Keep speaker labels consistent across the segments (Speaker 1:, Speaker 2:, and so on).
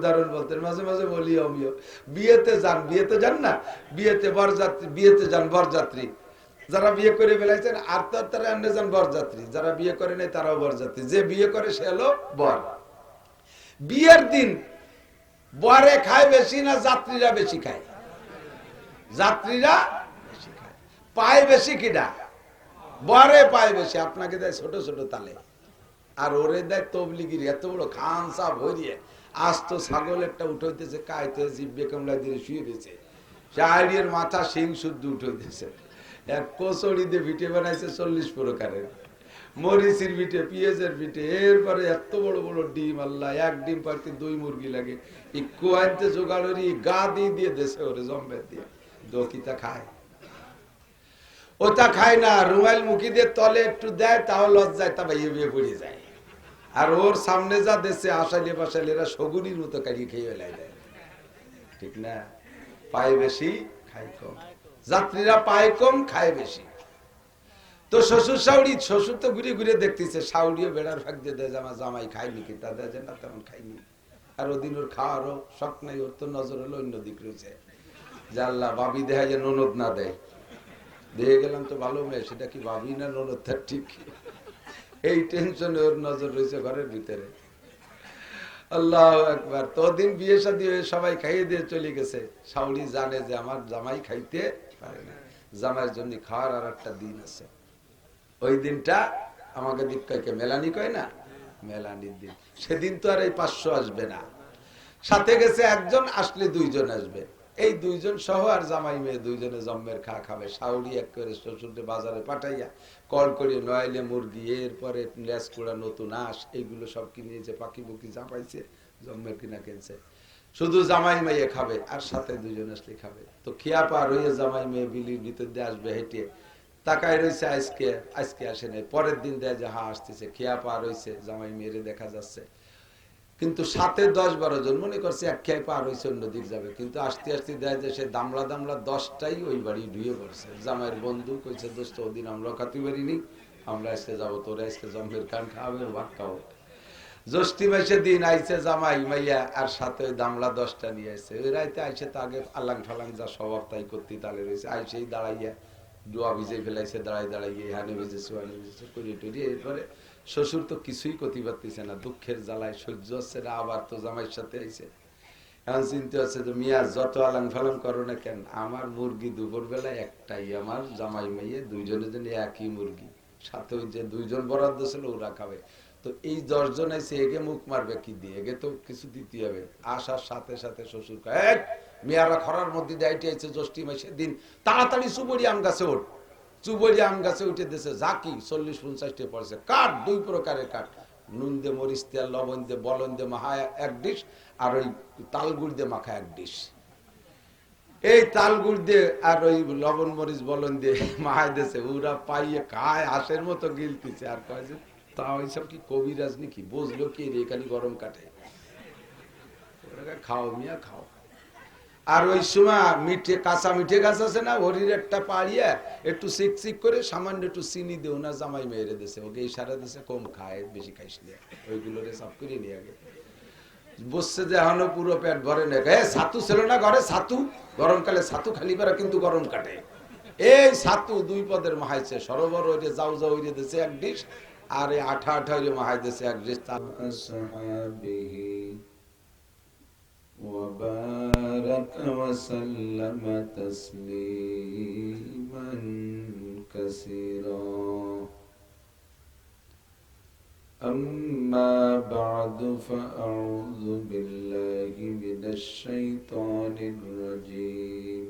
Speaker 1: উদাহরণ বলতেন, মাঝে মাঝে বলি আমিও। বিয়েতে যান না, বিয়েতে বরযাত্রী, বিয়েতে যান বরযাত্রী, যারা বিয়ে করে ফেলাইছেন আর তারা এমনি যান বরযাত্রী, যারা বিয়ে করে নেই তারাও বরযাত্রী, যে বিয়ে করে সে হলো বর। বিয়ের দিন বরে খায় বেশি না যাত্রীরা বেশি খায়? যাত্রীরা বেশি খায়। পায় বেশি কিনা? বরে পায় বেশি। আপনাকে দেয় ছোট ছোট তালে, আর ওরে দেয় তবলিগির এত বড় খান সা ভরিয়ে। আজ তো ছাগল একটা উঠাইতেছে, কাইতে জিব্বে কামলা দিয়ে শুয়ে দিয়েছে, শাহরিয়ার মাথা শিং শুদ্ধ উঠাইতেছে। এক কচড়ি দিয়ে ভিটে বানাইছে 40 প্রকারের, মরিচির পিঠে, পিঁয়াজের পিঠে, এরপরে এত বড় বড় ডিম। আল্লাহ, এক ডিম পাইতে 2 মুরগি লাগে। একটু আনতে জোগাড়ি গা দিয়ে দেশে ওরে জম্বে দিয়ে দকিতা খায়। ওটা খায় না, রুমাইল মুখি দিয়ে তলে একটু দেয়, তাও লজ্জায় তা বাইয়ে বিয়ে পড়ে যায়। আর ওর সামনে যা দেশে আসাইলে বাসাইলে এরা শগুনির মতো কাড়িয়ে খেয়ে বেলায় দেয়, ঠিক না? পায় বেশি খায় কম, যাত্রীরা পায় কম খায় বেশি। তো শ্বশুর শাউরি, শ্বশুর তো ঘুরে ঘুরে দেখতেছে, শাউরিও বেড়ার ভাগ দিয়ে দেয়, আমার জামাই খাইনি কি, তা দেয় যে না তেমন খাইনি। আর ওদিন ওর খাওয়ারও শখ নাই, ওর তো নজর হলো অন্য দিক রয়েছে, যে আল্লাহ ভাবি দেয় যে ননদ না দেয়। দিয়ে গেলাম তো ভালো মেয়ে, সেটা কি ভাবি না ননদ, তার ঠিক এই টেনশনে ওর নজর রয়েছে ঘরের ভিতরে। আল্লাহ একবার তো দিন বিয়ে শাদী হয়ে সবাই খাইয়ে দিয়ে চলে গেছে। শাউরি জানে যে আমার জামাই খাইতে পারে না, জামাইয়ের জন্য খাওয়ার আর একটা দিন আছে। ওই দিনটা আমাকে দীক্ষাকে মেলানি কয় না, মেলানির দিন। সেদিন তো আর এই 500 আসবে না, সাথে গেছে একজন, আসলে 2 জন আসবে। এই 2 জন সহ আর জামাই মেয়ে 2 জনে জম্মের খাবে। শাউরি এক করে শ্বশুরকে বাজারে পাঠাইয়া কল করিয়ে নয়াইলে মুরগি, এরপরে লেস কোড়া নতুন আঁশ, এইগুলো সব কিনেছে, পাখি বুকি যা পাইছে জম্মের কিনা কিনছে। শুধু জামাই মেয়ে খাবে, আর সাথে 2 জন আসলে খাবে। তো খিয়া পার হয়ে জামাই মেয়ে বিলির ভিতর দিয়ে আসবে হেঁটে, তাকায় রয়েছে, আজকে আসে নাই। পরের দিন দেয় যে হ্যাঁ আসতেছে, খিয়া পার হয়েছে, জামাই মেয়েরে দেখা যাচ্ছে। কিন্তু সাথে 10-12 জন মনে করছে এক খেয়ে পার হয়েছে, অন্যদিক যাবে। কিন্তু আস্তে আস্তে দেয় যে সে দামলা 10টাই ওই বাড়ি ঢুয়ে পড়ছে। জামাইয়ের বন্ধু কইছে, দোস্ত ওদিন আমরা খাতে পারিনি, আমরা আজকে যাবো, তোরা আজকে জম্মের কান খাওয়াবে, ভাত খাবো। জ্যৈষ্ঠী মাসের দিন আইছে জামাই মাইয়া, আর সাথে ওই দামলা 10টা নিয়ে আসছে। ওই রাইতে আইসে তো আগে আল্লাং ঠালাং যা স্বভাব তাই করতে তালে রয়েছে, আইসেই দাঁড়াইয়া ডোয়া ভিজে ফেলাইছে, দাঁড়াইয়ে হানে ভিজেছে, হানে ভিজেছে করিয়ে টরিয়ে। এরপরে শ্বশুর তো কিছুই করতে পারতেছে না, দুঃখের জ্বালায় সহ্য হচ্ছে না। আবার তো জামাইয়ের সাথে আইছে, এখন চিন্তা হচ্ছে যে মিয়া যত আলাং ফালাং করো না কেন, আমার মুরগি দুপুর বেলায় একটাই, আমার জামাই মেয়ে 2 জনের জন্য একই মুরগি, সাথে ওই যে 2 জন বরাদ্দ ছিল ওরা খাবে। তো এই 10 জন আইসে, এগে মুখ মারবে কি দিয়ে, এগে তো কিছু দিতে হবে। আসার সাথে সাথে শ্বশুর কয়, মেয়ারা খরার মধ্যে যাইতে আইছে জ্যৈষ্ঠী মাসের দিন, তাড়াতাড়ি চুবড়ি আম গাছে ওঠ। চুবড়ি আম গাছে উঠে দিয়েছে, ঝাঁকি 40-50টা পড়ছে কাঠ, 2 প্রকারের কাঠ, নুন দিয়ে, মরিচ তেল, লবণ দিয়ে, বলন দিয়ে মাখা 1 ডিশ, আর ওই তালগুড় দিয়ে মাখা 1 ডিশ। এই তালগুড় দিয়ে আর ওই লবণ মরিচ বলন দিয়ে মাহাই দিয়েছে, ওরা পাইয়ে খায়, হাঁসের মতো গিলতেছে। আর কয় যে তা ওইসব কি কবিরাজ নাকি, বুঝলো কি এখানে গরম কাটে, খাও মিয়া খাও। আর ওই সময় মিঠে, কাঁচা মিঠে গাছ আছে না, হরির একটা পাড়িয়ে একটু চিক করে সামান্য একটু চিনি দেও না, জামাই মেয়েরে দিছে, ওকে ইশারা দিছে কম খায়, বেশি খাইস না, ওইগুলোরে সাফ করে নিয়ে আগে বসছে যে এখনো পুরো পেট ভরে নেই। ছাতু ছিল না ঘরে, ছাতু গরমকালে ছাতু খালি পারা কিন্তু গরম কাটে। এই ছাতু 2 পদের মাহাইছে, সরোবর ওই যাও ওই দিছে 1 ডিশ, আর এই আঠা ওই মাহাই দিছে 1 ডিশ। وبارك وسلم تسليما كثيرا. أما بعد فأعوذ بالله من الشيطان الرجيم.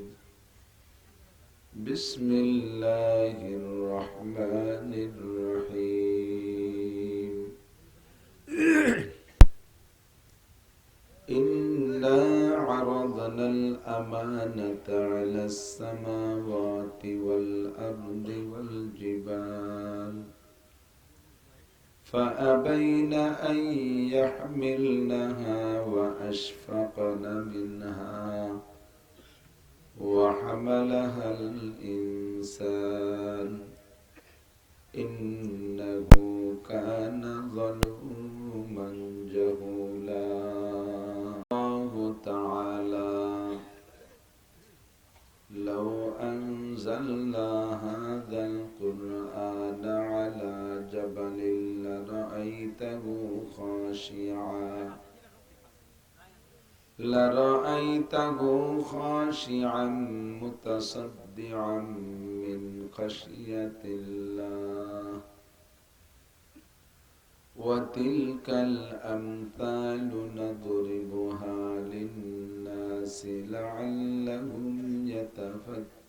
Speaker 1: بسم الله الرحمن الرحيم. إنا عرضنا الأمانة على السماوات والأرض والجبال فأبين أن يحملنها وأشفقن منها وحملها الإنسان إنه كان ظلوما جهولا. أنزلنا هذا القرآن على جبل لرأيته خاشعا متصدعا من خشية الله وتلك الأمثال نضربها للناس لعلهم يتفكرون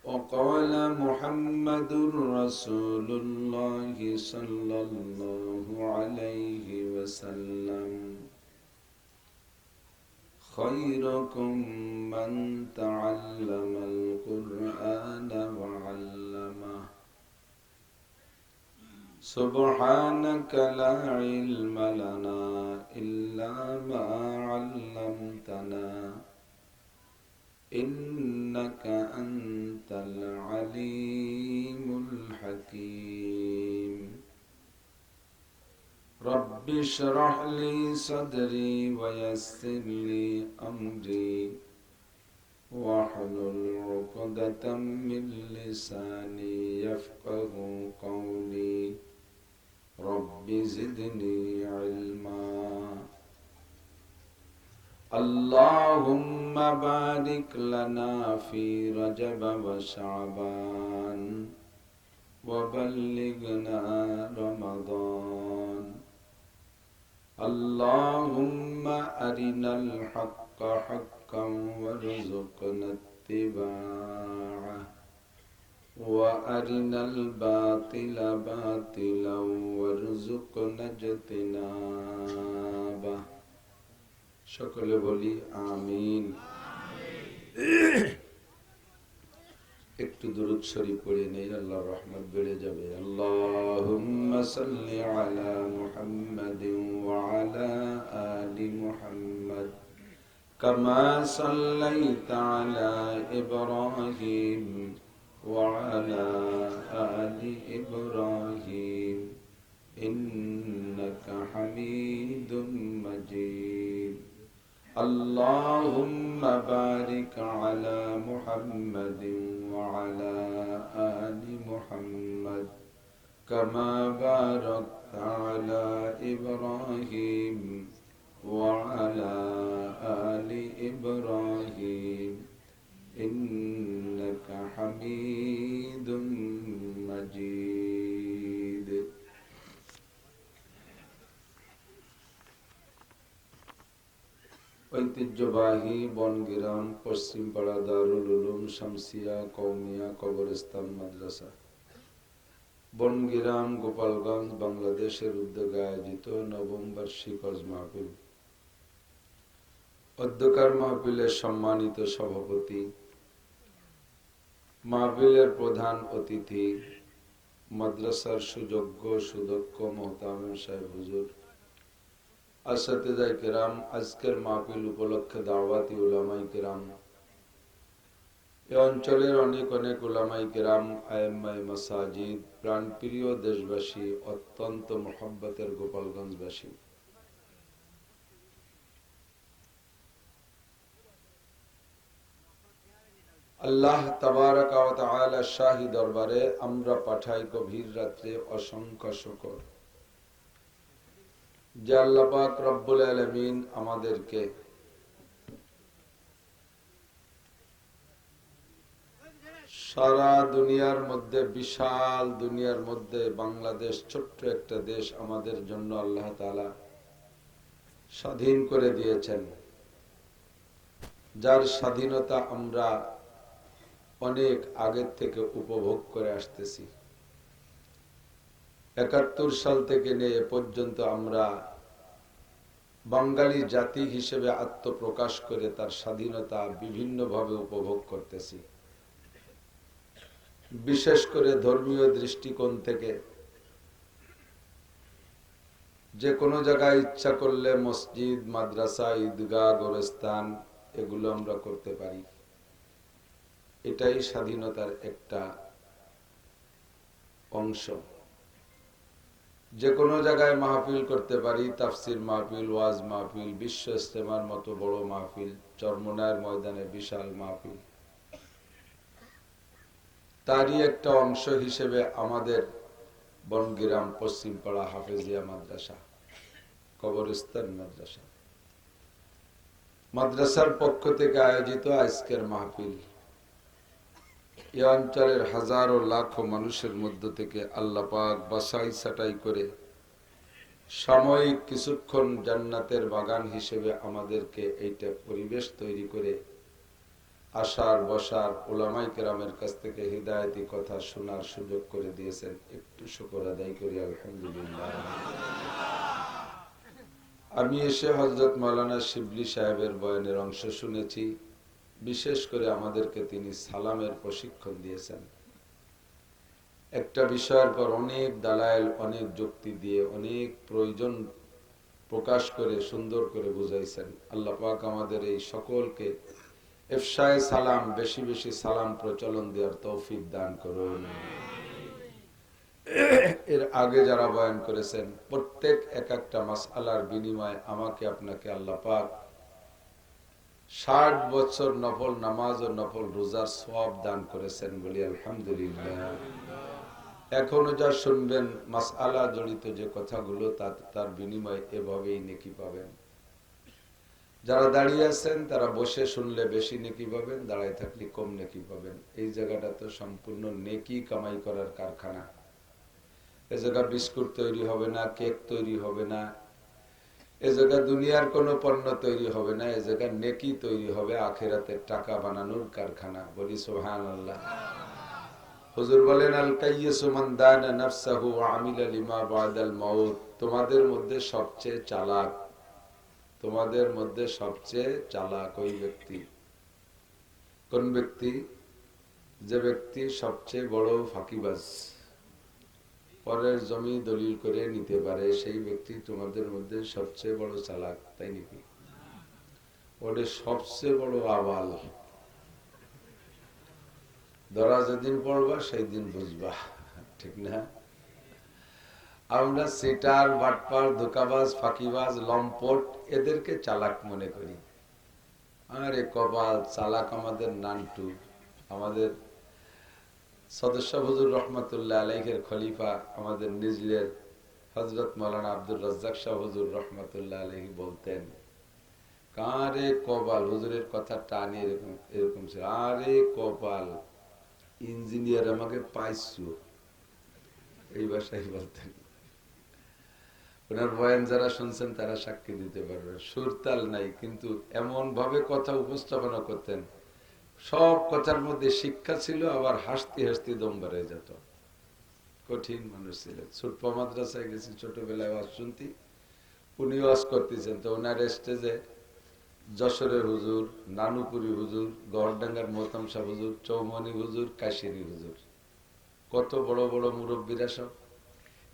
Speaker 1: وقال محمد رسول الله صلى الله عليه وسلم خيركم من تعلم القرآن وعلمه سبحانك لا علم لنا إلا ما علمتنا إنك أنت العليم الحكيم رب اشرح لي صدري ويسر لي أمري واحلل عقدة من لساني يفقه قولي رب زدني علما اللهم بارك لنا في رجب وشعبان وبلغنا رمضان اللهم أرنا الحق حقا وارزقنا اتباعه وأرنا الباطل باطلا وارزقنا اجتنابه সকলে বলি আমিন। একটু দুরূদ শরীফ পড়ে নেই, আল্লাহর রহমত বেড়ে যাবে। আল্লাহুম্মা সাল্লি আলা মুহাম্মাদিন ওয়া আলা আলি মুহাম্মাদ কামা সাল্লাইতা আলা ইব্রাহিম ওয়া আলা আলি ইব্রাহিম ইন্নাকা হামিদুম মাজিদ। اللهم بارك على محمد وعلى آل محمد كما باركت على إبراهيم وعلى آل إبراهيم إنك حميد مجيد। ঐতিহ্যবাহী বনগ্রাম পশ্চিমপাড়া দারুল উলুম শামসিয়া কওমিয়া কবরস্থান মাদ্রাসা বনগ্রাম গোপালগঞ্জ বাংলাদেশের উদ্যোগে আয়োজিত নবম বার্ষিক হজ মাহফিল। অধ্যকার মাহফিলের সম্মানিত সভাপতি, মাহফিলের প্রধান অতিথি, মাদ্রাসার সুযোগ্য সুদক্ষ মোহতামিম সাহেব হুজুর, আসাতিজায়ে কেরাম, আজকের মাহফিল উপলক্ষে দাওয়াতি উলামায়ে কেরাম, এই অঞ্চলের অনেক অনেক উলামায়ে কেরাম, আইম্মায়ে মাসাজিদ, প্রাণপ্রিয় দেশবাসী, অত্যন্ত মহব্বতের গোপালগঞ্জবাসী, আল্লাহ তাবারাকা ওয়া তাআলা শাহী দরবারে আমরা পাঠাই গভীর রাত্রে অসংখ্য শুকর যে আল্লাহ পাক রব্বুল আলামিন আমাদেরকে সারা দুনিয়ার মধ্যে, বিশাল দুনিয়ার মধ্যে বাংলাদেশ ছোট্ট একটা দেশ আমাদের জন্য আল্লাহ তাআলা স্বাধীন করে দিয়েছেন, যার স্বাধীনতা আমরা অনেক আগের থেকে উপভোগ করে আসতেছি। ৭১ সাল থেকে নিয়ে এ পর্যন্ত আমরা বাঙালি জাতি হিসেবে আত্মপ্রকাশ করে তার স্বাধীনতা বিভিন্নভাবে উপভোগ করতেছি। বিশেষ করে ধর্মীয় দৃষ্টিকোণ থেকে যে কোনো জায়গায় ইচ্ছা করলে মসজিদ, মাদ্রাসা, ঈদগাহ, গোরস্থান এগুলো আমরা করতে পারি। এটাই স্বাধীনতার একটা অংশ। যে কোনো জায়গায় মাহফিল করতে পারি, তাফসির মাহফিল, ওয়াজ মাহফিল, বিশ্ব ইস্তেমার মতো বড় মাহফিল, চরমনায়ের ময়দানে বিশাল মাহফিল, তারই একটা অংশ হিসেবে আমাদের বনগ্রাম পশ্চিমপাড়া হাফেজিয়া মাদ্রাসা, কবরস্থান মাদ্রাসা, মাদ্রাসার পক্ষ থেকে আয়োজিত আজকের মাহফিল, এই অঞ্চলের হাজারো লাখো মানুষের মধ্য থেকে আল্লাহ পাক বাছাই ছাঁটাই করে সাময়িক কিছুক্ষণ জান্নাতের বাগান হিসেবে আমাদেরকে এইটা পরিবেশ তৈরি করে আসার বসার উলামায়ে কেরামের কাছ থেকে হিদায়াতি কথা শোনার সুযোগ করে দিয়েছেন। একটু শুকর আদায় করি আলহামদুলিল্লাহ। আমি এসে হযরত মাওলানা শিবলি সাহেবের বয়ানের অংশ শুনেছি। বিশেষ করে আমাদেরকে তিনি সালামের প্রশিক্ষণ দিয়েছেন। একটা বিষয়ের পর অনেক দালাইল, অনেক যুক্তি দিয়ে, অনেক প্রয়োজন প্রকাশ করে সুন্দর করে বুঝাইছেন। আল্লাহ পাক আমাদের এই সকলকে ইফশায়ে সালাম, বেশি বেশি সালাম প্রচলন দেওয়ার তৌফিক দান করুন। এর আগে যারা বয়ান করেছেন প্রত্যেক এক একটা মাসআলার বিনিময়ে আমাকে আপনাকে আল্লাহ পাক 60 বছর নফল নামাজ ও নফল রোজার সওয়াব দান করেছেন বলি আলহামদুলিল্লাহ। এখনো যা শুনবেন মাসআলা জড়িত যে কথাগুলো, তার বিনিময়ে এভাবেই নেকি পাবেন। যারা দাঁড়িয়ে আছেন তারা বসে শুনলে বেশি নেকি পাবেন, দাঁড়ায় থাকলে কম নেকি পাবেন। এই জায়গাটা তো সম্পূর্ণ নেকি কামাই করার কারখানা। এ জায়গা বিস্কুট তৈরি হবে না, কেক তৈরি হবে না, এ জায়গা দুনিয়ার কোনো পণ্য তৈরি হবে না, এ জায়গা নেকি তৈরি হবে, আখিরাতের টাকা বানানোর কারখানা। বলি সুবহানাল্লাহ। হুজুর বলেন আল কাইয়্যিসু মান দানা নাফসাহু ওয়া আমিলা লিমা বাদাল মাউত। তোমাদের মধ্যে সবচেয়ে চালাক, তোমাদের মধ্যে সবচেয়ে চালাক ওই ব্যক্তি। কোন ব্যক্তি? যে ব্যক্তি সবচেয়ে বড় ফাঁকিবাজ, পরের জমি দলিল করে নিতে পারে, সেই ব্যক্তি তোমাদের মধ্যে সবচেয়ে বড় চালাক। তাই নাকি? ওটা সবচেয়ে বড় আবাল। ধরা যেদিন পড়বা সেই দিন বুঝবা, ঠিক না? আমরা সিটার, বাটপার, ধোঁকাবাজ, ফাঁকিবাজ, লম্পট এদেরকে চালাক মনে করি। আরে কপাল, চালাক আমাদের নানটু। আমাদের সদস্য হুজুর রহমতুল্লাহ আলাইহির খলিফা আমাদের নিজলের হযরত মাওলানা আব্দুর রাজ্জাক শাহ হুজুর রহমতুল্লাহ আলাইহি বলতেন, কারে কপাল, হুজুরের কথা টানি এরকম এরকম ছিল, আরে কপাল, ইঞ্জিনিয়ার আমাকে পাইছো, এই ভাষায় বলতেন। ওনার বয়ান যারা শুনছেন তারা সাক্ষী দিতে পারবেন। সুরতাল নাই, কিন্তু এমন ভাবে কথা উপস্থাপনা করতেন, সব কথার মধ্যে শিক্ষা ছিল, আবার হাসতে হাসতে দম বেড়ে যেত। কঠিন মানুষ ছিলেন। ছোট্ট মাদ্রাসায় গেছি ছোটবেলায় ওয়াজ শুনতি, উনি ওয়াজ করতেছেন, তো ওনার স্টেজে যশোরের হুজুর, নানুপুরি হুজুর, গড়ডাঙ্গার মোহতাম শাহ হুজুর, চৌমনি হুজুর, কাশিনী হুজুর, কত বড় বড় মুরব্বীরা সব।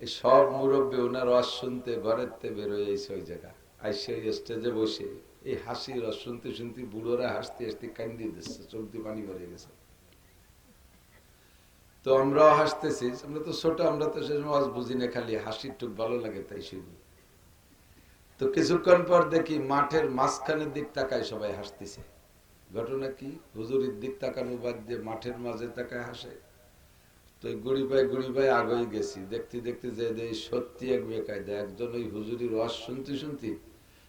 Speaker 1: এই সব মুরব্বী ওনার ওয়াজ শুনতে ঘরের থেকে বেরোয় এসে ওই জায়গা আইসে স্টেজে বসে এই হাসি রস শুনতে শুনতে বুড়োরা হাসতে হাসতে কান্দিয়ে দিচ্ছে, চোখ দিয়ে পানি বেড়ে গেছে। তো আমরাও হাসতেছি, আমরা তো ছোট, আমরা তো সে ওয়াজ বুঝি না, খালি হাসির টুক ভালো লাগে তাই শুনি। তো কিছুক্ষণ পর দেখি মাঠের মাঝখানের দিক তাকায় সবাই হাসতেছে। ঘটনা কি? হুজুরের দিক তাকানো বাদ দিয়ে মাঠের মাঝে তাকায় হাসে। তো গুড়ি পাই আগেই গেছি, দেখতে দেখতে যে সত্যি এক বেকায়দা একজন ওই হুজুরির ওয়াজ শুনতে শুনতে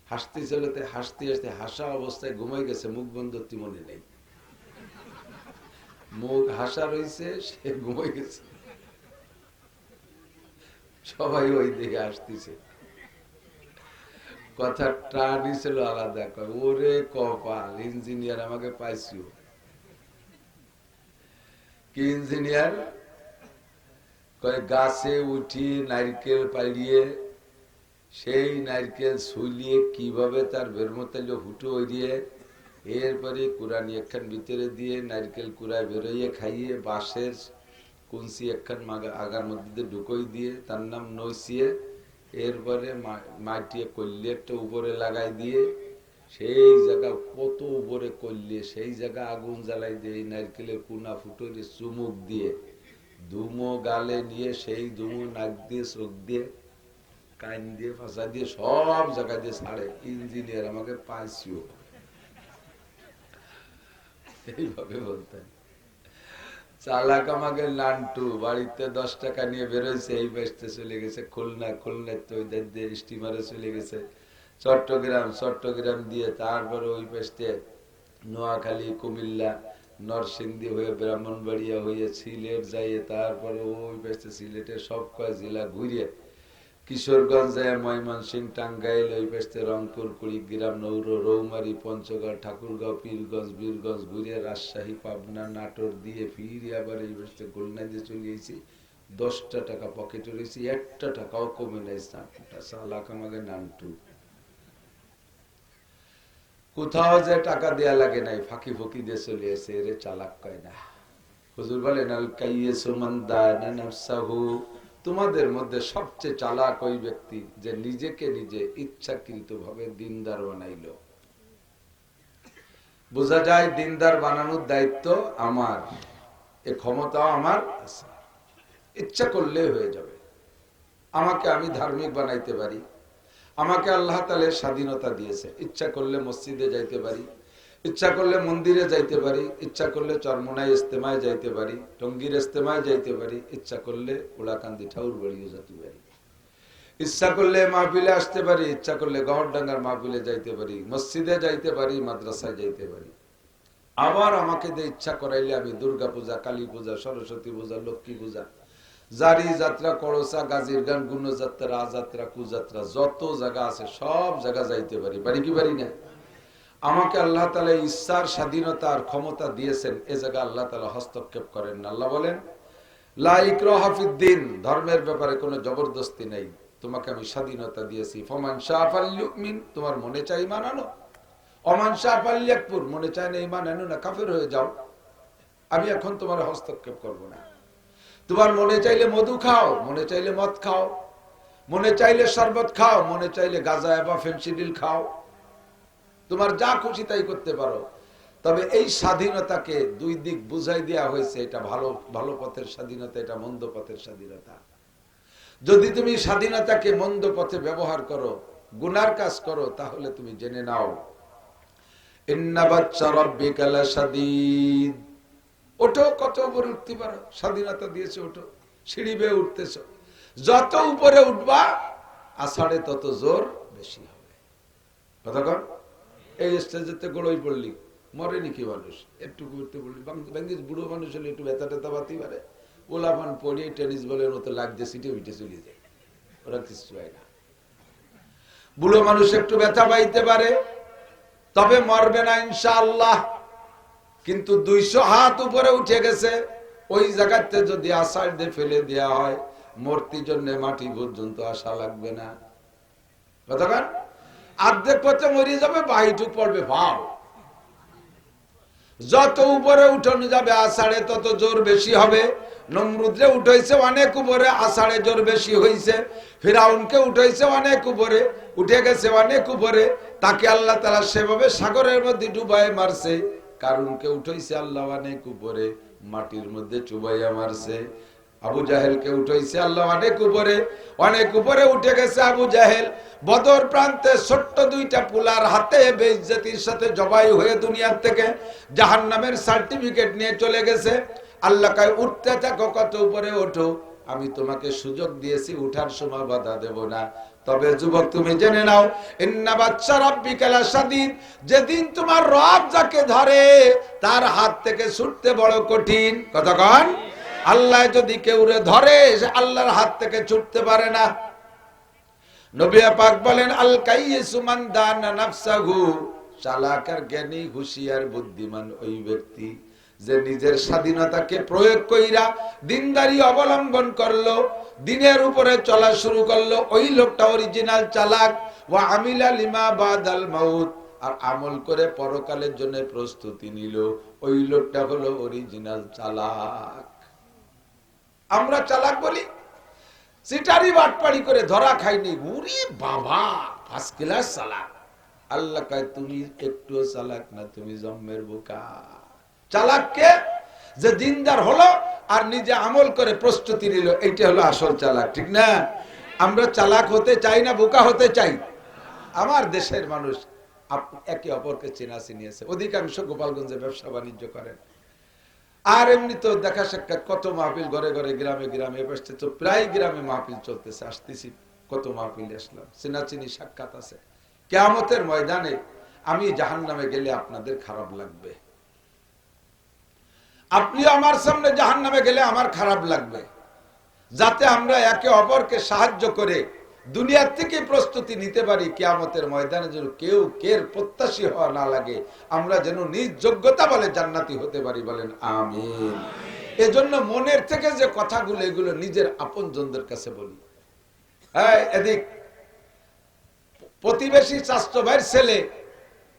Speaker 1: হাসতে চলেতে হাসতে হাসতে হাসা অবস্থায় ঘুমাই গেছে, মুখ বন্ধ মনে নেই, মুখ হাসা রয়েছে, সে ঘুমাই গেছে। সবাই ওই দিকে আসতেছে, কথা টানি ছিল আলাদা। ওরে কপাল, ইঞ্জিনিয়ার আমাকে পাইছিও। কি ইঞ্জিনিয়ার? গাছে উঠি নারকেল পালিয়ে, সেই নারকেল ছুলিয়ে কিভাবে তার বেরমতাইল হুটো দিয়ে, এরপরে কুরানি একখান ভিতরে দিয়ে নারকেল কুড়ায় বেরোইয়ে খাইয়ে বাঁশের কুঞ্চি একখান আগার মধ্যে ঢুকোই দিয়ে, তার নাম নইসিয়ে, এরপরে মাটিয়ে করলে একটা উপরে লাগাই দিয়ে, সেই জায়গা কত উপরে করলে সেই জায়গা আগুন জ্বালাই দিয়ে নারকেলের কুনা ফুটো দিয়ে চুমুক দিয়ে ধুমো গালে নিয়ে, সেই ধুমো নাক দিয়ে চোখ দিয়ে কাইন দিয়ে ফাঁসা দিয়ে সব জায়গায় দিয়ে ছাড়ে, ইঞ্জিনিয়ার আমাকে পাইছিও, এইভাবে বলতেন। চালাক আমাকে নান্টু বাড়িতে 10 টাকা নিয়ে বেরোইছে, এই বেসতে চলে গেছে খুলনা, খুলনা তো ওই দিয়ে স্টিমারে চলে গেছে চট্টগ্রাম, চট্টগ্রাম দিয়ে তারপরে ওই বেসতে নোয়াখালী, কুমিল্লা, নরসিংদী হয়ে ব্রাহ্মণবাড়িয়া হয়ে সিলেট যাইয়ে তারপরে ওই বেসতে সিলেটের সব কয় জেলা ঘুরিয়ে কিশোরগঞ্জ যায়, ময়মনসিংহ, টাঙ্গাইল, ওই বেসতে রংপুর, কুড়িগ্রাম, নৌরো, রৌমারী, পঞ্চগড়, ঠাকুরগাঁও, পীরগঞ্জ, বীরগঞ্জ ঘুরিয়ে রাজশাহী, পাবনা, নাটোর দিয়ে ফিরে আবার এই বেসতে খুলনা দিয়ে চলে গেছি। 10টা টাকা পকেটে রয়েছি, 1টা টাকাও কমে নাই। চালাক আমাকে নান্টু, কোথাও যে টাকা দেয়া লাগে নাই, ফাঁকি ফুকি দিয়ে চলে এসে এরে চালাক কয় না। হুজুর বলেন আল কাইয়িসু মান দানা নাফসাহু, তোমাদের মধ্যে সবচেয়ে চালাক ওই ব্যক্তি যে নিজেকে নিজে ইচ্ছাকৃতভাবে দিনদার বানাইলো। বোঝা যায় দিনদার বানানোর দায়িত্ব আমার, এ ক্ষমতাও আমার আছে, ইচ্ছা করলে হয়ে যাবে। আমাকে আমি ধার্মিক বানাইতে পারি, আমাকে আল্লাহ তাআলা স্বাধীনতা দিয়েছে, ইচ্ছা করলে মসজিদে যাইতে পারি, ইচ্ছা করলে মন্দিরে যাইতে পারি, ইচ্ছা করলে চরমোনাই ইস্তেমায় যাইতে পারি, টঙ্গীর ইস্তেমায় যাইতে পারি, ইচ্ছা করলে ওলাকান্দি ঠাকুর বাড়িও যেতে পারি, ইচ্ছা করলে মাহফিলে আসতে পারি, ইচ্ছা করলে গহরডাঙ্গার মাহফিলে যাইতে পারি, মসজিদে যাইতে পারি, মাদ্রাসায় যাইতে পারি। আবার আমাকে দিয়ে ইচ্ছা করাইলে আমি দুর্গা পূজা, কালী পূজা, সরস্বতী পূজা, লক্ষ্মী পূজা, জারি যাত্রা, করসা, গাজীর গান, গুণযাত্রা, যাত্রা, কুযাত্রা, যত জায়গা আছে সব জায়গা যাইতে পারি। পারি কি পারি না? আমাকে আল্লাহ তাআলা ইচ্ছার স্বাধীনতা আর ক্ষমতা দিয়েছেন, এ জায়গা আল্লাহ তাআলা হস্তক্ষেপ করেন না। আল্লাহ বলেন লা ইকরাহা ফিদ্দিন, ধর্মের ব্যাপারে কোনো জবরদস্তি নেই, তোমাকে আমি স্বাধীনতা দিয়েছি। ফামান শাআ ফালইউমিন, তোমার মনে চাই ঈমান আনো, ওমান শাআ ফালইয়াকফুর, মনে চায় না ঈমান আনো না, কাফের হয়ে যাও, আমি এখন তোমার হস্তক্ষেপ করব না। তোমার মনে চাইলে মধু খাও, মনে চাইলে মদ খাও, মনে চাইলে শরবত খাও, মনে চাইলে গাঁজা বা ফেনসিডিল খাও, তোমার যা খুশি তাই করতে পারো। তবে এই স্বাধীনতাকে দুই দিক বুঝাই দেওয়া হয়েছে, এটা ভালো ভালো পথের স্বাধীনতা, এটা মন্দ পথের স্বাধীনতা। যদি তুমি স্বাধীনতাকে মন্দ পথে ব্যবহার করো, গুনার কাজ করো, তাহলে তুমি জেনে নাও ইন্না বাচ্চা রাব্বিকা লাশাদীদ, ওঠো, কত উপরে উঠতে পারো, স্বাধীনতা দিয়েছে, ওঠো, সিঁড়ি বেয়ে উঠতেছ, যত উপরে উঠবা আষাঢ়ে তত জোর বেশি হবে। কতক্ষণ এই স্টেজেতে গড়ই পড়লি মরেনি কি মানুষ, একটু করতে বললি বাংলাদেশ বুড়ো মানুষ হলে একটু ব্যথা টেথা বাতি পারে, ওলাপান পড়িয়ে টেনিস বলের মতো লাগছে, সিটে পিঠে চলে যায়, ওরা কিছু হয় না। বুড়ো মানুষ একটু ব্যথা পাইতে পারে, তবে মরবে না ইনশাআল্লাহ। কিন্তু 200 হাত উপরে উঠে গেছে, ওই জায়গাতে যদি আষাঢ় দিয়ে ফেলে দেওয়া হয়, মূর্তির জন্য মাটি পর্যন্ত আসা লাগবে না। কতক্ষণ অর্ধেক পথে মরে যাবে, বাহিটুক পড়বে ভাও। যত উপরে উঠানো যাবে আষাঢ়ে তত জোর বেশি হবে। নমরুদরে উঠাইছে অনেক উপরে, আষাঢ়ে জোর বেশি হয়েছে। ফিরাউনকে উঠাইছে অনেক উপরে, উঠে গেছে অনেক উপরে, তাকে আল্লাহ তাআলা সেভাবে সাগরের মধ্যে ডুবাই মারছে। কারুনকে উঠাইছে আল্লাহ অনেক উপরে, মাটির মধ্যে চুবাইয়া মারছে। আবু জাহেলকে উঠাইছে আল্লাহ অনেক উপরে, অনেক উপরে উঠে গেছে আবু জাহেল। বদর প্রান্তে ছোট্ট 2টা পুলার হাতে বেইজ্জতির সাথে জবাই হয়ে দুনিয়ার থেকে জাহান্নামের সার্টিফিকেট নিয়ে চলে গেছে। আল্লাহ কয় উঠতে থাকো, কত উপরে ওঠো, আমি তোমাকে সুযোগ দিয়েছি, উঠার সময় বাধা দেব না। তবে যুবক তুমি জেনে নাও ইন্না বাচ্চা রাব্বিকা লাশাদীদ, যেদিন তোমার রব যাকে ধরে তার হাত থেকে ছুটতে বড় কঠিন। কতক্ষণ আল্লাহ যদি কেউরে ধরে, সে আল্লাহর হাত থেকে ছুটতে পারে না। নবী পাক বলেন আল কাইয়িসু মান দানা নাফসাহু, চালাক আর জ্ঞানী হুঁশিয়ার বুদ্ধিমান ওই ব্যক্তি যে নিজের স্বাধীনতাকে প্রয়োগ কইরা দিনদারি অবলম্বন করলো, দিনের উপরে চলা শুরু করলো, ওই লোকটা অরিজিনাল চালাক। ওয়া আমিলা লিমা বাদাল মাউত, আর আমল করে পরকালের জন্য প্রস্তুতি নিল, ওই লোকটা হলো অরিজিনাল চালাক। আমরা চালাক বলি, সিটারি বাটপাড়ি করে ধরা খাইনি, উরি বাবা ফার্স্ট ক্লাস চালাক। আল্লাহ কয় তুমি একটুও চালাক না, তুমি জন্মের বোকা। চালাককে যে দিনদার হলো আর নিজে আমল করে প্রস্তুতি নিল, এইটা হলো আসল চালাক, ঠিক না? আমরা চালাক হতে চাই না বোকা হতে চাই? আমার দেশের মানুষ একে অপরকে চেনা চিনিয়েছে, অধিকাংশ গোপালগঞ্জে ব্যবসা বাণিজ্য করেন। আর এমনি তো দেখা সাক্ষাৎ কত মাহফিল ঘরে ঘরে গ্রামে গ্রামে বসতে, তো প্রায় গ্রামে মাহফিল চলতেছে, আসতেছি কত মাহফিল আসলাম, চেনাচিনি সাক্ষাৎ আছে। কিয়ামতের ময়দানে আমি জাহান্নামে গেলে আপনাদের খারাপ লাগবে, আপনি আমার সামনে জাহান্নামে গেলে আমার খারাপ লাগবে, যাতে আমরা একে অপরকে সাহায্য করে দুনিয়ার থেকে প্রস্তুতি নিতে পারি, কিয়ামতের ময়দানে যেন কেউ কের প্রত্যাশী হওয়া না লাগে, আমরা যেন নিজ যোগ্যতা বলে জান্নাতি হতে পারি, বলেন আমিন। এজন্য মনের থেকে যে কথাগুলো এগুলো নিজের আপনজনদের কাছে বলি। হ্যাঁ, এদিক প্রতিবেশী চাচতো ভাইয়ের ছেলে,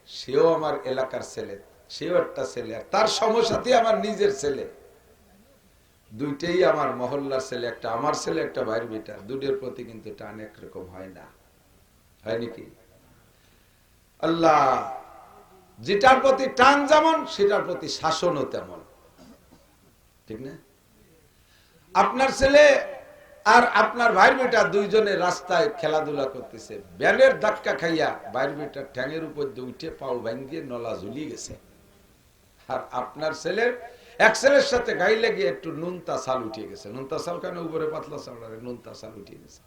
Speaker 1: সেও আমার এলাকার ছেলে, সেও একটা ছেলে, আর তার সমসাথী আমার নিজের ছেলে, দুইটাই আমার মহল্লার ছেলে, একটা আমার ছেলে একটা ভাইয়ের বেটা, দুটোর প্রতি কিন্তু টান একরকম হয় না, হয় নাকি? আল্লাহ যেটার প্রতি টান যেমন সেটার প্রতি শাসনও তেমন, ঠিক না? আপনার ছেলে আর আপনার ভাইয়ের বেটা দুইজনে রাস্তায় খেলাধুলা করতেছে, ব্যানের ধাক্কা খাইয়া ভাইয়ের বেটার ঠ্যাঙের উপর দিয়ে উঠে পাও ভাঙ্গিয়ে নলা ঝুলিয়ে গেছে, আর আপনার ছেলের এক ছেলের সাথে গাই লেগে একটু নুনতা চাল উঠিয়ে গেছে, নুনতা চাল কেন উপরে পাতলা চাল, নুনতা চাল উঠিয়ে গেছে।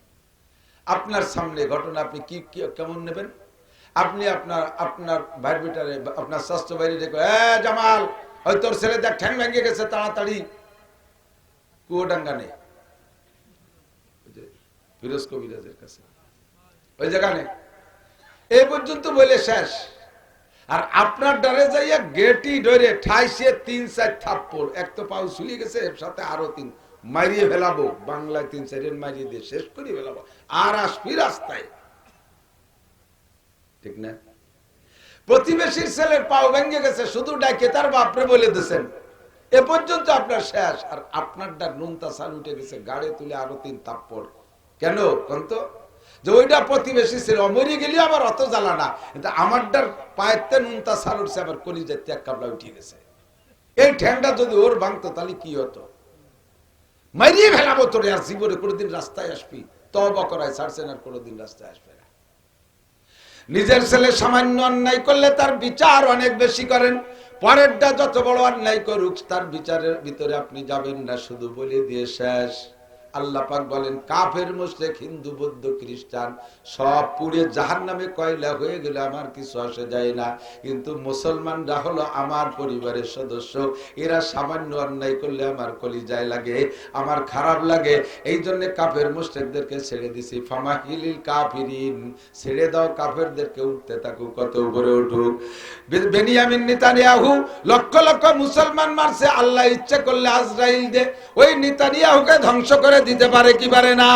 Speaker 1: আপনার সামনে ঘটনা, আপনি কি কেমন নেবেন? আপনি আপনার ভাইয়ের বেটারে, আপনার স্বাস্থ্য বাইরে দেখো, জামাল ওই তোর ছেলে দেখ ঠ্যাং ভেঙে গেছে, তাড়াতাড়ি কুয়োডাঙ্গা নে, ফিরোজ কবিরাজের কাছে, ওই জায়গা নে, এই পর্যন্ত বলে শেষ। আর আপনার ডারে যাইয়া গেটি ধরে ঠাইসে ৩-৪ থাপ্পড়, এক তো পাউ ছুলিয়ে গেছে, এর সাথে আরো ৩ মারিয়ে ফেলাবো, বাংলায় ৩-৪ মারিয়ে দিয়ে শেষ করে ফেলাবো, আর আসবি রাস্তায়, ঠিক না? প্রতিবেশীর ছেলের পাও ভেঙে গেছে, শুধু ডাকে তার বাপরে বলে দিয়েছেন, এ পর্যন্ত আপনার শেষ। আর আপনার ডাক নুনতা চাল উঠে গেছে, গাড়ি তুলে আরো ৩ থাপ্পড়, কেন কন্ত? যে ওইটা প্রতিবেশী ছিল, মরে গেলে আবার অত জ্বালা না, কিন্তু আমারটার পায়েতে নুনতা চাল উঠছে, আবার কলিজার ত্যাগ কাবলা উঠে গেছে। এই ঠ্যাংটা যদি ওর ভাঙতো তাহলে কি হতো? মারিয়ে ফেলাবো তোরে, আর জীবনে কোনোদিন রাস্তায় আসবি, তওবা করায় ছাড়ছেন, আর কোনোদিন রাস্তায় আসবে না। নিজের ছেলে সামান্য অন্যায় করলে তার বিচার অনেক বেশি করেন, পরেরটা যত বড় অন্যায় করুক তার বিচারের ভিতরে আপনি যাবেন না, শুধু বলে দিয়ে শেষ। আল্লাহ পাক বলেন, কাফের মুশরিক হিন্দু বৌদ্ধ খ্রিস্টান সব পুড়ে জাহান্নামে কয়লা হয়ে গেলে আমার কিছু আসে যায় না, কিন্তু মুসলমানরা হলো আমার পরিবারের সদস্য, এরা সামান্য অন্যায় করলে আমার কলিজায় লাগে, আমার খারাপ লাগে। এই জন্য কাফের মুশরিকদেরকে ছেড়ে দিছি, ফামাহিলিল কাফিরিন, ছেড়ে দাও কাফেরদেরকে, উঠতে থাকুক, কত উপরে উঠুক। বেনিয়ামিন নেতানিয়াহু লক্ষ লক্ষ মুসলমান মারছে, আল্লাহ ইচ্ছা করলে আজরাইল দে ওই নেতানিয়াহুকে ধ্বংস করে দিতে পারে কি পারে না?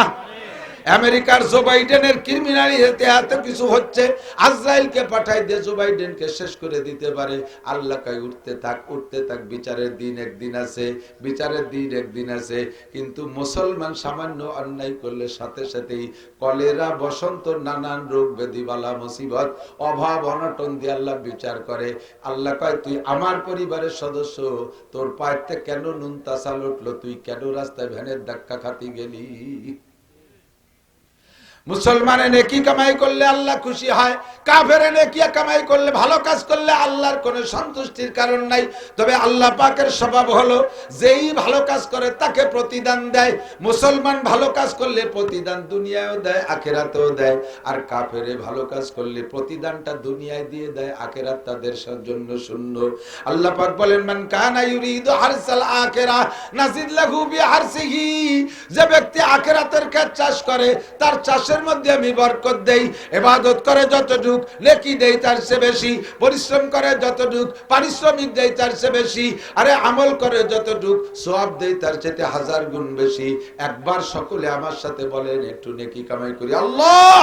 Speaker 1: আমেরিকার জো বাইডেনের ক্রিমিনালিতে এত কিছু হচ্ছে, আজরাইলকে পাঠাই দিয়ে জো বাইডেনকে শেষ করে দিতে পারে। আল্লাহ কয় উঠতে থাক, বিচারের দিন একদিন আছে, বিচারের দিন একদিন আছে। কিন্তু মুসলমান সামান্য অন্যায় করলে সাথে সাথেই কলেরা, বসন্ত, নানান রোগ ব্যাধি, বালা মুসিবত, অভাব অনটন দিয়ে আল্লাহ বিচার করে। আল্লাহ কয় তুই আমার পরিবারের সদস্য, তোর পায়েতে কেন নুনতা চাল উঠলো, তুই কেন রাস্তায় ভ্যানের ধাক্কা খাতি গেলি? মুসলমানে নেকি কামাই করলে আল্লাহ খুশি হয়, কাফেরে নেকি কামাই করলে, ভালো কাজ করলে আল্লাহর কোনো সন্তুষ্টির কারণ নাই। তবে আল্লাহ পাকের স্বভাব হলো যেই ভালো কাজ করে তাকে প্রতিদান দেয়। মুসলমান ভালো কাজ করলে প্রতিদান দুনিয়ায়ও দেয়, আখিরাতেও দেয়, আর কাফেরে ভালো কাজ করলে প্রতিদানটা দুনিয়ায় দিয়ে দেয়, আখিরাত তাদের জন্য শূন্য। আল্লাহ পাক বলেন, মান কানা ইউরিদু হারসাল আখিরা নাজিদ লাহু বিহারসিহি, যে ব্যক্তি আখিরাতের কাজ চাষ করে তার চাষের মধ্যে আমি বরকত দেই। ইবাদত করে যতটুক নেকি দেই তার চেয়ে বেশি, পরিশ্রম করে যতটুক পারিশ্রমিক দেই তার চেয়ে বেশি, আরে আমল করে যতটুক সওয়াব দেই তার চেয়ে 1000 গুণ বেশি। একবার সকলে আমার সাথে বলেন, একটু নেকি কামাই করি। আল্লাহ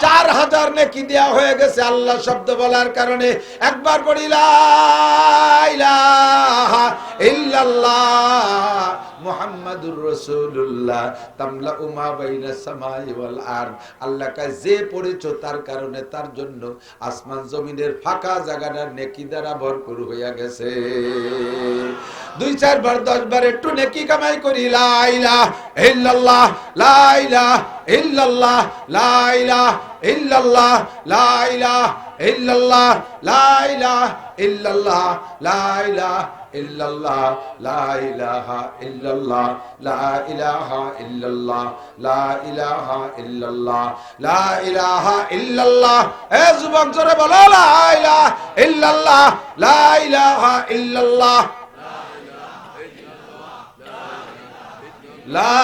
Speaker 1: 4000 নেকি দেয়া হয়ে গেছে আল্লাহ শব্দ বলার কারণে। একবার পড়ি লা ইলাহা ইল্লাল্লাহ মুহাম্মাদুর রাসূলুল্লাহ তামলাউ মা বাইনাস সামাই ওয়াল আরদ। আল্লাহ কয় যে পড়েছো তার কারণে তার জন্য আসমান জমিনের ফাঁকা জায়গাটা নেকি দ্বারা ভরপুর হইয়া গেছে। 2-4 বার 10 বার একটু নেকি কামাই করি, লা ইলাহা ইল্লাল্লাহ লা ইলাহা ইল্লাল্লাহ লা ইলাহা ইল্লাল্লাহ লা ইলাহা ইল্লাল্লাহ লা ইলাহা ইল্লাল্লাহ লা ইলাহা ইল্লাল্লাহ লা ইলাহা ইল্লাল্লাহ লা ইলাহা ইল্লাল্লাহ লা ইলাহা ইল্লাল্লাহ লা ইলাহা ইল্লাল্লাহ। এ যুবক জোরে বলো লা ইলাহা ইল্লাল্লাহ লা ইলাহা ইল্লাল্লাহ লা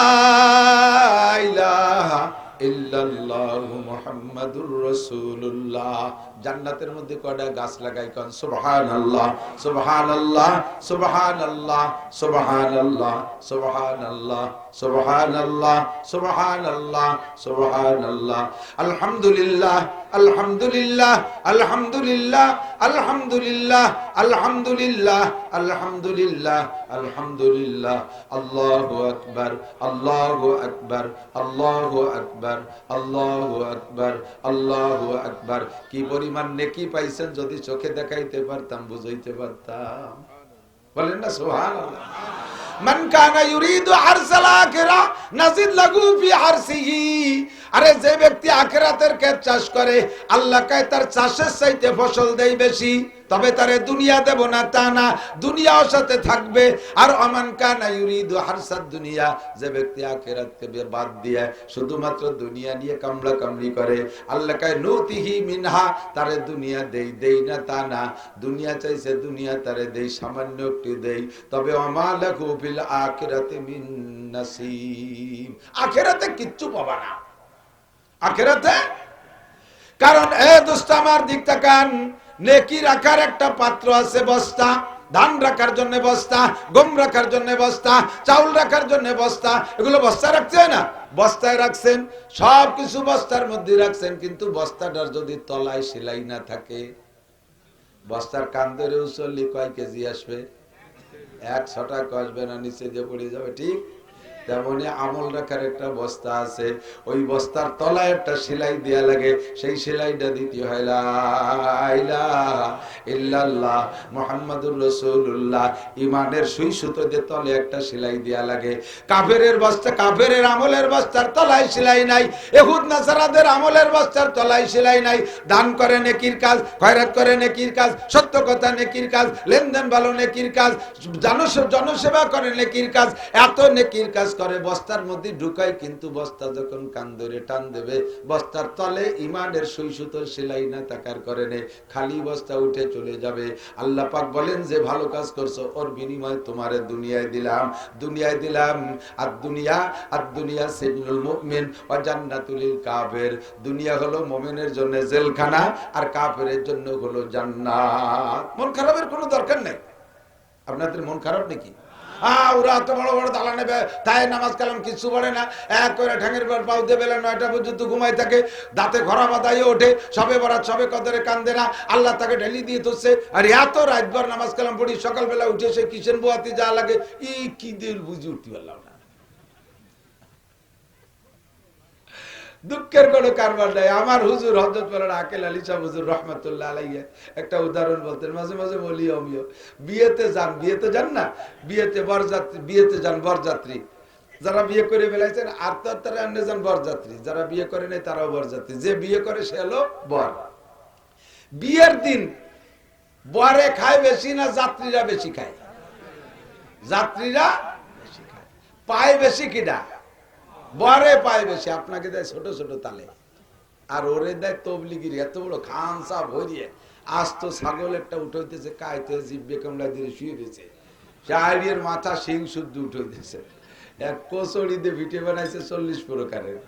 Speaker 1: ইলাহা ইল্লাল্লাহু মুহাম্মাদুর রাসূলুল্লাহ। জান্নাতের মধ্যে কয়টা গাছ লাগাই কোন সুবহানাল্লাহ সুবহানাল্লাহ সুবহানাল্লাহ সুবহানাল্লাহ সুবহানাল্লাহ সুবহানাল্লাহ সুবহানাল্লাহ সুবহানাল্লাহ আলহামদুলিল্লাহ আলহামদুলিল্লাহ আলহামদুলিল্লাহ আলহামদুলিল্লাহ আলহামদুলিল্লাহ আলহামদুলিল্লাহ আলহামদুলিল্লাহ আল্লাহু আকবার আল্লাহু আকবার আল্লাহু আকবার আল্লাহু আকবার আল্লাহু আকবার। কি পরিমাণ নেকি পাইছেন যদি চোখে দেখাইতে পারতাম, বুঝাইতে পারতাম। বলেন না সুবহানাল্লাহ। মান কানা ইউরিদু হারসাল আখিরা নাজিদ লাহু ফি হারসিহি। আরে যে ব্যক্তি আখিরাতের ক্ষেত চাষ করে, আল্লাহ কয় তার চাষের চাইতে ফসল দেই বেশি, তবে তারে দুনিয়া দেব না তা না, দুনিয়াও সাথে থাকবে। আর আমান কানা ইউরিদু হারসাদ দুনিয়া, যে ব্যক্তি আখিরাতকে বাদ দিয়ে শুধুমাত্র দুনিয়া নিয়ে কামলা কামলি করে, আল্লাহ কয় নুতিহি মিনহা, তারে দুনিয়া দেই না তা না, দুনিয়া চাইছে দুনিয়া তারে দেই, সামান্য একটু দেই, তবে আমালাহু ফিল আখিরাতি মিন নাসিব। আখিরাতে কিচ্ছু পাবা না আখিরাতে। কারণ এ দোস্ত আমার দিক তাকান, নেকি রাখার একটা পাত্র আছে, বস্তা, ধান রাখার জন্য বস্তা, গম রাখার জন্য বস্তা, চাউল রাখার জন্য বস্তা, এগুলো বস্তায় রাখতে হয় না? বস্তায় রাখছেন, সব কিছু বস্তার মধ্যে রাখছেন, কিন্তু বস্তাটার যদি তলায় সেলাই না থাকে, বস্তার কান ধরে উচললি কয় কেজি আসবে? 100 টাকা আসবে না, নিচে যে পড়ে যাবে। ঠিক তেমনি আমল রাখার একটা বস্তা আছে, ওই বস্তার তলায় একটা সেলাই দেয়া লাগে, সেই সেলাইটা দিতে হয় লা ইলাহা ইল্লাল্লাহ মুহাম্মাদুর রাসূলুল্লাহ। ইমানের সুই সুতো দিয়ে তলে একটা সেলাই দেয়া লাগে। কাফেরের বস্তা, কাফেরের আমলের বস্তার তলায় সেলাই নাই, ইহুদ নাসারাদের আমলের বস্তার তলায় সেলাই নাই। দান করে নেকির কাজ, খয়রাত করে নেকির কাজ, সত্য কথা নেকির কাজ, লেনদেন ভালো নেকির কাজ, জনসেবা করে নেকির কাজ, এত নেকির কাজ করে বস্তার মধ্যে ঢুকায়, কিন্তু বস্তা যখন কান ধরে টান দেবে, বস্তার তলে ইমানের সুই সুতোর সেলাই না থাকার কারণে খালি বস্তা উঠে চলে যাবে। আল্লাহ পাক বলেন যে ভালো কাজ করছো, ওর বিনিময়ে তোমারে দুনিয়ায় দিলাম, দুনিয়ায় দিলাম। আর দুনিয়া সিজনুল মুমিন ওয়া জান্নাতুল লিল কাফির। দুনিয়া হলো মুমিনের জন্য জেলখানা, আর কাফেরের জন্য হলো জান্নাত। মন খারাপের কোনো দরকার নেই। আপনাদের মন খারাপ নাকি? ওরা এত বড় বড় দালা নেবে, তাই নামাজ কালাম কিছু পড়ে না, এক করে ঠ্যাঙের পর পাও দিয়ে বেলা 9টা পর্যন্ত ঘুমাই থাকে, দাঁতে ঘরা বাদাইয়ে ওঠে, সবে বরাত সবে কদরে কান্দে না, আল্লাহ তাকে ঢেলি দিয়ে ধরছে। আর এত রাতভর নামাজ কালাম পড়ি, সকালবেলা উঠে সে কিচেন বোয়াতে যা লাগে, কি দিয়ে বুঝে উঠতে পারলাম না। দুঃখের কোনো কারবার নাই। আমার হুজুর হযরত মাওলানা আকেল আলী সাহেব হুজুর রাহমাতুল্লাহ আলাইহি একটা উদাহরণ বলতেন, মাঝে মাঝে বলি আমিও, বিয়েতে যান না, বিয়েতে যান বরযাত্রী, যারা বিয়ে করে ফেলাইছেন আর তারা এমনি যান বরযাত্রী, যারা বিয়ে করে নাই তারাও বরযাত্রী, যে বিয়ে করে সে হলো বর। বিয়ের দিন বরে খায় বেশি না যাত্রীরা বেশি খায়? যাত্রীরা বেশি খায়। পায় বেশি কিনা? বরে পায় বেশি। আপনাকে দেয় ছোট ছোট তালে, আর ওরে দেয় তবলিগির এত বড় খান সাহ ভরিয়ে। আজ তো ছাগল একটা উঠাইতেছে, কাইতে জিব্বে কামলা দিয়ে শুয়ে দিয়েছে, চারিয়ের মাথা শিং শুদ্ধ উঠাইতেছে। এক কচড়ি দিয়ে ভিটে বানাইছে 40 প্রকারের,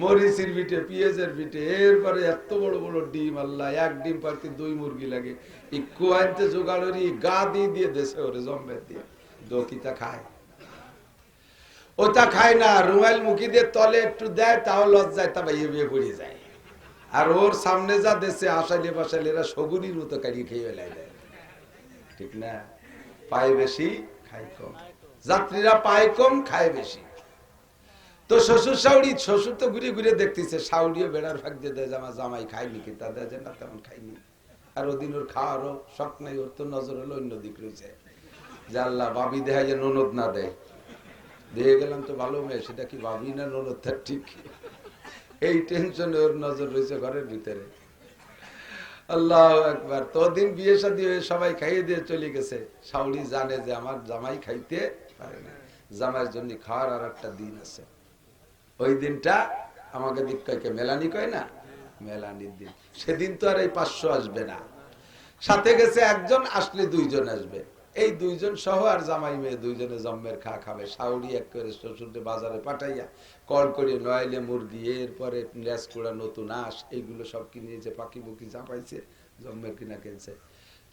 Speaker 1: মরিচির পিঠে, পেঁয়াজের পিঠে, এরপরে এত বড় বড় ডিম। আল্লাহ, এক ডিম পারতে 2 মুরগি লাগে। এই কুয়াইতে জোগাড়ি গা দিয়ে দেশে ওরে জম্বে দিয়ে দকিতা খায়। ওটা খায় না, রুমাইল মুখি দিয়ে তলে একটু দেয়, তাও লজ্জায় তা বাইয়ে বিয়ে পড়ে যায়। আর ওর সামনে যা দেশে আসাইলে বাসাইলে এরা সগুনির মতো কাড়িয়ে খেয়ে বেলায় দেয়। ঠিক না? পায় বেশি খাই কম। যাত্রীরা পায় কম, খায় বেশি। তো শ্বশুর শাউরি, শ্বশুর তো ঘুরে ঘুরে দেখতেছে, শাউরিও বেড়ার ভাগ দিয়ে দেয়, আমার জামাই খায়নি কি, তা দেয় না তেমন খাইনি। আর ওদিন ওর খাওয়ারও শখ নাই, ওর তো নজর হলো অন্য দিক রয়েছে, যে আল্লাহ বাবি দেখায় যে ননদ না দেয়। দিয়ে গেলাম তো ভালো মেয়ে, সেটা কি বাবি না ননদ তার ঠিক, এই টেনশনে ওর নজর রয়েছে ঘরের ভিতরে। আল্লাহ একবার। তো দিন বিয়ে শাদী হয়ে সবাই খাইয়ে দিয়ে চলে গেছে, শাউরি জানে যে আমার জামাই খাইতে পারে না, জামাইয়ের জন্য খাওয়ার আর একটা দিন আছে। ওই দিনটা আমাকে দীক্ষাকে মেলানি কয় না, মেলানির দিন। সেদিন তো আর এই 500 আসবে না, সাথে গেছে একজন, আসলে 2 জন আসবে। এই 2 জন সহ আর জামাই মেয়ে 2 জনে জম্মের খাবে। শাউরি এক করে শ্বশুরকে বাজারে পাঠাইয়া কল করে নয়াইলে মুরগি, এরপরে লেসকুড়া, নতুন আঁশ, এইগুলো সব কিনেছে, পাখি বুকি চাপাইছে, জম্মের কিনা কিনছে।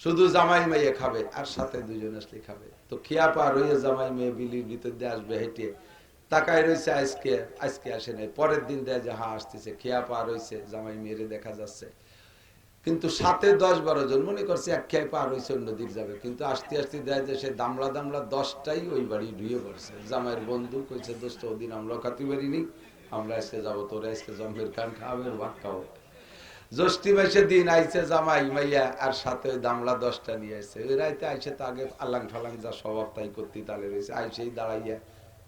Speaker 1: শুধু জামাই মেয়ে খাবে, আর সাথে 2 জন আসলে খাবে। তো খিয়া পার হয়ে জামাই মেয়ে বিলির ভিতর দিয়ে আসবে হেঁটে, তাকায় রয়েছে, আজকে আসে নাই। পরের দিন দেয় যে হ্যাঁ আসতেছে, খেয়া পার হয়েছে, জামাই মেয়েরে দেখা যাচ্ছে। কিন্তু সাথে 10-12 জন মনে করছে এক খেয়ে পার হয়েছে, অন্যদিক যাবে। কিন্তু আস্তে আস্তে দেয় যে সে দামলা 10টাই ওই বাড়ি ঢুয়ে পড়ছে। জামাইয়ের বন্ধু কইছে, দোস্ত ওদিন আমরা খাতে পারিনি, আমরা আজকে যাবো, তোরা আজকে জন্মের কান খাওয়াবে, ভাত খাওয়া। জ্যৈষ্ঠী মাসের দিন আইছে জামাই মাইয়া, আর সাথে ওই দামলা 10টা নিয়ে আসছে। ওই রাইতে আইসে তো আগে আল্লাং ফালাং যা স্বভাব তাই করতে তালে রয়েছে, আইসেই দাঁড়াইয়া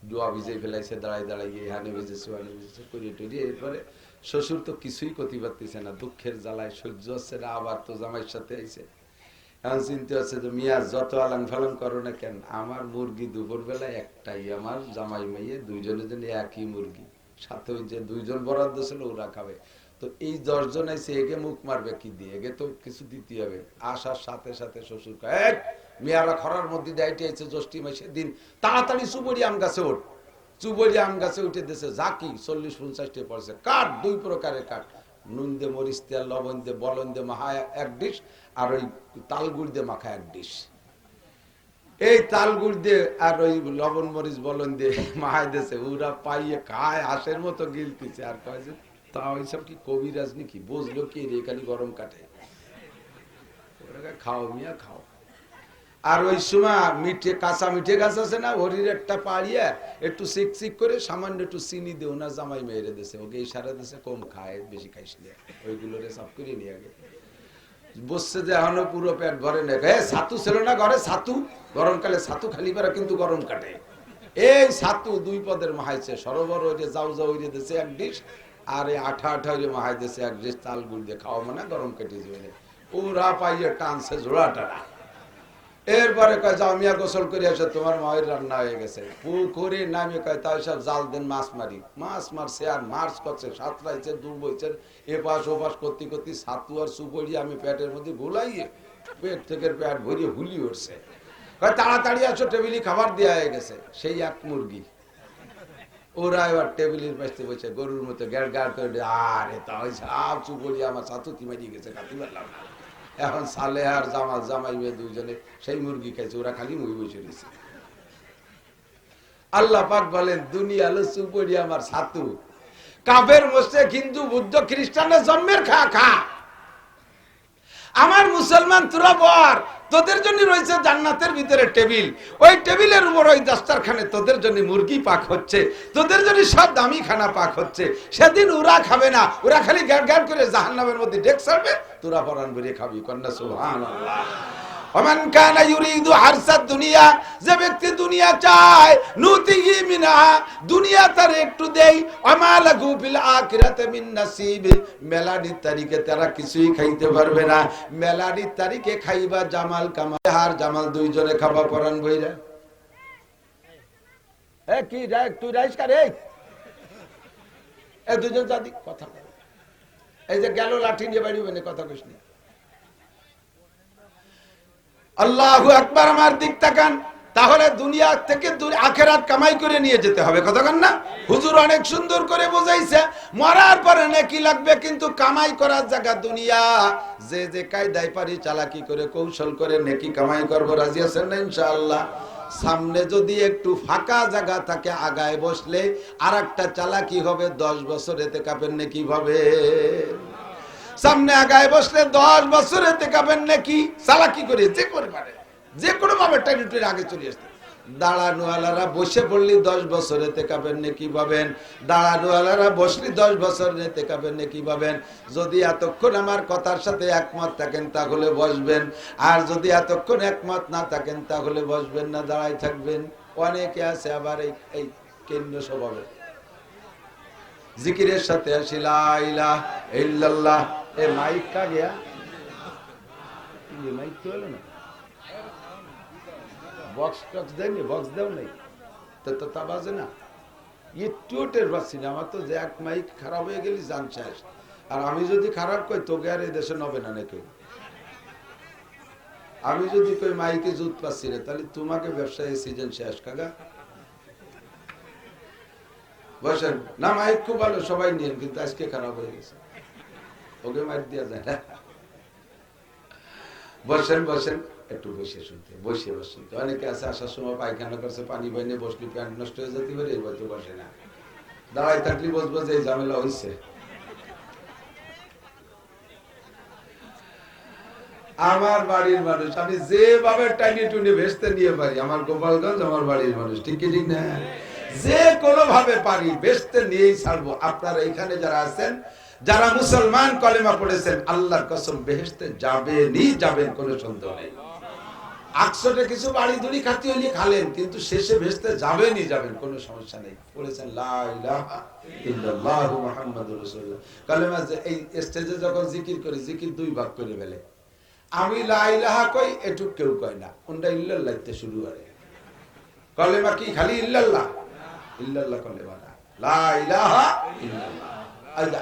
Speaker 1: ডোয়া ভিজে ফেলাইছে, দাঁড়াইয়ে হানে ভেজেছে, হানে ভেজেছে, করিয়ে টরিয়ে। এরপরে শ্বশুর তো কিছুই করতে পারতেছে না, দুঃখের জ্বালায় সহ্য হচ্ছে না, আবার তো জামাইয়ের সাথে আইছে। এখন চিন্তা হচ্ছে যে মিয়া যত আলাং ফালাং করো না কেন, আমার মুরগি দুপুর বেলায় একটাই, আমার জামাই মাইয়ে 2 জনের জন্য একই মুরগি, সাথে ওই যে 2 জন বরাদ্দ ছিল ওরা খাবে। তো এই 10 জন আইসে, এগে মুখ মারবে কি দিয়ে, এগে তো কিছু দিতে হবে। আসার সাথে সাথে শ্বশুর কয়, মেয়ারা খরার মধ্যে দায়িত্ব আছে, জ্যৈষ্ঠী মাসের দিন, তাড়াতাড়ি চুবড়ি আম গাছে ওঠ। চুবড়ি আম গাছে উঠে দিয়েছে, জাকি 40-50টা পড়ছে। কাঠ 2 প্রকারের কাঠ, নুন দিয়ে, মরিচ দিয়ে, লবণ দিয়ে, বলন দিয়ে মাখা 1 ডিশ, আর ওই তালগুড় দিয়ে মাখা 1 ডিশ। এই তালগুড় দিয়ে আর ওই লবণ মরিচ বলন দিয়ে মাহাই দিয়েছে। ওরা পাইয়ে খায়, হাঁসের মতো গিলতেছে। আর কয় যে তা ওইসব কি কবিরাজ নাকি, বুঝলো কি রে, খালি গরম কাটে। খাও মিয়া খাও। আর ওই সময় মিঠে, কাঁচা মিঠে গাছ আছে না, হরির একটা পাড়িয়া একটু চিক করে সামান্য একটু চিনি দেও না, জামাই মেয়েরে দেশে, ওকে এই সারা দেশে কম খায়, বেশি খাইস না, ওইগুলো রে সাফ করে নিয়ে আগে বসছে যে এখনো পুরো পেট ভরে নেই। ছাতু ছিল না ঘরে, ছাতু গরমকালে ছাতু খালি পারা কিন্তু গরম কাটে। এই ছাতু 2 পদের মাহাইছে, সরোবর ওইরে যাও ওইরে দেশে 1 ডিশ, আর এই আঠা ওইরে মাহাই দেশে 1 ডিশ, তাল গুড় দিয়ে খাওয়া মানে গরম কেটে যাবে। ওরা পাইয়ে টানছে জোড়া টানা। এরপরে কয় যাও মিয়া গোসল করে আসে, তোমার মায়ের রান্না হয়ে গেছে। পুকুরে নামে কয় তাই সব জাল দেন, মাছ মারি। মাছ মারছে আর মাছ করছে, সাঁতরাইছে, ডুব বইছে, এপাশ ওপাশ করতে করতে ছাতু আর সুপড়ি আমি পেটের মধ্যে গোলাইয়ে পেট থেকে পেট ভরিয়ে হুলি উঠছে। কয় তাড়াতাড়ি আসো, টেবিলে খাবার দেওয়া হয়ে গেছে। সেই 1 মুরগি। ওরা এবার টেবিলের পাশে বসে গরুর মতো গ্যাড় গ্যাড় করে, আরে তাই সব সুপড়ি আমার ছাতু কি মারিয়ে গেছে, খাতে পারলাম না। এখন সালে আর জামাই মেয়ে 2 জনে সেই মুরগি খাইছে, ওরা খালি মুই বসে রয়েছে। আল্লাহ পাক বলেন, দুনিয়া হলো সুপড়ি আমার ছাতু। কাফের, মুশরিক, হিন্দু, বৌদ্ধ, খ্রিস্টানের জন্মের খা। আমার মুসলমান তোরা বর, তোদের জন্য রয়েছে জান্নাতের ভিতরে টেবিল, ওই টেবিলের উপর ওই দস্তরখানে তোদের জন্য মুরগি পাক হচ্ছে, তোদের জন্য সব দামি খানা পাক হচ্ছে। সেদিন ওরা খাবে না, ওরা খালি গ্যাড় গ্যাড় করে জাহান্নামের মধ্যে ডেক ছাড়বে, তোরা পরান বেরিয়ে খাবি। কন্যা সুবহানাল্লাহ। ওমান কানা ইউরিদু হারসাদ দুনিয়া, যে ব্যক্তি দুনিয়া চায়, নুতিহি মিনহা, দুনিয়া তার একটু দেই, ওমা লাহু ফিল আখিরাতি মিন নাসিব। মেলানির তারিখে তারা কিছুই খাইতে পারবে না। মেলানির তারিখে খাইবা জামাল কামাল, আর জামাল 2 জনে খাবা পরান বইরা। এ কি রাই, তুই রাইস কারে, এই 2 জন জাদি কথা, এই যে গেল লাঠি নিয়ে বাড়ি বনে কথা কইসনি। আল্লাহু আকবার। আমার দিক তাকান, তাহলে দুনিয়া থেকে আখিরাত কামাই করে নিয়ে যেতে হবে, কথা কন না? হুজুর অনেক সুন্দর করে বোঝাইছে, মরার পরে নাকি লাগবে, কিন্তু কামাই করার জায়গা দুনিয়া। যে যে কায়দায় পারি চালাকি করে, কৌশল করে নেকি কামাই করবো, রাজি আছেন না ইনশাআল্লাহ? সামনে যদি একটু ফাঁকা জায়গা থাকে, আগায় বসলে আর একটা চালাকি হবে, 10 বছর ইতিকাফের নেকি হবে। সামনে আগায় বসলে 10 বছর ইতিকাফের নেকি, চালাকি করে যে করে পারে, যে কোনো ভাবে টেরিটরি আগে চলে আসতে। দাঁড়ানোয়ালারা বসে পড়লি 10 বছর এতেকাফের নেকি পাবেন, দাঁড়ানোয়ালারা বসলি 10 বছর এতেকাফের নেকি পাবেন। যদি এতক্ষণ আমার কথার সাথে একমত থাকেন তাহলে বসবেন, আর যদি এতক্ষণ একমত না থাকেন তাহলে বসবেন না, দাঁড়াই থাকবেন। অনেকে আছে আবার এই কেন্দ্র স্বভাবে জিকিরের সাথে আসি লা ইলাহা ইল্লাল্লাহ। এ মাইক কা গয়া, মাইক তো হলো না, বক্স টক্স দেয়নি, বক্স দেও নাই তো তা বাজে না, একটু টের পাচ্ছি না। আমার তো যে এক মাইক খারাপ হয়ে গেলি জান শেষ। আর আমি যদি খারাপ কই তোকে আর এই দেশে নবে না কেউ। আমি যদি কই মাইকে জুত পাচ্ছি না, তাহলে তোমাকে ব্যবসায় সিজন শেষ কাকা। বসেন না, মাইক খুব ভালো, সবাই নিয়েন, কিন্তু আজকে খারাপ হয়ে গেছে, ওকে মাইক দেওয়া যায় না। বসেন বসেন, একটু বসে শুনতে, বসে শুনতে। অনেকে আছে আসার সময় পায়খানা করছে, পানি বাইনে বসলি প্যান্ট নষ্ট হয়ে যেতে পারে, এবার তো বসে না, দাঁড়াই থাকলি বসবো যে ঝামেলা হয়েছে। আমার বাড়ির মানুষ, আমি যেভাবে টাইনি টুনি ভেস্তে নিয়ে পারি, আমার গোপালগঞ্জ আমার বাড়ির মানুষ, ঠিক কি ঠিক না? যে কোনো ভাবে পারি ভেস্তে নিয়েই ছাড়বো। আপনারা এখানে যারা আছেন, যারা মুসলমান কলেমা পড়েছেন, আল্লাহর কসম বেহেশতে যাবেনই যাবেন, কোনো সন্দেহ নেই। আকসটে কিছু বাড়ি দুড়ি খাতি হইলে খালেন, কিন্তু শেষে ভেস্তে যাবেনই যাবেন, কোনো সমস্যা নেই। পড়েছেন লা ইলাহা ইল্লাল্লাহু মুহাম্মাদুর রাসূলুল্লাহ কলেমা। এই স্টেজে যখন জিকির করি, জিকির দুই ভাগ করে ফেলে। আমি লা ইলাহা কই, এটুক কেউ কয় না, ওনটা ইল্লাল্লাহ তে শুরু করে। কলেমা কি খালি ইল্লাল্লাহ? ইল্লাল্লাহ কলেমা না, লা ইলাহা ইল্লাল্লাহ।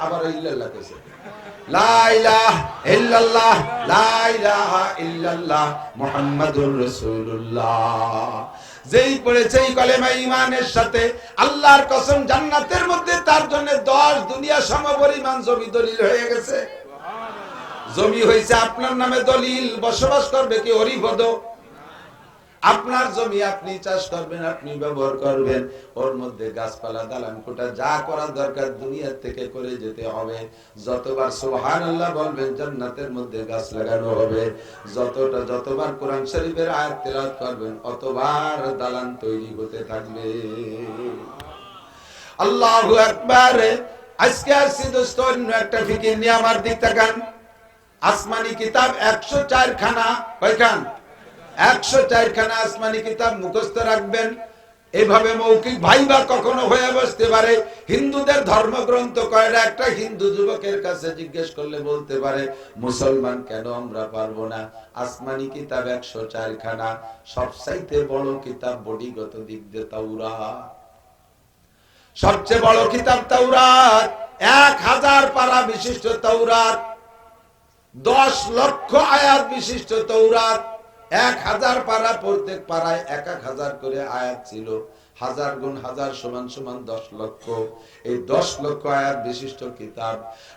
Speaker 1: আবার ইল্লাল্লাহ কইছে, লা ইলাহা ইল্লাল্লাহ, লা ইলাহা ইল্লাল্লাহ মুহাম্মাদুর রাসূলুল্লাহ। যেই পড়েছে এই কলেমা ঈমানের সাথে, আল্লাহর কসম জান্নাতের মধ্যে তার জন্য 10 দুনিয়া সমপরিমাণ জমি দলিল হয়ে গেছে। জমি হয়েছে আপনার নামে দলিল, বসবাস করবে কি হরিপদ। আপনার জমি আপনি চাষ করবেন, আপনি ব্যবহার করবেন, ওর মধ্যে গাছপালা দালান কোটা যা করার দরকার দুনিয়া থেকে করে যেতে হবে। যতবার সুবহানাল্লাহ বলবেন জান্নাতের মধ্যে গাছ লাগানো হবে। যতবার কোরআন শরীফের আয়াত তেলাওয়াত করবেন, অতবার দালান তৈরি হতে থাকবে। আল্লাহু আকবার। আজকে আসছি দোস্ত অন্য একটা ফিকির নিয়ে, আমার দিক তাকান। আসমানি কিতাব 104 খানা, কয়খান? 104 খানা আসমানি কিতাব মুখস্থ রাখবেন। এভাবে মৌখিক ভাইবা কখনো হয়ে বসতে পারে। হিন্দুদের ধর্মগ্রন্থ কয়টা? একটা হিন্দু যুবকের কাছে জিজ্ঞেস করলে বলতে পারে, মুসলমান কেন আমরা পারবো না? আসমানি কিতাব 104 খানা। সবচাইতে বড় কিতাব বডিগত দিক দিয়ে তাওরাত। সবচেয়ে বড় কিতাব তাওরাত। 1000 পারা বিশিষ্ট তাওরাত, 10 লক্ষ আয়াত বিশিষ্ট তাওরাত। 1000 পারা, প্রত্যেক পারায় 1000 করে আয়াত ছিল। 1000 গুণ 1000 সমান সমান 10 লক্ষ। এই 10 লক্ষ আয়াত বিশিষ্ট কিতাব।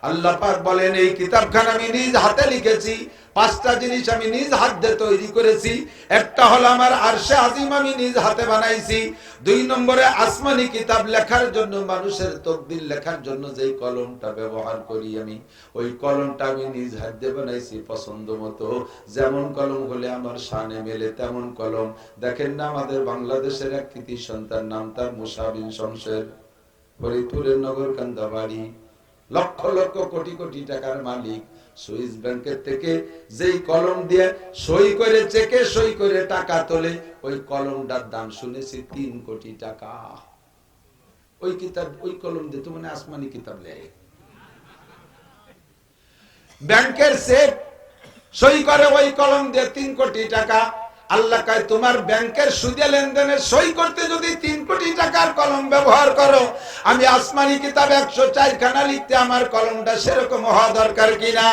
Speaker 1: আল্লাহ পাক বলেন, এই কিতাবখানা আমি নিজ হাতে লিখেছি। 5টা জিনিস আমি নিজ হাত দিয়ে তৈরি করেছি। একটা হলো আমার আরশে আজিম আমি নিজ হাতে বানাইছি। 2 নম্বরে আসমানি কিতাব লেখার জন্য, মানুষের তকদির লেখার জন্য যেই কলমটা ব্যবহার করি আমি, ওই কলমটা আমি নিজ হাত দিয়ে বানাইছি পছন্দ মতো। যেমন কলম হলে আমার শানে মেলে তেমন কলম। দেখেন না আমাদের বাংলাদেশের এক কৃতি সন্তান, নাম তার মুসা বিন শমশের, ফরিদপুরের নগরকান্দা বাড়ি, লক্ষ লক্ষ কোটি কোটি টাকার মালিক। সুইস ব্যাংকের থেকে যেই কলম দিয়ে সই করে, চেকে সই করে টাকা তোলে, ওই কলমটার দাম শুনেছি 3 কোটি টাকা। ওই কিতাব, ওই কলম দিয়ে তো মানে আসমানি কিতাব লেয়। ব্যাংকের চেক সই করে ওই কলম দিয়ে 3 কোটি টাকা। আল্লাহ কয়, তোমার ব্যাংকের সুদে লেনদেনের সই করতে যদি 3 কোটি টাকার কলম ব্যবহার করো, আমি আসমানি কিতাব 104 খানা লিখতে আমার কলমটা সেরকম হওয়া দরকার কিনা?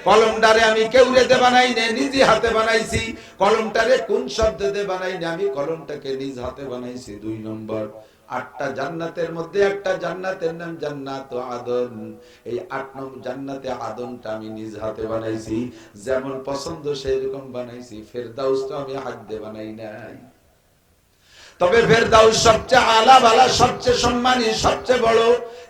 Speaker 1: কলমটারে আমি কেউরে দিয়ে বানাই না, নিজে হাতে বানাইছি। কলমটারে কোন শব্দ দিয়ে বানাই না, আমি কলমটাকে নিজ হাতে বানাইছি। 2 নম্বর, 8টা জান্নাতের মধ্যে একটা জান্নাতের নাম জান্নাত আদন। এই 8 নম্বর জান্নাতে আদনটা আমি নিজ হাতে বানাইছি। যেমন পছন্দ সেরকম বানাইছি। ফেরদাউসটা আমি হাত দিয়ে বানাই নাই। তবে ফেরদাউস সবচেয়ে আলা বালা, সবচেয়ে সম্মানী, সবচেয়ে বড়।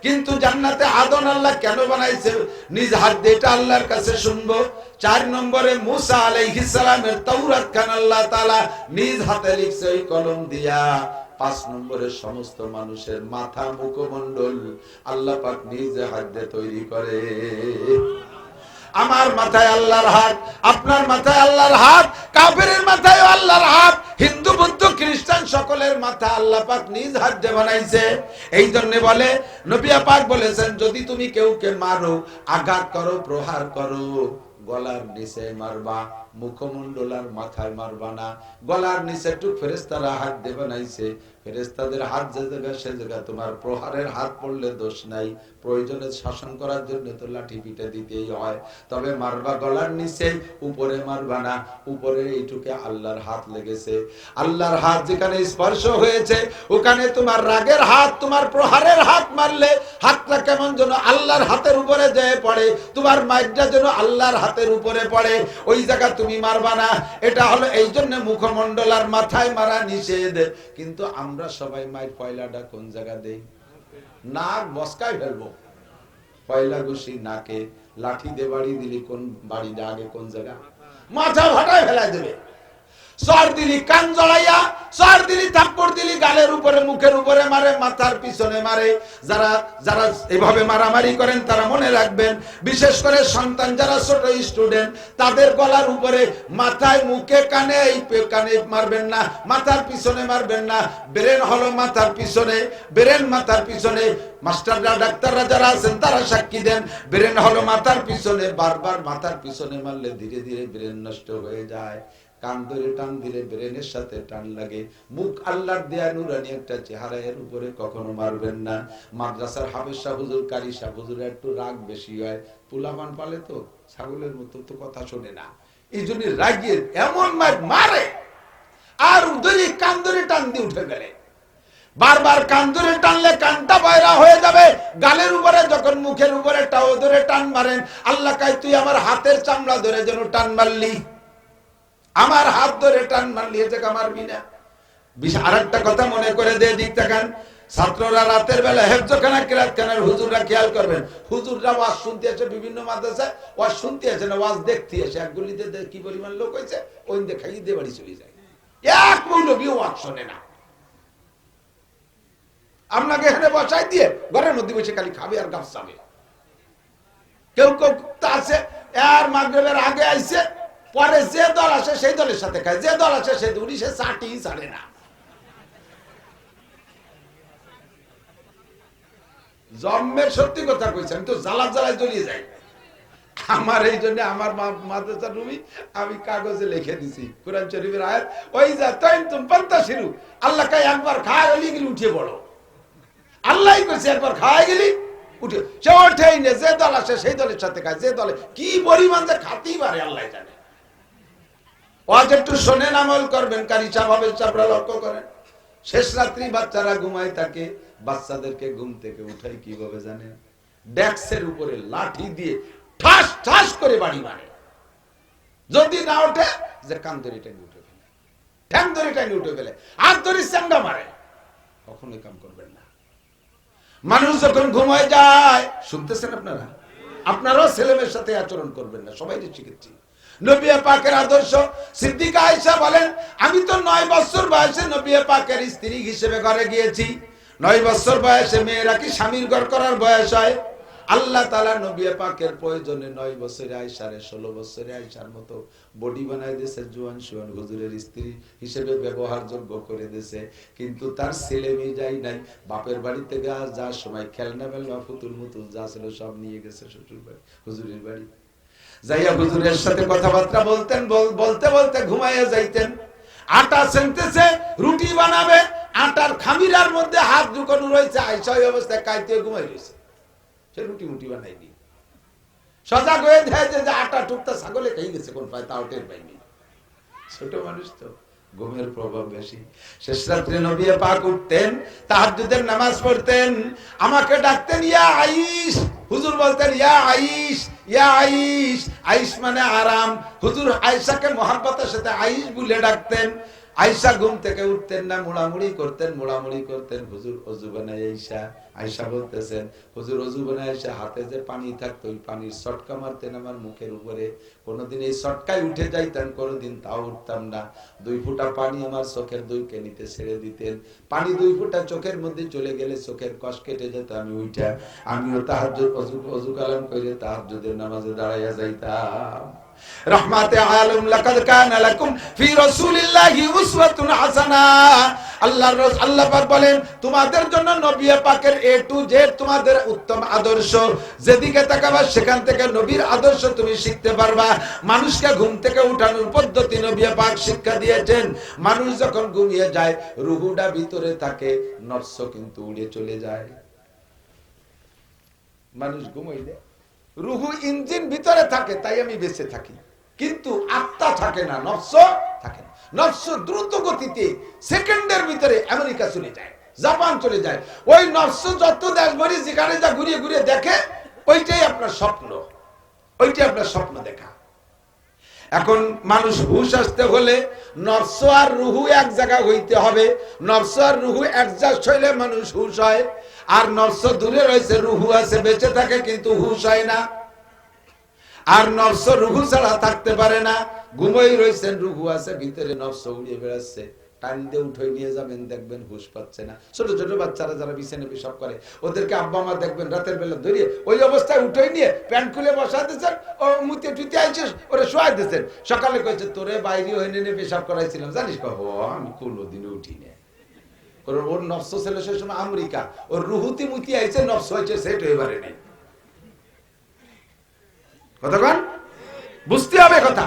Speaker 1: কিন্তু জান্নাতে আদন আল্লাহ কেন বানাইছে নিজ হাত দিয়ে, এটা আল্লাহর কাছে শুনবো। 4 নম্বরে মুসা আলাইহিস সালামের তাওরাত খান আল্লাহ তাআলা নিজ হাতে লিখছে ওই কলম দিয়া। 5 নম্বরে সমস্ত মানুষের মাথা মুখমণ্ডল আল্লাহ পাক নিজ হাত দিয়ে তৈরি করে। আমার মাথায় আল্লাহর হাত, আপনার মাথায় আল্লাহর হাত, কাফেরের মাথায় আল্লাহর হাত, হিন্দু বৌদ্ধ খ্রিস্টান সকলের মাথা আল্লাহ পাক নিজ হাত দিয়ে বানাইছে। এই জন্য বলে নবী পাক বলেছেন, যদি তুমি কেউকে মারো, আঘাত করো, প্রহার করো, গলার নিচে মারবা, মুখমণ্ডল আর মাথায় মারবা না। গলার নিচে একটু ফেরেশতারা হাত দিয়ে বানাইছে, ফেরেশতাদের হাত যে জায়গা সে জায়গা তোমার প্রহারের হাত পড়লে দোষ নাই। প্রয়োজনে শাসন করার জন্য তো লাঠি পিঠে দিতেই হয়, তবে মারবা গলার নিচে, উপরে মারবা না। উপরে এইটুকে আল্লাহর হাত লেগেছে। আল্লাহর হাত যেখানে স্পর্শ হয়েছে ওখানে তোমার রাগের হাত, তোমার প্রহারের হাত মারলে হাতটা কেমন যেন আল্লাহর হাতের উপরে যেয়ে পড়ে, তোমার মাইরটা যেন আল্লাহর হাতের উপরে পড়ে, ওই জায়গা তুমি মারবা না। এটা হলো এই জন্য মুখমণ্ডল আর মাথায় মারা নিষেধ। কিন্তু আমরা সবাই মায়ের পয়লাটা কোন জায়গা দেই? নাক বসকায় ফেলবো, পয়লা ঘুষি নাকে, লাঠি দিয়ে বাড়ি দিলি কোন বাড়িটা আগে কোন জায়গা? মাথা ফাটায় ফেলাই দেবে। সর দিলি কান জড়াইয়া, সর দিলি থাপ্পড় দিলি গালের উপরে, মুখের উপরে মারে, মাথার পিছনে মারে। যারা যারা এভাবে মারামারি করেন তারা মনে রাখবেন, বিশেষ করে সন্তান যারা ছোট স্টুডেন্ট, তাদের গলার উপরে, মাথায়, মুখে, কানে, এই কানে মারবেন না, মাথার পিছনে মারবেন না। ব্রেন হলো মাথার পিছনে, ব্রেন মাথার পিছনে। মাস্টাররা ডাক্তাররা যারা আছেন তারা সাক্ষী দেন, ব্রেন হলো মাথার পিছনে। বারবার মাথার পিছনে মারলে ধীরে ধীরে ব্রেন নষ্ট হয়ে যায়। কান ধরে টান দিলে ব্রেনের সাথে টান লাগে। মুখ আল্লাহর দেয়া নুরানি একটা চেহারা, এর উপরে কখনো মারবেন না। মাদ্রাসার হাফেজ সাহেব হুজুর, কারি সাহেব হুজুরের একটু রাগ বেশি হয়, পোলাপান পালে তো ছাগলের মতো, তো কথা শোনে না, এই জন্য রাগিয়ে এমন মারে আর ধরে কান ধরে টান দিয়ে উঠে গেলে, বারবার কান ধরে টানলে কানটা বাইরা হয়ে যাবে। গালের উপরে যখন মুখের উপরে টাও ধরে টান মারেন, আল্লাহ কয় তুই আমার হাতের চামড়া ধরে যেন টান মারলি, আমার হাত ধরে টান মারলি, এ জায়গা মারবি না। আর একটা কথা মনে করে দিয়ে দিক থাকেন, ছাত্ররা রাতের বেলা হেফজখানা কিরাতখানার হুজুররা খেয়াল করবেন, হুজুররা ওয়াজ শুনতে আসে, বিভিন্ন মাদ্রাসায় ওয়াজ শুনতে আসে না, ওয়াজ দেখতে আসে। এক গলিতে কি পরিমাণ লোক হয়েছে, ওই দেখাই দিয়ে বাড়ি চলে যায়। এক মৌলবীও ওয়াজ শোনে না। আপনাকে এখানে বসাই দিয়ে ঘরের মধ্যে বসে খালি খাবে আর গাছ চাবে। কেউ কেউ আছে আর মাগরিবের আগে আইছে, পরে যে দল আসে সেই দলের সাথে খায়, যে দল আসে সেই দল, সে চাটি ছাড়ে না। জন্মের সত্যি কথা কইছি, আমি তো জ্বালা জ্বালায় জ্বলিয়ে যাই। আমার এই জন্য আমার মাদ্রাসার রুমি আমি কাগজে লিখে দিছি কোরআন শরীফের আয়াত, ওই যা তাইন তুম পান্তা শিরু, আল্লাহ কয় একবার খায় গেলি গেলি উঠে পড়ো। আল্লাহই কইছে একবার খায় গেলি উঠে, সে ওঠেই না। যে দল আসে সেই দলের সাথে খায়, যে দলে কি পরিমাণ যে খাতেই পারে আল্লাহ জানে। ওয়াজ একটু শোনেন, আমল করবেন। কারি সাহেব চাপড়া লক্ষ্য করেন, শেষ রাত্রি বাচ্চারা ঘুমায় থাকে, বাচ্চাদেরকে ঘুম থেকে উঠাই কিভাবে জানেন? ডেস্কের উপরে লাঠি দিয়ে ঠাস ঠাস করে বাড়ি মারে। যদি না ওঠে, যে কান ধরে টেনে উঠে ফেলে, ঠ্যাং ধরে টেনে উঠে ফেলে, হাত ধরে চাঙ্গা মারে। কখনোই কাম করবেন না। মানুষ যখন ঘুমায় যায়, শুনতেছেন আপনারা, আপনারাও ছেলেমেয়ের সাথে আচরণ করবেন না, সবাই শিখেছি। নবী পাকের আদর্শ। সিদ্দিকা আয়েশা বলেন, আমি তো 9 বছর বয়সে নবী পাকের স্ত্রী হিসেবে ঘরে গিয়েছি। 9 বছর বয়সে মেয়েরা কি স্বামীর ঘর করার বয়স হয়? আল্লাহ তাআলা নবী পাকের প্রয়োজনে 9 বছরে আয়েশারে 16 বছরে আয়েশার মতো বডি বানাই দিয়েছে, জোয়ান সোয়ান হুজুরের স্ত্রী হিসেবে ব্যবহারযোগ্য করে দিয়েছে। কিন্তু তার ছেলে মেয়ে যাই নাই, বাপের বাড়ি থেকে যাওয়ার সময় খেলনা মেলনা ফুতুল মুতুল যা ছিল সব নিয়ে গেছে শ্বশুর বাড়ি, হুজুরের বাড়ি। যাইয়া হুজুরের সাথে কথাবার্তা বলতেন, বলতে বলতে ঘুমাইয়া যাইতেন। আটা ছেনতেছে, রুটি বানাবে, আটার খামিরার মধ্যে হাত ঢুকানো রয়েছে, আয়েশা ওই অবস্থায় কাইতে ঘুমাই রয়েছে। সে রুটি মুটি বানাইনি, সজাগ হয়ে দেয় যে আটা টুকটা ছাগলে খেয়ে গেছে কোন পায়, তাও টের পাইনি। ছোট মানুষ তো, ঘুমের প্রভাব বেশি। শেষ রাত্রে নবী পাক উঠতেন, তাহাজ্জুদের নামাজ পড়তেন, আমাকে ডাকতেন ইয়া আইশ। হুজুর বলতেন ইয়া আইশ, ইয়া আইশ। আইশ মানে আরাম। হুজুর আয়েশাকে মহব্বতের সাথে আইশ বলে ডাকতেন। আয়েশা ঘুম থেকে উঠতেন না, মুড়ামুড়ি করতেন, মুড়ামুড়ি করতেন। হুজুর ওযু বানায় আয়েশা, আয়েশা বলতেছেন হুজুর ওযু বানায় এসে হাতে যে পানি থাকতো ওই পানির ছটকা মারতেন আমার মুখের উপরে, কোনোদিন এই ছটকায় উঠে যাইতেন, কোনোদিন তাও উঠতাম না। 2 ফোঁটা পানি আমার চোখের 2 কেনিতে ছেড়ে দিতেন, পানি 2 ফোঁটা চোখের মধ্যে চলে গেলে চোখের কষ কেটে যেত, আমি উঠা আমিও তাহাজ্জুদ ওযু কালাম করে তাহাজ্জুদের নামাজে দাঁড়াইয়া যাইতাম। রহমাতে আলম লাকাদ কানা লাকুম ফি রাসূলিল্লাহি উসওয়াতুন হাসানা। আল্লাহ পাক বলেন তোমাদের জন্য নবী পাকের এ টু জেড তোমাদের উত্তম আদর্শ, যেদিকে তাকাবা সেখান থেকে নবীর আদর্শ তুমি শিখতে পারবা। মানুষকে ঘুম থেকে উঠানোর পদ্ধতি নবী পাক শিক্ষা দিয়েছেন। মানুষ যখন ঘুমিয়ে যায় রূহটা ভিতরে থাকে, নফস কিন্তু উড়ে চলে যায়। মানুষ ঘুমাইলে রুহু ইঞ্জিন ভিতরে থাকে, তাই আমি বেঁচে থাকি, কিন্তু আত্মা থাকে না, নফস থাকে না। নফস দ্রুত গতিতে সেকেন্ডের ভিতরে আমেরিকা চলে যায়, জাপান চলে যায়। ওই নফস যত দেশ ভরি যেখানে যা ঘুরিয়ে ঘুরিয়ে দেখে, ওইটাই আপনার স্বপ্ন, ওইটাই আপনার স্বপ্ন দেখা। এখন মানুষ হুশ আসতে হলে নফস আর রুহু এক জায়গায় হইতে হবে। নফস আর রুহু অ্যাডজাস্ট হইলে মানুষ হুশ হয়। আর নফস দূরে রয়েছে, রুহু আছে বেঁচে থাকে কিন্তু হুশ হয় না। আর নফস রুহু ছাড়া থাকতে পারে না। ঘুমোই রয়েছেন, রুহু আছে ভিতরে, নফস উড়িয়ে বেড়াচ্ছে। টাইম দিয়ে উঠে নিয়ে যাবেন, দেখবেন হুশ পাচ্ছে না। ছোট ছোট বাচ্চারা যারা বিছানে পেশাব করে, ওদেরকে আব্বা মা দেখবেন রাতের বেলা ধরিয়ে ওই অবস্থায় উঠে নিয়ে প্যান্ট খুলে বসা দিচ্ছেন, ও মুতে টুতে আইছিস, ওরা শোয়াই দিচ্ছেন। সকালে কয়েছে তোরে বাইরে হয়ে নিয়ে পেশাব করাইছিলাম, জানিস বাবু আমি কোনোদিন উঠি না। ওর নফস ছিল সেই সময় আমেরিকা, ওর রুহুতি মুতি আইছে, নফস হয়েছে সেট হয়ে পারে নাই। কতক্ষণ বুঝতে হবে কথা।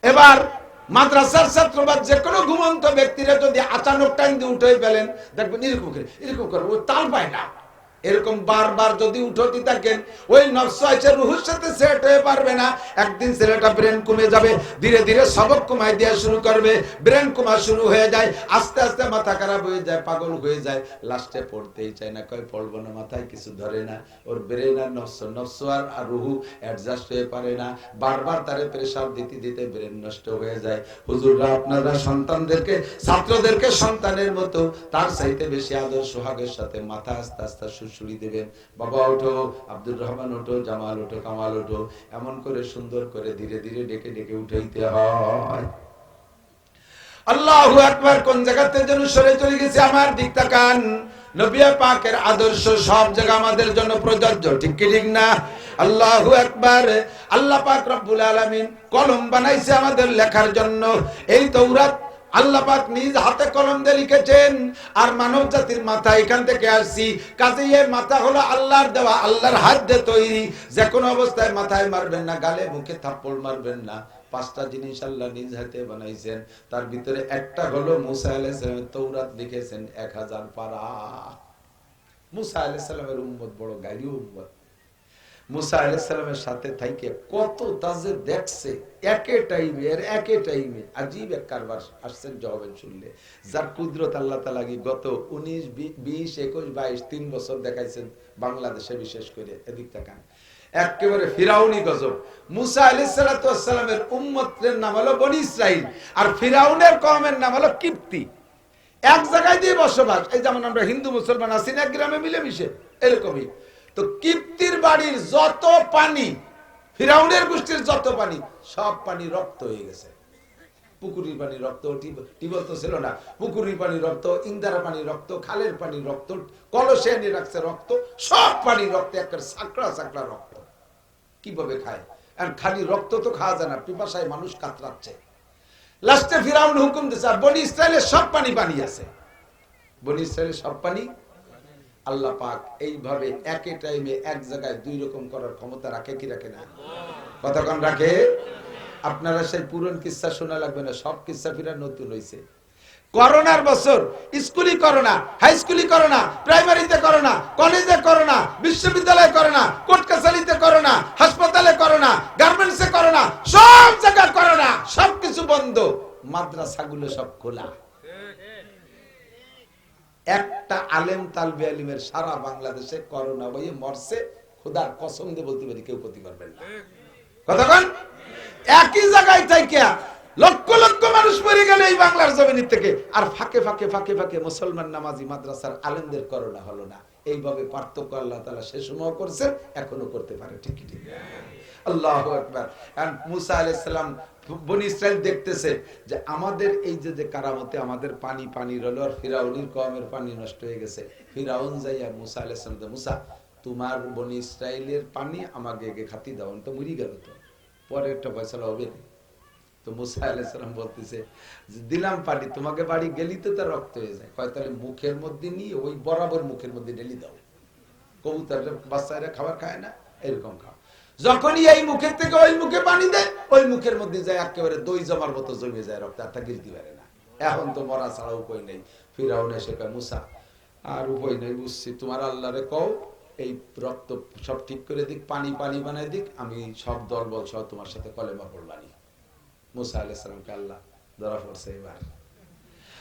Speaker 1: এবার মাদ্রাসার ছাত্র বা যে কোনো ঘুমন্ত ব্যক্তিরা যদি আচানক টাইম দিয়ে উঠে ফেলেন, দেখবেন এরকম করে ও তাল পায় না। এরকম বারবার যদি উঠতে থাকেন, ওই নফস আছে রুহুর সাথে সেট হয়ে পারবে না। একদিন ছেলেটা ব্রেন কমে যাবে, ধীরে ধীরে সবক কমাই দেওয়া শুরু করবে, ব্রেন কমা শুরু হয়ে যায়, আস্তে আস্তে মাথা খারাপ হয়ে যায়, পাগল হয়ে যায়, লাস্টে পড়তেই চায় না, কয় পড়বো না, মাথায় কিছু ধরে না। ওর ব্রেন আর নফস আর রুহু অ্যাডজাস্ট হয়ে পারে না। বারবার তারে প্রেসার দিতে দিতে ব্রেন নষ্ট হয়ে যায়। হুজুররা আপনারা সন্তানদেরকে, ছাত্রদেরকে সন্তানের মতো তার চাইতে বেশি আদর সোহাগের সাথে মাথা আস্তে আস্তে শুড়ি দেবেন। বাবা ওঠো, আব্দুর রহমান ওঠো, জামাল ওঠো, কামাল ওঠো, এমন করে সুন্দর করে ধীরে ধীরে ডেকে ডেকে উঠাইতে হয়। আল্লাহু আকবার। কোন জায়গাতে যেন সরে চলে গেছে, আমার দিক তাকান। নবী পাকের আদর্শ সব জায়গা আমাদের জন্য প্রযোজ্য, ঠিক কি ঠিক না? আল্লাহু আকবার। আল্লাহ পাক রব্বুল আলামিন কলম বানাইছে আমাদের লেখার জন্য। এই তাওরাত আল্লাহ পাক নিজ হাতে কলম দিয়ে লিখেছেন। আর মানব জাতির মাথা এখান থেকে আসছি, কাজেই এই মাথা হলো আল্লাহর দেওয়া, আল্লাহর হাত দিয়ে তৈরি। যে কোনো অবস্থায় মাথায় মারবেন না, গালে মুখে থাপ্পড় মারবেন না। 5টা জিনিস আল্লাহ নিজ হাতে বানাইছেন। তার ভিতরে একটা হলো মুসা আলাইহিস সালাম তাওরাত লিখেছেন 1000 পারা। মুসা আলাইহিস সালামের উম্মত বড় গায়রী উম্মত। মুসা আলাইহিস সালামের সাথে থাইকে কত তাজে দেখছে, একে টাইমে আজীব এক কারবার আসছেন জবাবেন শুনলে। যার কুদরত আল্লাহ তাআলা গত 19, 20, 21, 22, 3 বছর দেখাইছেন বাংলাদেশে, বিশেষ করে এদিক তাকান। একেবারে ফিরাউনি গজব। মুসা আলাইহিস সালামের উম্মতের নাম হলো বনি ইসরাইল, আর ফিরাউনের কওমের নাম হলো কিপ্তি। এক জায়গায় দিয়ে বসবাস, এই যেমন আমরা হিন্দু মুসলমান আছি না, এক গ্রামে মিলেমিশে, এরকমই। তো কিপ্তির বাড়ির যত পানি, ফিরাউনের গোষ্ঠীর যত পানি, সব পানি রক্ত হয়ে গেছে। পুকুরের পানি রক্ত, টিবল তো ছিল না, পুকুরের পানি রক্ত, ইন্দারা পানি রক্ত, খালের পানি রক্ত, কলসে এনে রাখছে রক্ত, সব পানি রক্ত, একটা সাকড়া সাকড়া রক্ত। কিভাবে খায়? আর খালি রক্ত তো খাওয়া যায় না, পিপাসায় মানুষ কাতরাচ্ছে। লাস্টে ফিরাউন হুকুম দিচ্ছে, বনি ইসরায়েলের সব পানি পানি আছে, বনি ইসরায়েলের সব পানি। আল্লাহ পাক এইভাবে একে টাইমে এক জায়গায় 2 রকম করার ক্ষমতা রাখে কি রাখে না? কতক্ষণ রাখে? আপনারা সেই পুরন কিস্সা শোনা লাগবে না, সব কিস্সা ফিরা নতুন হয়েছে। করোনার বছর, স্কুলি করোনা, হাই স্কুলি করোনা, প্রাইমারিতে করোনা, কলেজে করোনা, বিশ্ববিদ্যালয়ে করোনা, কোর্ট কাছারিতে করোনা, হাসপাতালে করোনা, গার্মেন্টসে করোনা, সব জায়গায় করোনা, সবকিছু বন্ধ, মাদ্রাসাগুলো সব খোলা। একটা আলেম তালবে আলিমের সারা বাংলাদেশে করোনা বইয়ে মরছে, খোদার কসম দিয়ে বলতে পারি কেউ ক্ষতি করবেন না। কতক্ষণ একই জায়গায় থেকে লক্ষ লক্ষ মানুষ মরে গেল এই বাংলার জমিন থেকে, আর ফাঁকে ফাঁকে মুসলমান নামাজি মাদ্রাসার আলেমদের করোনা হলো না। এইভাবে পার্থক্য আল্লাহ তাআলা সে সময় করছেন, এখনো করতে পারে। ঠিক ঠিক আল্লাহু আকবার। আর মুসা আলাইহিস সালাম বনি ইসরাইল দেখতেছে যে আমাদের এই যে কারামতে আমাদের পানি পানি রইল, আর ফিরাউনের কওমের পানি নষ্ট হয়ে গেছে। ফিরাউন যাইয়া মুসা আলাইহিস সালাম, মুসা তোমার বনি ইসরাইলের পানি আমাকে খাতি দাও, তো মরি গেল, তো পরে একটা ফয়সালা হবে। তো মুসা আলাইহিস সালাম বলতেছে যে দিলাম পানি, তোমাকে বাড়ি গেলি তো তার রক্ত হয়ে যায়। কয় তাহলে মুখের মধ্যে নিয়ে ওই বরাবর মুখের মধ্যে ঢেলি দাও। কবুতরের বাচ্চারা খাবার খায় না, এরকম খাও। যখনই এই মুখের থেকে ওই মুখে পানি দেয়, ওই মুখের মধ্যে যায় একেবারে দই জমার মতো জমে যায় রক্ত, আর তা গিলতে পারে না। এখন তো মরা ছাড়া উপায় নেই। ফিরাউন এসে কয় মুসা আর উপায় নেই, বুঝছি, তোমার আল্লাহরে কও এই রক্ত সব ঠিক করে দিক, পানি পানি বানাই দিক, আমি সব দলবল সহ তোমার সাথে কলেমা পড়বানি। মুসা আলাইহিস সালামকে আল্লাহ ধরা পড়ছে। এবার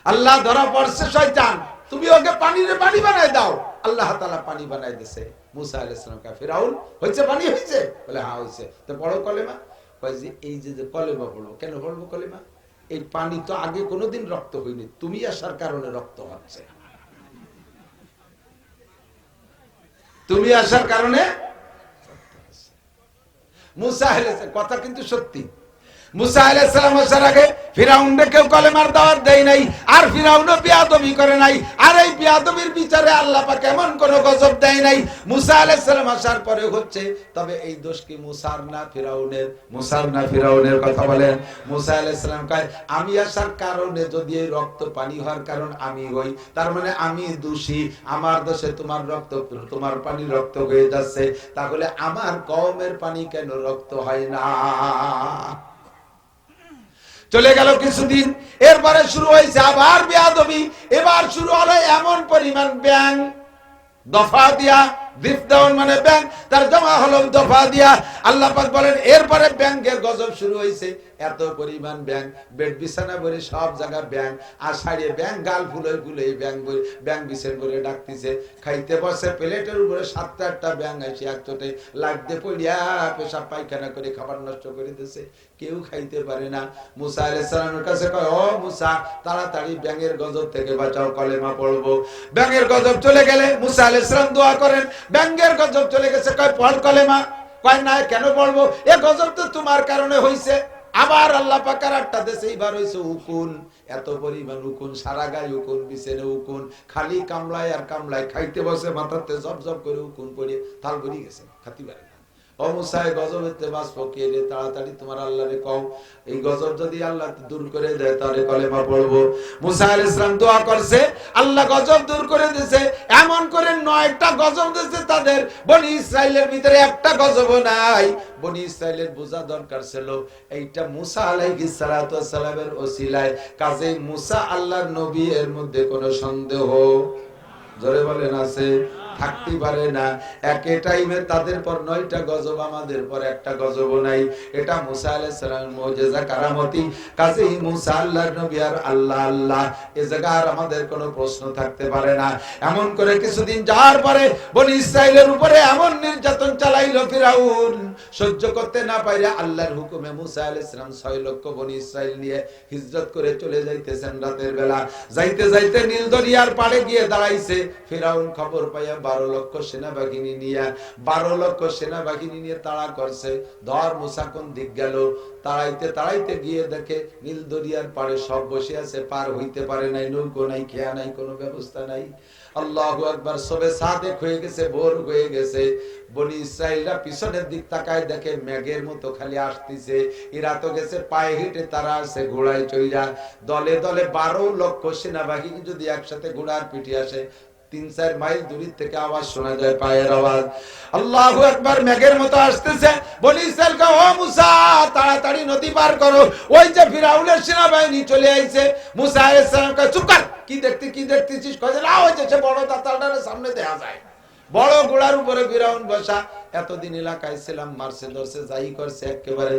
Speaker 1: আল্লাহ ধরা পড়ছে, শয়তান তুমি ওকে পানিরে পানি বানাই দাও। আল্লাহ তাআলা পানি বানাই দিয়েছে। মুসা আলাইহিস সালাম কা ফিরাউন হইছে পানি হইছে? বলে হ্যাঁ হইছে। তো পড়ো কলেমা। কয় যে এই যে কলেমা পড়বো, কেন পড়বো কলেমা? এই পানি তো আগে কোনোদিন রক্ত হয়নি, তুমি আসার কারণে রক্ত হচ্ছে। তুমি আসার কারণে মুসা আলাইহিস কথা কিন্তু সত্যি। মুসা আলাইহিস সালাম আসার আগে ফিরাউনকে কেউ কলেমার দাওয়াত দেয় নাই, আর ফিরাউনও বিয়াদবি করে নাই, আর এই বিয়াদবির বিচারে আল্লাহ পাক এমন কোন গজব দেয় নাই। মুসা আলাইহিস সালাম আসার পরে হচ্ছে, তবে এই দোষ কি মুসার না ফিরাউনের? মুসার না ফিরাউনের? কথা বলেন। মুসা আলাইহিস সালাম কয় আমি আসার কারণে যদি এই রক্ত পানি হওয়ার কারণ আমি হই, তার মানে আমি দোষী, আমার দোষে তোমার রক্ত তোমার পানি রক্ত হয়ে যাচ্ছে, তাহলে আমার কওমের পানি কেন রক্ত হয় না? চলে গেল কিছুদিন, এরপরে শুরু হয়েছে আবার বেয়াদবি। এবার শুরু হলো এমন পরিমাণ ব্যাং, দফা দিয়া, বিফদাউন মানে ব্যাং, তার জমা হলো দফা দিয়া। আল্লাহ পাক বলেন এরপরে ব্যাংকের গজব শুরু হয়েছে। এত পরিমাণ ব্যাং, বেড বিছানা ভরে সব জায়গা ব্যাং, আর সাইডে ব্যাং, গাল ফুলে ফুলে ব্যাং বিছের করে ডাকতেছে। খাইতে বসে প্লেটের উপরে 7-8টা ব্যাং আসে একচোটে লাগতে পড়িয়া পেশাব পায়খানা করে খাবার নষ্ট করে দিয়েছে, কেউ খাইতে পারে না। মুসা আলাইহিস সালামের কাছে কয় ও মুসা তাড়াতাড়ি ব্যাঙের গজব থেকে বাঁচাও, কলেমা পড়বো। ব্যাঙের গজব চলে গেলে মুসা আলাইহিস সালাম দোয়া করেন, ব্যাঙের গজব চলে গেছে, কয় পড় কলেমা। কয় না, কেন পড়বো? এ গজব তো তোমার কারণে হইছে। আবার আল্লাহ পাক আরেকটা দেশে এইবার হইছে উকুন, এত পরিমাণ উকুন, সারা গায়ে উকুন, বিছানে উকুন, খালি কামলায় আর কামলায়, খাইতে বসে মাথাতে জব জব করে উকুন পড়ে থাল ভরে গেছে, খাতি পারে না। ও মুসা গজবেতে বাঁচবো কে রে? তাড়াতাড়ি তোমার আল্লাহরে কও, এই গজব যদি আল্লাহ দূর করে দেয় তাহলে কলেমা পড়বো। মুসা আলাইহিস সালাম দোয়া করছে, আল্লাহ গজব দূর করে দিয়েছে। এমন করে 9টা গজব দিয়েছে তাদের। বনি ইসরাইলের ভিতরে একটা গজব নাই। বনি ইসরাইলের বোঝা দরকার ছিল এইটা মুসা আলাইহিস সালাতু ওয়াস সালামের ওসিলায়, কাজেই মুসা আল্লাহর নবী, এর মধ্যে কোনো সন্দেহ জোরে বলেন আছে থাকতে পারে না। একই টাইমে তাদের পর 9টা গজব, আমাদের পর একটা গজব নাই। এটা মুসা আলাইহিস সালামের মুজিজা কারামতি। কাজেই মুসা আল্লাহর নবী আর আল্লাহ আল্লাহ, এ জায়গা আর আমাদের কোনো প্রশ্ন থাকতে পারে না। এমন করে কিছুদিন যাওয়ার পরে বনি ইসরাইলের উপরে এমন নির্যাতন চালাইলো ফিরাউন, সহ্য করতে না পাইরা আল্লাহর হুকুমে মুসা আলাইহিস সালাম 6 লক্ষ বনি ইসরাইল নিয়ে হিজরত করে চলে যাইতেছেন রাতের বেলা। যাইতে যাইতে নীল দরিয়ার পাড়ে গিয়ে দাঁড়াইছে। ফিরাউন খবর পাইয়া 12 লক্ষ সেনাবাহিনী নিয়ে 12 লক্ষ সেনাবাহিনী নিয়ে তাড়া করছে। ধর মুসা কোন দিক গেল? তাড়াইতে তাড়াইতে গিয়ে দেখে নীল দরিয়ার পাড়ে সব বসে আছে, পার হইতে পারে নাই, নৌকো নাই, খেয়া নাই, কোনো ব্যবস্থা নাই। আল্লাহু আকবার। সবে সাদেক হয়ে গেছে, ভোর হয়ে গেছে। বনি ইসরাইলরা পিছনের দিক তাকায় দেখে মেঘের মতো খালি আসতেছে। এরা তো গেছে পায়ে হেঁটে, তারা আসে ঘোড়ায় চইরা। দলে দলে 12 লক্ষ সেনাবাহিনী যদি একসাথে ঘোড়ার পিঠে আসে, 3-4 মাইল দূর থেকে আওয়াজ শোনা যায়, পায়ের আওয়াজ। আল্লাহু আকবার। মেঘের মতো আসতেছে। বনি ইসরাইল কয় ও মুসা তাড়াতাড়ি নদী পার করো, ওই যে ফিরাউনের সেনাবাহিনী চলে আইছে। মুসা আলাইহিস সালাম কয় চুপ কর, কি দেখতেছিস? কয় না, ওই যে বড় দাতালটার সামনে দেখা যায়, বড় ঘোড়ার উপরে ফিরাউন বসা। এতদিন এলাকায় ছিলাম, মারছে ধরছে, যাই করছে, একেবারে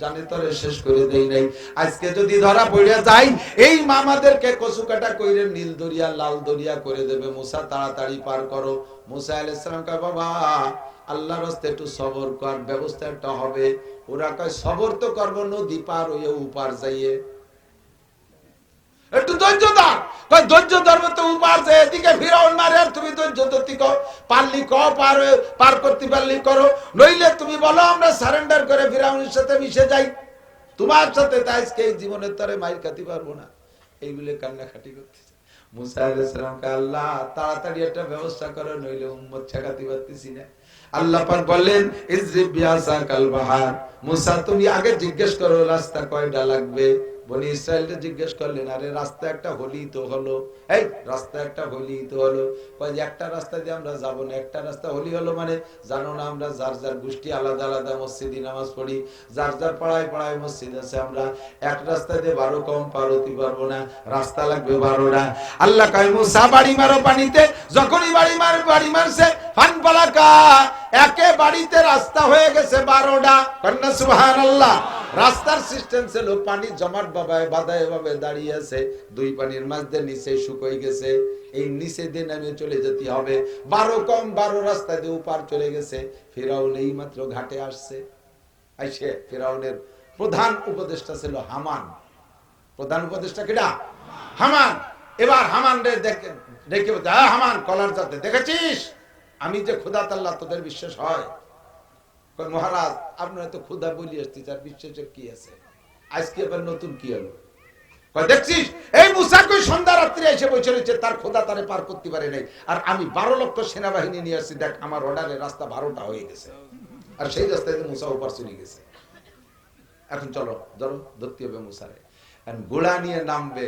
Speaker 1: জানে তরে শেষ করে দেই নাই। আজকে যদি ধরা পড়ে যাই, এই মামাদেরকে কচু কাটা কইরে নীল দরিয়া লাল দরিয়া করে দেবে। মুসা তাড়াতাড়ি পার করো। মুসা আলাইহিস সালাম কয় বাবা আল্লাহর রাস্তায় একটু সবর কর, ব্যবস্থা একটা হবে। ওরা কয় সবর তো করবো, নদী পার হয়ে উপার যাইয়ে একটু ধৈর্য ধর। কই ধৈর্য ধর্ম তো উপার যে এদিকে ফিরাউন মারে আর তুমি ধৈর্য ধরতে কও, পারলি কও, পার করতে পারলি করো, নইলে তুমি বলো আমরা সারেন্ডার করে ফিরাউনের সাথে মিশে যাই, তোমার সাথে তাই আজকে এই জীবনের তরে মাইর খাতে পারবো না। এইগুলো কান্নাকাটি করতেছে। মুসা আলাইহিস সালামকে আল্লাহ তাড়াতাড়ি একটা ব্যবস্থা করো, নইলে উম্মত ঠেকাতে পারতেছি না। আল্লাহ পাক বললেন ইজরিব বিআসাকাল বাহার, মুসা তুমি আগে জিজ্ঞেস করো রাস্তা কয়টা লাগবে। বনি ইসরায়েলকে জিজ্ঞেস করলেন, আরে রাস্তা একটা হলি তো হলো, এই রাস্তা একটা হলি তো হলো। কয় যে একটা রাস্তা দিয়ে আমরা যাবো না, একটা রাস্তা হলি হলো মানে জানো না আমরা যার যার গোষ্ঠী আলাদা আলাদা মসজিদে নামাজ পড়ি, যার যার পাড়ায় পাড়ায় মসজিদ আছে, আমরা এক রাস্তা দিয়ে 12 কম পার হতে পারবো না, রাস্তা লাগবে 12টা। আল্লাহ কয় মুসা বাড়ি মারো পানিতে, যখনই বাড়ি মারছে ফান পালাকা, একে বাড়িতে রাস্তা হয়ে গেছে 12টা। কন্যা সুবহানাল্লাহ। রাস্তার সিস্টেম ছিল পানি জমাট বাঁধায় ভাবে দাঁড়িয়ে আছে, দুই পানির মাঝে নিচে শুকিয়ে গেছে, এই নিচে দিয়ে নামে চলে যেতে হবে। 12 কম 12 রাস্তা দিয়ে উপার চলে গেছে। ফিরাউন এই মাত্র ঘাটে আসছে, আইসে ফিরাউনের প্রধান উপদেষ্টা ছিল হামান। প্রধান উপদেষ্টা কিডা? হামান। এবার হামান রে দেখে বলতে, হামান কলার যাতে দেখেছিস আমি যে খোদা আল্লাহ, তোদের বিশ্বাস হয়? মহারাজ আপনারা তো খোদা বলি আসছি, তার বিশ্বাসের কি আছে? আজকে আবার নতুন কি হলো? দেখছিস এই মুসা কই সন্ধ্যা রাত্রি এসে বসে রয়েছে, তার খোদা তারে পার করতে পারে নাই, আর আমি 12 লক্ষ সেনাবাহিনী নিয়ে আসছি, দেখ আমার অর্ডারে রাস্তা 12টা হয়ে গেছে, আর সেই রাস্তায় মুসা ওপার চলে গেছে। এখন চলো ধরো, ধরতে হবে মুসারে। ঘোড়া নিয়ে নামবে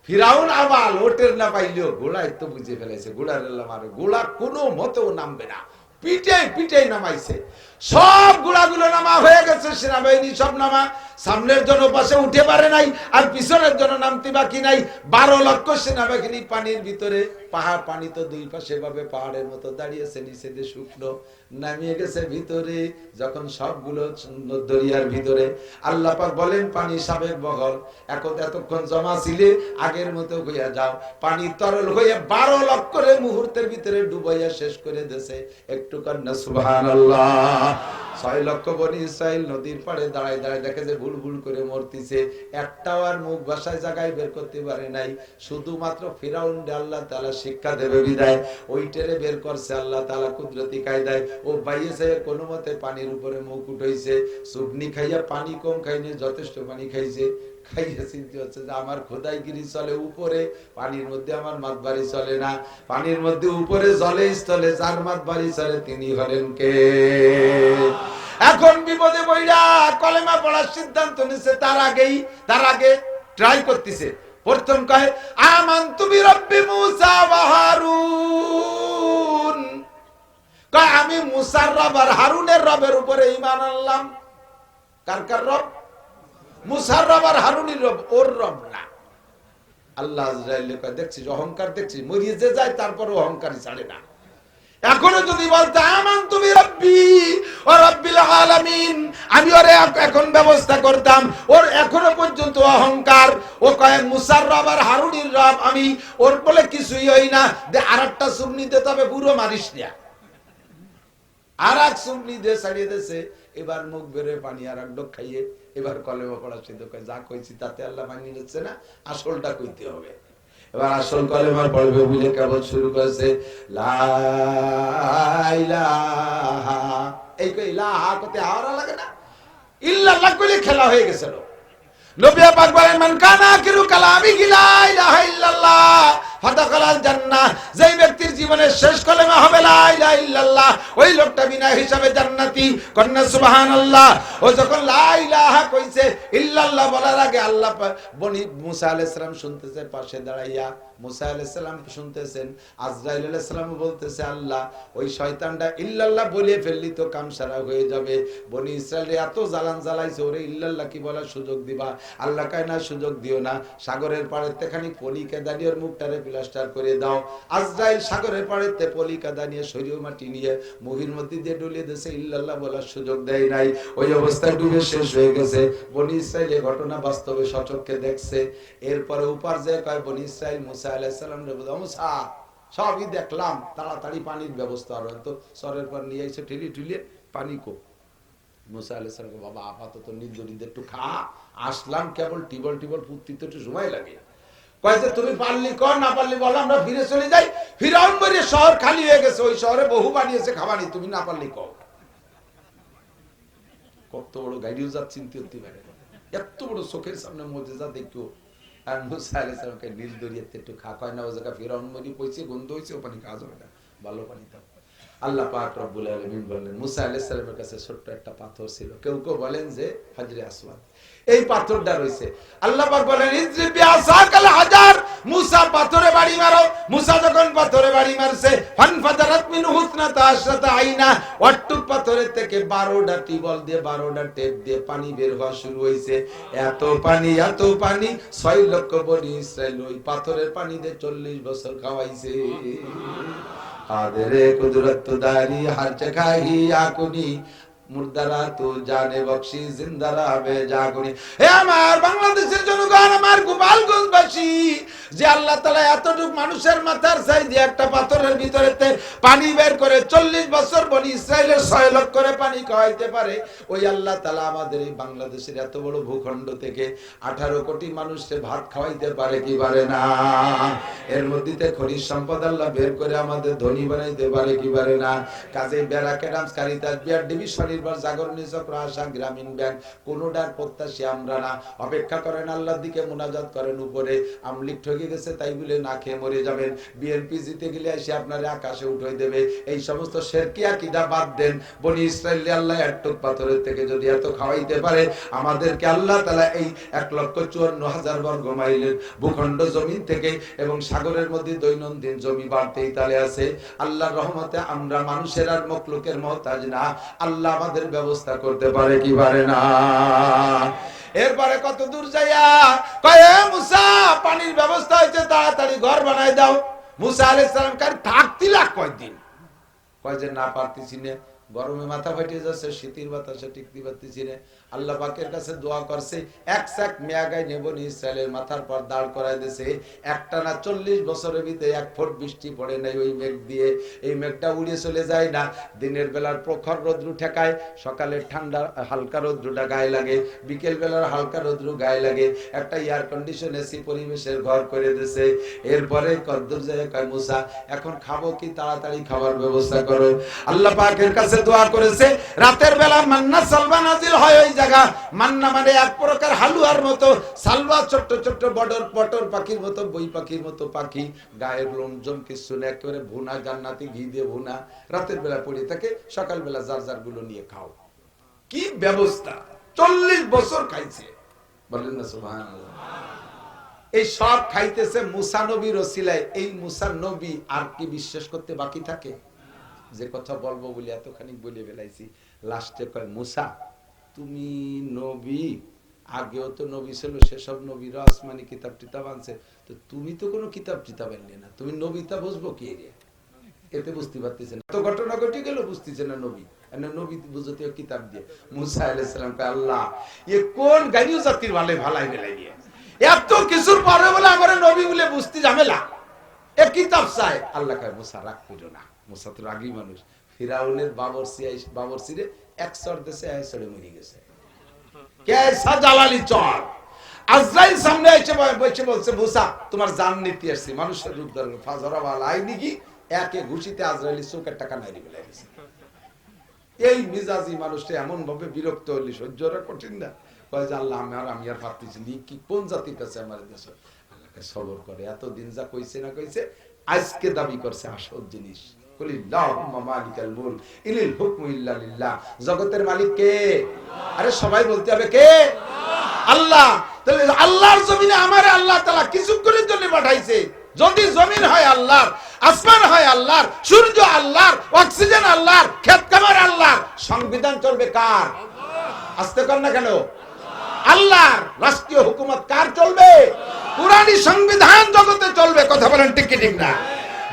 Speaker 1: ফিরাউন, আবার ওটের না পাইলেও ঘোড়ায় তো বুঝে ফেলেছে, ঘোড়ার মারে, ঘোড়া কোনো মতেও নামবে না, পিঠে নামাইছে। সব গুড়াগুলো নামা হয়ে গেছে, সেনাবাহিনী সব নামা, সামনের জন্য পাশে উঠে পারে নাই, আর পিছনের জন্য নামতে বাকি নাই। 12 লক্ষ সেনাবাহিনী পানির ভিতরে, পাহাড় পানি তো দুই পাশে ভাবে পাহাড়ের মতো দাঁড়িয়েছে, নিচে দিয়ে শুকনো, নামিয়ে গেছে ভিতরে। যখন সবগুলো দরিয়ার ভিতরে, আল্লাহ পাক বলেন পানি সাবেক বগল, এতক্ষণ জমা ছিলে আগের মতো হইয়া যাও, পানি তরল হয়ে 12 লক্ষরে মুহূর্তের ভিতরে ডুবাইয়া শেষ করে দিয়েছে। একটু কন্যা সুবহানাল্লাহ। 6 লক্ষ বনি ইসরাইল নদীর পাড়ে দাঁড়ায় দাঁড়ায় দেখে যে ভুল করে মরতিছে, একটাও আর মুখ ভাষায় জায়গায় বের করতে পারে নাই। শুধুমাত্র ফিরাউন আল্লাহ তাআলা শিক্ষা দেবে বিদায় ওইটারে বের করছে আল্লাহ তাআলা কুদরতি কায়দায়। ও বাইয়েছে কোনো মতে পানির উপরে মুখ উঠাইছে, সুবনি খাইয়া পানি কম খাইনি, যথেষ্ট পানি খাইছে। খাইয়া চিন্তা হচ্ছে যে আমার খোদাইগিরি চলে উপরে, পানির মধ্যে আমার মাত বাড়ি চলে না। পানির মধ্যে উপরে জলে স্থলে যার মাত বাড়ি চলে তিনি হলেন কে? এখন বিপদে বইরা কলেমা পড়ার সিদ্ধান্ত নিছে, তার আগে ট্রাই করতেছে। প্রথম কয় আমানতু বিরাব্বি মুসা ওয়া হারুন, কয় আমি মুসার রব আর হারুনের রবের উপরে ঈমান আনলাম। কার রব? মুসার রব আর হারুনের রব, ওর রব না। আল্লাহ আজরাইল কয় দেখছিস অহংকার, দেখছিস মরিয়ে যে যায় তারপর অহংকারই ছাড়ে না। এখনো যদি বলতে আমানতু বিরাব্বি ওয়া রাব্বিল আলামিন, আমি ওরে এখন ব্যবস্থা করতাম, ওর এখনো পর্যন্ত অহংকার। ও কয় মুসার রব আর হারুনের রব আমি, ওর বলে কিছুই হই না, যে আরেকটা সুন্নি দিতে তবে পুরো মারিস না, আর এক সুন্নি দিয়ে ছাড়িয়ে দিয়েছে। এবার মুখ বেরে পানি আর এক ডোক খাইয়ে এবার কলেমা পড়া সিদ্ধ কয় যা কইছি তাতে আল্লাহ মানিয়ে নিচ্ছে না, আসলটা কইতে হবে। এবার আসল কলেমা পড়বে বলে কেবল শুরু করেছে লা ইলাহা, এই কই ইলাহা কতে হাওয়া লাগে না, ইল্লাল্লাহ কইলে খেলা হয়ে গেছিল। নবী পাক বলেন মান কানা আখিরু কালামি লা ইলাহা ইল্লাল্লাহ ফাদাখালাল জান্নাহ, যেই ব্যক্তির জীবনের শেষ কলেমা হবে লা ইলাহা ইল্লাল্লাহ, ওই লোকটা বিনা হিসাবে জান্নাতি। কন্যা সুবহানাল্লাহ। ও যখন লা ইলাহা কইছে, ইল্লাল্লাহ বলার আগে আল্লাহ বনি মুসা আলাইহিস সালাম শুনতেছে পাশে দাঁড়াইয়া, মুসা আলাইহিস সালাম শুনতেছেন, আজরাইল আলাইহিস সালাম বলতেছে আল্লাহ ওই শয়তানটা ইল্লাল্লাহ বলে ফেললি তো কাম সারা হয়ে যাবে। বনি ইসরাইল এত জ্বালান জ্বালাইছে, ওরে ইল্লাল্লাহ কি বলার সুযোগ দিবা? আল্লাহ কয় না, সুযোগ দিও না, সাগরের পাড়েতে খানি পলিকা দাঁড়িয়ে মুখটারে প্লাস্টার করে দাও। আজরাইল সাগরের পাড়েতে পলিকা দাঁড়িয়ে শরীর মাটি নিয়ে মুভির মধ্যে দিয়ে ডুলিয়ে দিয়েছে, ইল্লাল্লাহ বলার সুযোগ দেয় নাই। ওই অবস্থায় ডুবে শেষ হয়ে গেছে। বনি ইসরাইল এই ঘটনা বাস্তবে সচক্ষে দেখছে। এরপরে উপার যে কয় বনি ইসরাইল মুসা আলাইহিস সালাম রে বলে, মুসা সবই দেখলাম, তাড়াতাড়ি পানির ব্যবস্থা আর তো সরের পর নিয়ে এসে ঠেলিয়ে পানি কো। মুসা আলাইহিস সালাম বাবা আপাতত নির্জরিতে একটু খা, আসলাম কেবল টিবল পুঁততে একটু সময় লাগে। কয় যে তুমি পারলি কর, না পারলি বলো, আমরা ফিরে চলে যাই। ফিরাউন মরে শহর খালি হয়ে গেছে, ওই শহরে বহু বানিয়েছে খাবারই, তুমি না পারলি কও। কত বড় গাড়িও যা চিনতে হতে পারে, এত বড় চোখের সামনে মুজিজা দেখো। আর মুসা আলাইহিস সালামকে নীল দরিয়াতে একটু খা, কয় না ও জায়গা ফিরাউন মরি পয়সে গন্ধ হইছে, ও পানি খাওয়া যাবে না, ভালো পানি দাও। আল্লাহ পাক রব্বুল আলামিন বললেন, মুসা আলাইহিস সালামের কাছে ছোট্ট একটা পাথর ছিল, কেউ কেউ বলেন যে হাজরে আসওয়াদ, এই পাথরটা রইছে। আল্লাহ পাক বলেন ইজরিব বিআসাকাল হাজার, মুসা পাথরে বাড়ি মারো। মুসা যখন পাথরে বাড়ি মারছে, ফানফাদারাত মিনহু ইসনাতা আশরাতা আইনা, অট্টুক পাথরের থেকে 12টা টিবল দিয়ে 12টা টেপ দিয়ে পানি বের হওয়া শুরু হইছে। এত পানি 6 লক্ষ বনি ইসরাইল ওই পাথরের পানি দিয়ে 40 বছর খাওয়াইছে। আদরে কুদরত দারি হর জগহ হি আকুনি, মুর্দারা তো জানে বখশি, জিন্দারা হবে জাগুনি। হে আমার বাংলাদেশের জনগণ, আমার গোপালগঞ্জবাসী, যে আল্লাহ তাআলা এতটুক মানুষের মাথার সাইজ একটা পাথরের ভিতরেতে পানি বের করে 40 বছর বনি ইসরাইলের 6 লক্ষ করে পানি খাওয়াইতে পারে, ওই আল্লাহ তাআলা আমাদের এই বাংলাদেশের এত বড় ভূখণ্ড থেকে 18 কোটি মানুষকে ভাত খাওয়াইতে পারে কি পারে না? এর মধ্যে খনিজ সম্পদ আল্লাহ বের করে আমাদের ধনী বানাইতে পারে কি পারে না? কাজে ব্যারাকেডামস, কারিতাস, বিআরডিবি, স্বনির্ভর জাগরণী চক্র, আশা, গ্রামীণ ব্যাংক, কোনোটার প্রত্যাশী আমরা না। অপেক্ষা করেন, আল্লাহর দিকে মুনাজাত করেন। উপরে আমলিক ঠকে গেছে তাই বলে না খেয়ে মরে যাবেন, বিএনপি জিতে গেলে এসে আপনার আকাশে উঠাই দেবে, এই সমস্ত শিরকি আকীদা বাদ দেন। বনি ইসরাইল আল্লাহ একটুক পাথরের থেকে যদি এত খাওয়াইতে পারে, আমাদেরকে আল্লাহ তাআলা এই 1,54,000 বর্গ মাইলের ভূখণ্ড জমিন থেকে এবং সাগরের মধ্যে দৈনন্দিন জমি বাড়তেই তালে আছে। আল্লাহর রহমতে আমরা মানুষের আর মখলুকের মুহতাজ না, আল্লাহ আমাদের ব্যবস্থা করতে পারে কি পারে না? এরপরে কত দূর যাইয়া কয় মুসা পানির ব্যবস্থা হয়েছে, তাড়াতাড়ি ঘর বানাই দাও। মুসা আলাইহিস সালাম কার থাকতে লাগ কয়দিন, কয় যে না পারতেছি না, গরমে মাথা ফাটিয়ে যাচ্ছে, শীতের বাতাসে টিকতে পারতেছি না। আল্লাহ পাকের কাছে দোয়া করছে, এক সাক মেয়াগাই নেবনি ইসরায়েলের মাথার পর দাঁড় করাই দিয়েছে। একটানা 40 বছরের ভিতরে 1 ফুট বৃষ্টি পড়ে নাই ওই মেঘ দিয়ে। এই মেঘটা উড়ে চলে যায় না, দিনের বেলার প্রখর রৌদ্র ঠেকায়, সকালের ঠান্ডা হালকা রৌদ্রটা গায়ে লাগে, বিকেল বেলার হালকা রৌদ্র গায়ে লাগে। একটা এয়ার কন্ডিশন এসি পরিবেশের ঘর করে দিয়েছে। এরপরে কদ্দুর যায় কয় মুসা এখন খাবো কি, তাড়াতাড়ি খাবার ব্যবস্থা করো। আল্লাহ পাকের কাছে দোয়া করেছে, রাতের বেলা মান্না সালবা নাজিল হয় ওই জায়গা। মান্না মানে এক প্রকার হালুয়ার মতো, সালবা ছোট্ট ছোট্ট বটর পাখির মতো, বই পাখির মতো পাখি, গায়ের লোমজম কিছু না, একেবারে ভুনা, জান্নাতি ঘি দিয়ে ভুনা, রাতের বেলা পড়ে থাকে, সকাল বেলা যার যার গুলো নিয়ে খাও। কি ব্যবস্থা! 40 বছর খাইছে, বলেন না সুবহানাল্লাহ। এই সব খাইতেছে মুসা নবীর ওসিলায়। এই মুসা নবী আর কি বিশ্বাস করতে বাকি থাকে? যে কথা বলবো বলে এতখানি বলে ফেলাইছি, লাস্টে কয় মুসা তুমি নবী, আগেও তো নবী ছিল, সেসব নবীরা আসমানি কিতাব টিতাব আনছে, তো তুমি তো কোনো কিতাব টিতাব আনলে না, তুমি নবীতা বুঝবো কি রে? এতে বুঝতে পারতেছে না, তো ঘটনা ঘটে গেল, বুঝতেছে না নবী, নবী বুঝতে কিতাব দিয়ে। মুসা আলাইহিস সালাম কয় আল্লাহ এ কোন গাড়িও জাতির ভালে ভালাই বেলাই দিয়ে এত কিছুর পরে বলে আমার নবী বলে বুঝতে ঝামেলা, এ কিতাব চাই। আল্লাহ কয় মুসা রাগ করো না, মুসা তো রাগী মানুষ। ফিরাউনের বাবরসিরে এক চড় দেশে এক চড়ে মরে গেছে। কেসা জালালি চড়, আজরাইল সামনে এসে বসে বলছে মুসা তোমার জান নিতে আসছি, মানুষের রূপ ধরে ফাজরা ওয়াল আইনি কি একে ঘুষিতে আজরাইল চোখের টাকা নাইরে ফেলে গেছে। এই মিজাজি মানুষটা এমন ভাবে বিরক্ত হলি সহ্যরা কঠিন না, কয় যে আল্লাহ আমি আর ভাবতেছি কি কোন জাতির কাছে আমার দেশ। আল্লাহকে সবর করে, এতদিন যা কইছে না কইছে, আজকে দাবি করছে আসল জিনিস। জগতের মালিক কে? আরে সবাই বলতে হবে কে? আল্লাহ। তাহলে আল্লাহর জমিনে আমার আল্লাহ তাআলা কিছুক্ষণের জন্য পাঠাইছে। যদি জমিন হয় আল্লাহর, আসমান হয় আল্লাহর, সূর্য আল্লাহর, অক্সিজেন আল্লাহর, ক্ষেত খামার আল্লাহর, সংবিধান চলবে কার? আসতে কর না কেন? আল্লাহর। রাষ্ট্রীয় হুকুমত কার চলবে? কুরআনী সংবিধান জগতে চলবে। কথা বলেন ঠিক কি ঠিক না?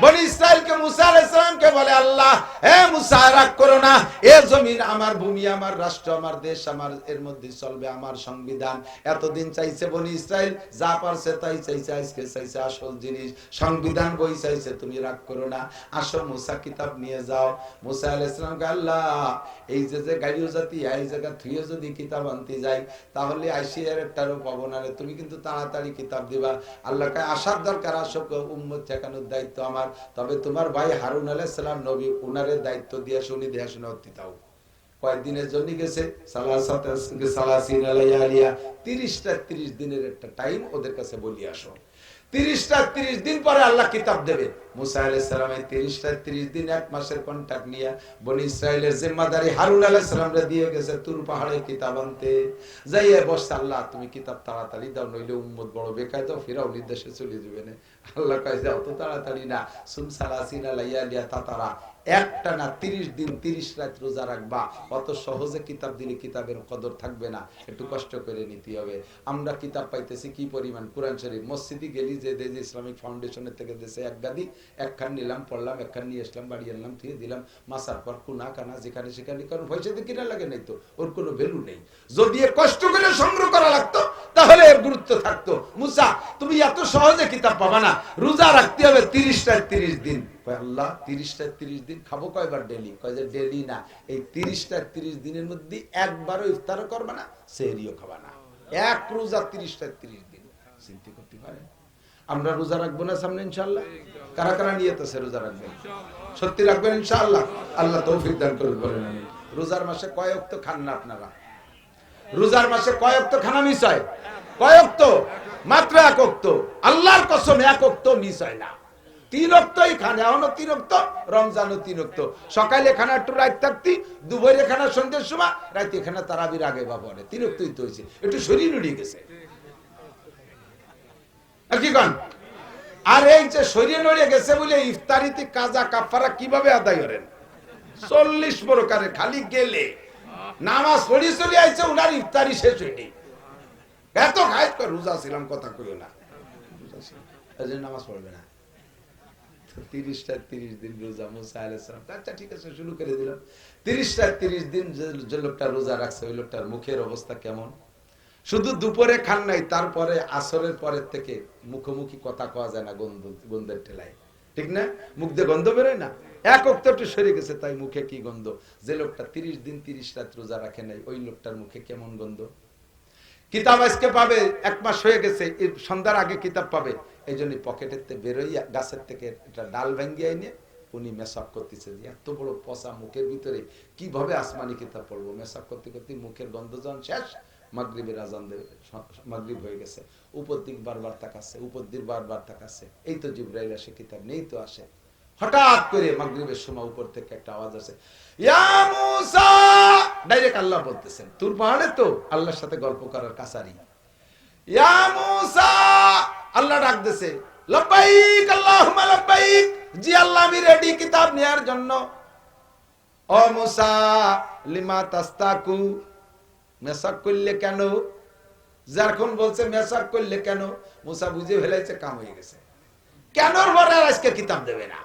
Speaker 1: বনি ইসরাইলকে মুসা আলাইহিস সালামকে বলে আল্লাহ হে মুসা রাগ করো না, এ জমিন আমার, ভূমি আমার, রাষ্ট্র আমার, দেশ আমার, এর মধ্যে চলবে আমার সংবিধান। এতদিন চাইছে বনি ইসরাইল, যা পারছে তাই চাইছে, আজকে চাইছে আসল জিনিস, সংবিধান বই চাইছে। তুমি রাগ করো না, আসো মুসা কিতাব নিয়ে যাও। মুসা আলাইহিস সালামকে আল্লাহ এই যে গাড়িও জাতি এই জায়গা থুয়ে যদি কিতাব আনতে যাই তাহলে আইসিয়ার একটারও পাবো না রে, তুমি কিন্তু তাড়াতাড়ি কিতাব দিবা। আল্লাহ কয় আসার দরকার, আসো, উম্মত ঠেকানোর দায়িত্ব আমার, তবে তোমার ভাই হারুন আলাইহিস সালাম নবী, উনারে দায়িত্ব দিয়ে শুনি দেয়া শুনে দাও। কয়েকদিনের জন্য গেছে 30 দিনের একটা টাইম ওদের কাছে বলি আসো। 30 দিন পরে আল্লাহ কিতাব দেবে। মুসা আলাইহিস সালাম এই 30 দিন, এক মাসের কন্ট্রাক্ট নিয়ে বনি ইসরাইলের জিম্মাদারি হারুন আলাইহিস সালামরে দিয়ে গেছে তুর পাহাড়ে কিতাব আনতে। যাইয়া বসছে, আল্লাহ তুমি কিতাব তাড়াতাড়ি দাও, নইলে উম্মত বড় বেকায়দা, ফিরাও নির্দেশে চলে যাবে না। আল্লাহ কয় যাও তো তাড়াতাড়ি না, সুম সালাসিনা লাইয়ালিয়া তাতারা, একটানা 30 দিন 30 রাত রোজা রাখবা। অত সহজে কিতাব দিলে কিতাবের কদর থাকবে না, একটু কষ্ট করে নিতে হবে। আমরা কিতাব পাইতেছি কি পরিমাণ, কোরআন শরীফ মসজিদে গেলি যে ইসলামিক ফাউন্ডেশনের থেকে দেশে এক গাদি, একখান নিলাম, পড়লাম, একখান নিয়ে আসলাম, বাড়ি আনলাম, থুয়ে দিলাম, মাসার পর কুনা কানা যেখানে সেখানে, কারণ পয়সা দিয়ে কিনা লাগে নাই তো, ওর কোনো ভ্যালু নেই। যদি কষ্ট করে সংগ্রহ করা লাগতো তাহলে এর গুরুত্ব থাকতো। মুসা তুমি এত সহজে কিতাব পাবা না, রোজা রাখতে হবে 30 দিন। আল্লাহ 30 দিন খাবো কয়বার ডেলি? কয় যে ডেলি না, এই 30 দিনের মধ্যে একবারও ইফতারও করবে না, সেহরিও খাবা না, এক রোজা 30 দিন। চিন্তা করতে পারে? আমরা রোজা রাখবো না সামনে ইনশাআল্লাহ? কারা কারা নিয়ত আছে রোজা রাখবেন? সত্যি রাখবেন ইনশাআল্লাহ? আল্লাহ তৌফিক দান করুন। বলেন আমিন। রোজার মাসে কয় ওয়াক্ত খান না আপনারা? রোজার মাসে কয় ওয়াক্ত খানা মিস হয়? কয় ওয়াক্ত? মাত্র এক ওয়াক্ত। আল্লাহর কসম এক ওয়াক্ত মিস হয় না। 3 ওয়াক্তই খান, এখনো 3 ওয়াক্ত, রমজানও 3 ওয়াক্ত। সকালে খানা একটু রাত থাকতি, দুপুরে খানা সন্ধ্যের সময়, রাতে খানা তারাবির আগে বা পরে, 3 ওয়াক্তই তো হয়েছে। একটু শরীর উড়িয়ে গেছে আর কি কন? আর এই যে শরীর নড়িয়ে গেছে বলে ইফতারিতে কাজা কাফারা কিভাবে আদায় করেন? 40 প্রকারে, খালি গেলে নামাজ পড়ি চলে আইছে, উনার ইফতারি শেষ হয়নি। এত খায় রোজা ছিলাম, কথা কইও না, নামাজ পড়বে না। 30 দিন রোজা মুসা আলাইহিস সালাম, আচ্ছা ঠিক আছে শুরু করে দিলাম। 30 দিন যে লোকটা রোজা রাখছে ওই লোকটার মুখের অবস্থা কেমন? শুধু দুপুরে খান নাই, তারপরে আসরের পরের থেকে মুখোমুখি কথা কওয়া যায় না, গন্ধের ঠেলায়, ঠিক না? মুখ দিয়ে গন্ধ বেরোয় না, এক ওয়াক্ত একটু সরে গেছে তাই মুখে কি গন্ধ। যে লোকটা 30 দিন 30 রাত রোজা রাখে নাই ওই লোকটার মুখে কেমন গন্ধ? কিতাব আজকে পাবে, 1 মাস হয়ে গেছে, সন্ধ্যার আগে কিতাব পাবে। এই জন্য পকেটের থেকে বেরোইয়া গাছের থেকে একটা ডাল ভাঙ্গিয়ে এনে উনি মেসাক করতেছে, এত বড় পচা মুখের ভিতরে কিভাবে আসমানি কিতাব পড়বো? মেসাক করতে করতে মুখের গন্ধ যখন শেষ, মাগরিবের আজান দেবে, মাগরিব হয়ে গেছে, উপর দিক বারবার তাকাচ্ছে, উপর দিক বারবার তাকাচ্ছে, এই তো জিবরাইল আসে, কিতাব নেই তো আসে। হঠাৎ করে মাগরিবের সময় উপর থেকে একটা আওয়াজ আসে, ইয়া মুসা, ডাইরেক্ট আল্লাহ বলতেছেন, তুর পাহাড়ে তো আল্লাহর সাথে গল্প করার কাছারি। ইয়া মুসা, আল্লাহ ডাক দিছে, লাব্বাইক আল্লাহুম্মা লাব্বাইক, জি আল্লাহ আমি রেডি কিতাব নেয়ার জন্য। ও মুসা, লিমা তাস্তাকু, মেসাক করলে কেন? যখন বলছে মেসাক করলে কেন, মুসা বুঝে ফেলাইছে কাম হয়ে গেছে, কেন পরে আজকে কিতাব দেবে না।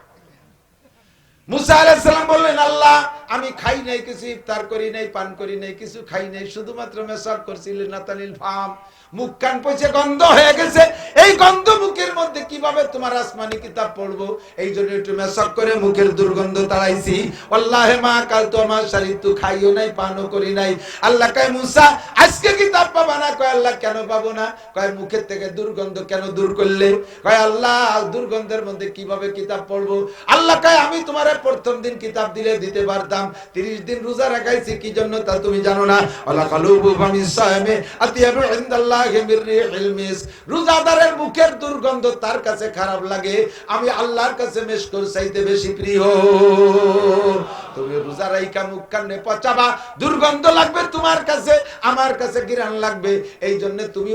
Speaker 1: মুসা আলাইহিস সালাম বললেন, আল্লাহ আমি খাই নাই, কিছু ইফতার করি নাই, পান করি নাই, কিছু খাই নাই, শুধুমাত্র মেসাক করছিলেন নাতালিল ফাম, মুখ কান পচে গন্ধ হয়ে গেছে, এই গন্ধ মুখের মধ্যে কিভাবে তোমার আসমানি কিতাব পড়বো? এই জন্য একটু মেসাক করে মুখের দুর্গন্ধ তাড়াইছি। আল্লাহে মা কাল তো আমার শরীর তো খাইও নাই, পানও করি নাই। আল্লাহ কয় মুসা আজকে কিতাব পাবা না। কয় আল্লাহ কেন পাবো না? কয় মুখের থেকে দুর্গন্ধ কেন দূর করলে? কয় আল্লাহ দুর্গন্ধের মধ্যে কিভাবে কিতাব পড়বো? আল্লাহ কয় আমি তোমারে প্রথম দিন কিতাব দিলে দিতে পারতাম, 30 দিন রোজা রাখাইছি কি জন্য তা তুমি জানো না? আল্লাহ কালুবু ফামিস সায়ামে আতিয়াবু ইনদাল্লাহি মির রিহিল মিস, রোজাদারের মুখের দুর্গন্ধ তার কাছে খারাপ লাগে, আমি আল্লাহর কাছে মিশকর চাইতে বেশি প্রিয়। তুমি রোজা রাইখা মুখ কানে পচাবা, দুর্গন্ধ লাগবে তোমার কাছে, আমার কাছে ঘৃণা লাগবে, এই জন্য তুমি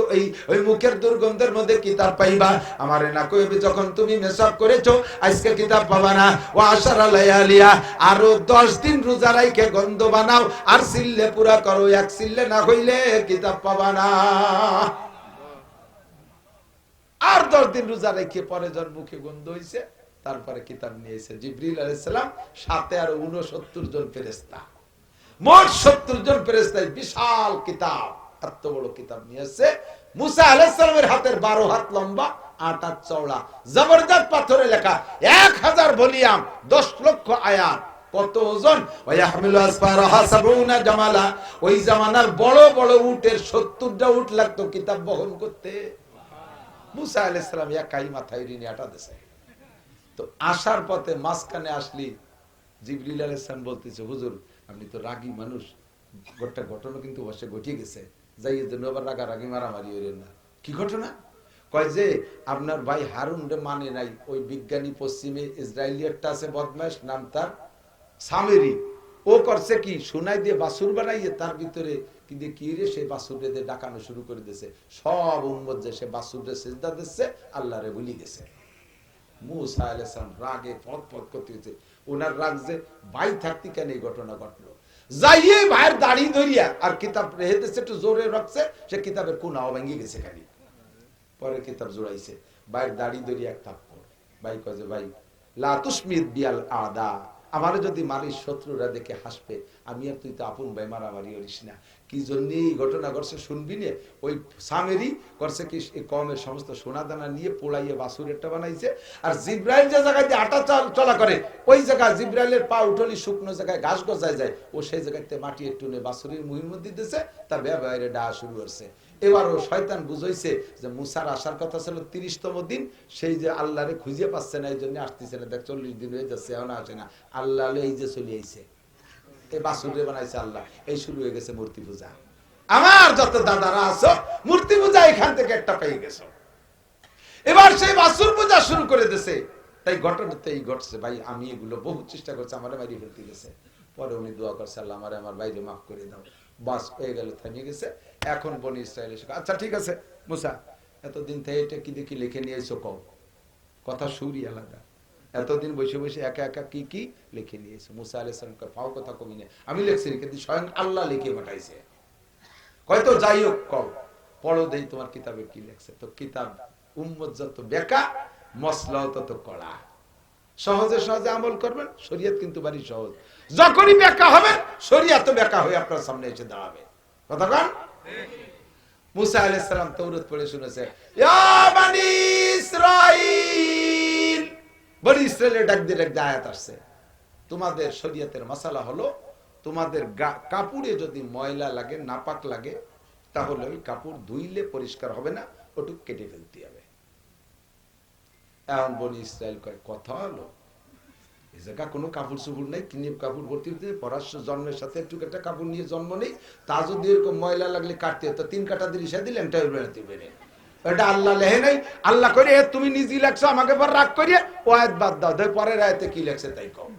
Speaker 1: ওই মুখের দুর্গন্ধের মধ্যে কিতাব পাইবা। আমারে না কইবে যখন তুমি মেসাব করেছো আজকে কিতাব পাবা না। ও আশারা লায়ালিয়া, আরো 10 দিন রোজা রাইখে গন্ধ বানাও, আর সিল্লে পুরা করো, এক সিল্লে না হইলে কিতাব পাবা না। আর 10 দিন রোজা রেখে পরে যার মুখে গন্ধ হইছে তারপরে কিতাব নিয়েছে জিবরিল আলাইহিস সালাম, সাথে আর 69 জন ফেরেশতা, মোট 70 জন ফেরেশতায় বিশাল কিতাব, এত বড় কিতাব নিয়েছে। মুসা আলাইহিস সালামের হাতের 12 হাত লম্বা, 8 হাত চওড়া, জবরদস্ত পাথরে লেখা, 1000 ভলিউম, 10 লক্ষ আয়াত। কত ওজন? ওয়াহমিলু আসফারাহা 70 জামালা। ওই জামানার বড় বড় উটের 70টা উট লাগতো কিতাব বহন করতে। মুসা আলাইহিস সালাম একাই মাথায় নিয়ে আটা দিয়েছে। তো আসার পথে মাঝখানে আসলি জিবরিল আলাইহিস সালাম বলতেছে, হুজুর আপনি তো রাগী মানুষ, গোটা ঘটনা কিন্তু বসে ঘটিয়ে গেছে, যাই এর জন্য আবার রাগারাগি মারামারি হইলেন না। কি ঘটনা? কয় যে আপনার ভাই হারুন রে মানে নাই, ওই বিজ্ঞানী পশ্চিমে ইসরায়েলিয়ারটা আছে বদমাশ, নাম তার সামেরি, ও করছে কি সোনাই দিয়ে বাছুর বানাইয়ে তার ভিতরে কিন্তু কি রে সেই বাছুরে দিয়ে ডাকানো শুরু করে দিয়েছে। সব উম্মত যে সে বাছুরে সিজদা দিচ্ছে, আল্লাহরে ভুলি গেছে। মুসা আলাইহিস সালাম রাগে ফটফট করতে হয়েছে। ওনার রাগ যে ভাই থাকতে কেন এই ঘটনা ঘটলো, যাইয়ে ভাইয়ের দাড়ি ধরিয়া আর কিতাব রেখে দিচ্ছে, একটু জোরে রাখছে, সে কিতাবের কোনাও ভেঙে গেছে খালি। পরে কিতাব জোড়াইছে, ভাইয়ের দাড়ি ধরিয়া এক থাপ্পড়। ভাই কয় যে ভাই লা তুসমিদ বিয়াল আদা, আমারে যদি মারিস শত্রুরা দেখে হাসবে, আমি আর তুই তো আপন ভাই, মারামারি করিস না। কি জন্য এই ঘটনা ঘটছে শুনবি না? ওই সামেরি করছে কি, এই কওমের সমস্ত সোনা দানা নিয়ে পোড়াইয়ে বাছুর একটা বানাইছে, আর জিব্রাইল যে জায়গায় দিয়ে আটা চলা করে, ওই জায়গায় জিব্রাইলের পা উঠলি শুকনো জায়গায় ঘাস গজায় যায়, ও সেই জায়গাতে মাটি একটু নিয়ে বাছুরের মুহির মধ্যে দিতেছে, তার ব্যবহারে ডাহা শুরু করছে। এবারও শয়তান বুঝাইছে যে মুসার আসার কথা ছিল 30তম দিন, সেই যে আল্লাহরে খুঁজে পাচ্ছে না, এই জন্য আসতেছে না, দেখ 40 দিন হয়ে যাচ্ছে, এখন আসে না। আল্লাহ এই যে চলে আইছে, এই বাছুরে বানাইছে আল্লাহ, এই শুরু হয়ে গেছে মূর্তি পূজা। আমার যত দাদারা আছো মূর্তি পূজা এখান থেকে একটা পেয়ে গেছো, এবার সেই বাছুর পূজা শুরু করে দিছে। তাই ঘটনাতে এই ঘটছে। ভাই আমি এগুলো বহু চেষ্টা করছি, আমারে মারিয়ে ফেলতে গেছে। পরে উনি দোয়া করছে, আল্লাহ আমারে আমার বাইরে মাফ করে দাও। বাস হয়ে গেল, থেমে গেছে। এখন বনি ইসরায়েল এসে, আচ্ছা ঠিক আছে মুসা, এতদিন থেকে এটা কি দেখি লিখে নিয়ে এসো, কও কথা সুরই আলাদা। এতদিন বসে বসে একা একা কি কি লিখে নিয়েছে। মুসা আলাইহিস সালাম কয় ফাও কথা কবি না, আমি লিখছি কিন্তু স্বয়ং আল্লাহ লিখে পাঠাইছে। হয়তো যাই হোক, কও পড়ো দেই তোমার কিতাবে কি লেখছে। তো কিতাব উম্মত যত বেকা, মসলাও তত কড়া। সহজে সহজে আমল করবেন, শরীয়ত কিন্তু বাড়ি সহজ। যখনই বেকা হবেন, শরীয়ত বেকা হয়ে আপনার সামনে এসে দাঁড়াবে। কথা কন? মুসা আলাইহিস সালাম তাওরাত পড়ে শুনেছে, ইয়া বনি ইসরাইল, বনি ইসরাইলের ডাক দিয়ে আয়াত আসছে, তোমাদের শরীয়তের মাসালা হলো, তোমাদের কাপড়ে যদি ময়লা লাগে, নাপাক লাগে, তাহলে ওই কাপড় ধুইলে পরিষ্কার হবে না, ওটুক কেটে ফেলতে হবে। এখন বনি ইসরাইল কয়, কথা হলো এই জায়গা কোনো কাপড় চুপড় নেই, কিনে কাপড় ভর্তি হতে, পরাশ্র জন্মের সাথে একটু একটা কাপড় নিয়ে জন্ম নেই, তা যদি এরকম ময়লা লাগলে কাটতে হতো, 3 কাটা দিয়ে রিসা দিলেন, বেড়াতে বেড়ে। এটা আল্লাহ লেহে নাই, আল্লাহ করে তুমি নিজেই লেখছো, আমাকে পর রাগ করিয়ে ও আয়াত বাদ দাও, পরের আয়াতে কি লেখছে তাই কও।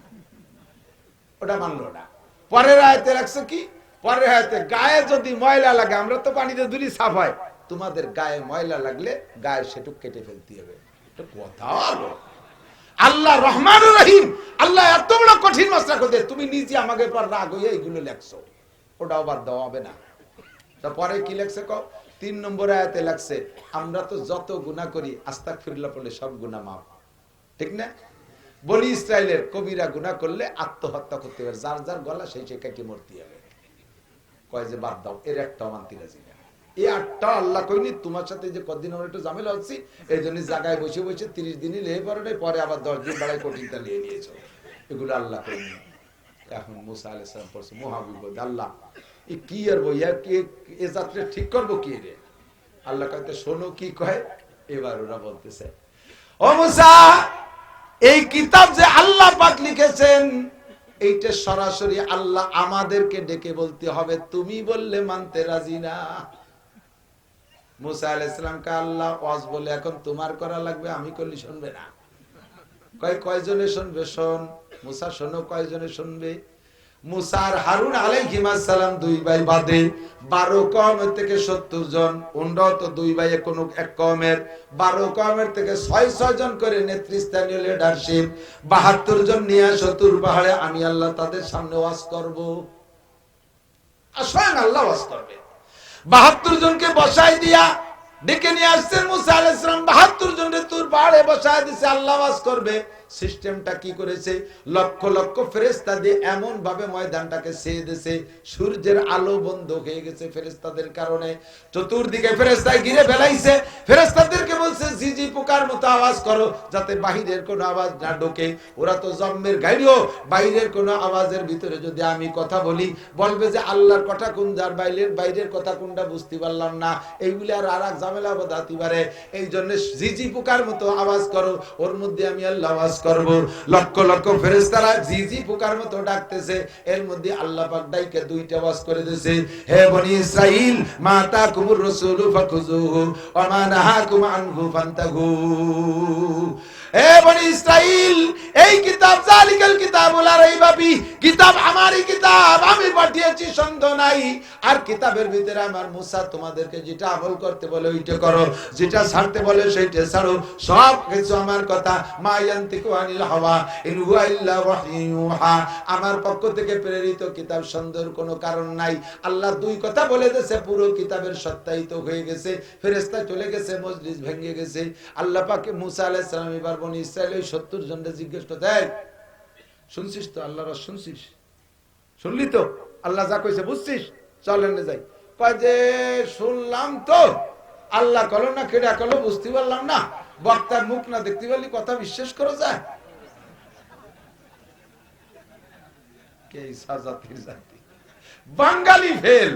Speaker 1: ওটা মানলো না। পরের আয়াতে লেখছে কি, পরের আয়াতে গায়ে যদি ময়লা লাগে, আমরা তো পানিতে ধুলি সাফ হয়, তোমাদের গায়ে ময়লা লাগলে গায়ে সেটুক কেটে ফেলতে হবে। এটা কথা হলো? আল্লাহ রহমানুর রহিম, আল্লাহ এত বড় কঠিন মশলা করতে, তুমি নিজে আমাকে পর রাগ হইয়া এইগুলো লেখছো, ওটাও বাদ দেওয়া হবে না। তারপরে কি লেখছে কও? 3 নম্বর আয়াতে লেখছে, আমরা তো যত গুনাহ করি আস্তাগফিরুল্লাহ পড়লে সব গুনাহ মাফ, ঠিক না? বনি ইসরাইলের কবিরা গুনাহ করলে আত্মহত্যা করতে হবে, যার যার গলা সেই সেই কেটে মরতে হবে। কয় যে বাদ দাও, এর একটা মানতে রাজি না। এই 8টা আল্লাহ কইনি, তোমার সাথে যে কদিন আমরা একটু ঝামেলা হচ্ছি, এই জন্য জায়গায় বসে বসে 30 দিনই লেহে পড়ে নাই, পরে আবার 10 দিন বাড়াই কঠিনটা নিয়ে নিয়েছো, এগুলো আল্লাহ কইনি। এখন মুসা আলাইহিস সালাম পড়ছে মহাবিপদ, আল্লাহ এ কি আর বইয়া কি এ যাত্রা ঠিক করবো কি রে? আল্লাহ কইতে শোনো কি কয়। এবার ওরা বলতেছে, ও মুসা, এই কিতাব যে আল্লাহ পাক লিখেছেন, এইটা সরাসরি আল্লাহ আমাদেরকে ডেকে বলতে হবে, তুমি বললে মানতে রাজি না। মুসা আলাইহিস সালামকে আল্লাহ ওয়াজ বলে এখন তোমার করা লাগবে, আমি করলে শুনবে না। কয়জনে শুনবে? শোন মুসা, শোনো কয়জনে শুনবে? মুসা আর হারুন আলাইহিস সালাম 2 ভাই বাদে 12 কওমের থেকে 70 জন, ওনরাও তো 2 ভাই কোন এক কওমের, 12 কওমের থেকে 6 জন করে নেতৃস্থানীয় লিডারশিপ, 72 জন নিয়ে শতুর পাহাড়ে আমি আল্লাহ তাদের সামনে ওয়াজ করব। আর স্বয়ং আল্লাহ ওয়াজ করবে। 72 জনকে বসাই দিয়া ডেকে নিয়ে আসছেন মুসা আলাইহিস সালাম, 72 জনকে তুর পাহাড়ে বসায় দিয়েছে, আল্লাহ ওয়াজ করবে। সিস্টেমটা কি করেছে, লক্ষ লক্ষ ফেরেশতা দিয়ে এমন ভাবে ময়দানটাকে ছেয়ে দিয়েছে, সূর্যের আলো বন্ধ হয়ে গেছে ফেরেশতাদের কারণে। চতুর্দিকে ফেরেশতায় ঘিরে ফেলাইছে, ফেরেশতাদেরকে বলছে ঝিঝি পোকার মতো আওয়াজ করো, যাতে বাহিরের কোনো আওয়াজ না ঢোকে। ওরা তো জম্মের গাইরো, বাইরের কোনো আওয়াজের ভিতরে যদি আমি কথা বলি, বলবে যে আল্লাহর কথা কোন, যার বাইরের কথা কোনটা বুঝতে পারলাম না, এইগুলি আর এক ঝামেলা বাধাতে পারে। এই জন্য ঝিঝি পোকার মতো আওয়াজ করো, ওর মধ্যে আমি আল্লাহ আওয়াজ করব। লক্ষ লক্ষ ফেরেশতারা ঝিঝি পোকার মতো ডাকতেছে, এর মধ্যে আল্লাহ পাক ডাইকে দুইটা আওয়াজ করে দিয়েছে, হে বনি ইসরাইল মা তাকুমুর রাসূলু ফাখুযুহু ওয়া মা নাহাকুম আনহু ফান্তাহু। হে বনি ইসরাইল, এই কিতাব জালিকাল কিতাবুল লা রাইবা ফি, কিতাব আমারই কিতাব, আমি পাঠিয়েছি, সন্দেহ নাই। আর কিতাবের ভিতরে আমার মুসা তোমাদেরকে যেটা আমল করতে বলে ওইটা করো, যেটা ছাড়তে বলে সেইটা ছাড়ো, সব কিছু আমার কথা। মা ইয়ান্তিকু আনিল হাওয়া ইন হুয়া ইল্লা ওয়াহয়ুহা, আমার পক্ষ থেকে প্রেরিত কিতাব, সন্দেহের কোনো কারণ নাই। আল্লাহ দুই কথা বলে দিয়েছে, পুরো কিতাবের সত্যায়িত হয়ে গেছে, ফেরেশতা চলে গেছে, মজলিস ভেঙে গেছে। আল্লাহ পাক মুসা আলাইহিস সালাম এবার বনি ইসরাইল ওই 70 জনকে জিজ্ঞেস করতে, শুনছিস তো আল্লাহর রাস, শুনছিস, শুনলি তো আল্লাহ যা কইছে, বুঝছিস, চলেন যাই। কয় যে শুনলাম তো, আল্লাহ কলো না কেডা কলো বুঝতে পারলাম না, বক্তার মুখ না দেখতে পারলি কথা বিশ্বাস করা যায়? কে সাজাতির জাতি, বাঙালি ফেল।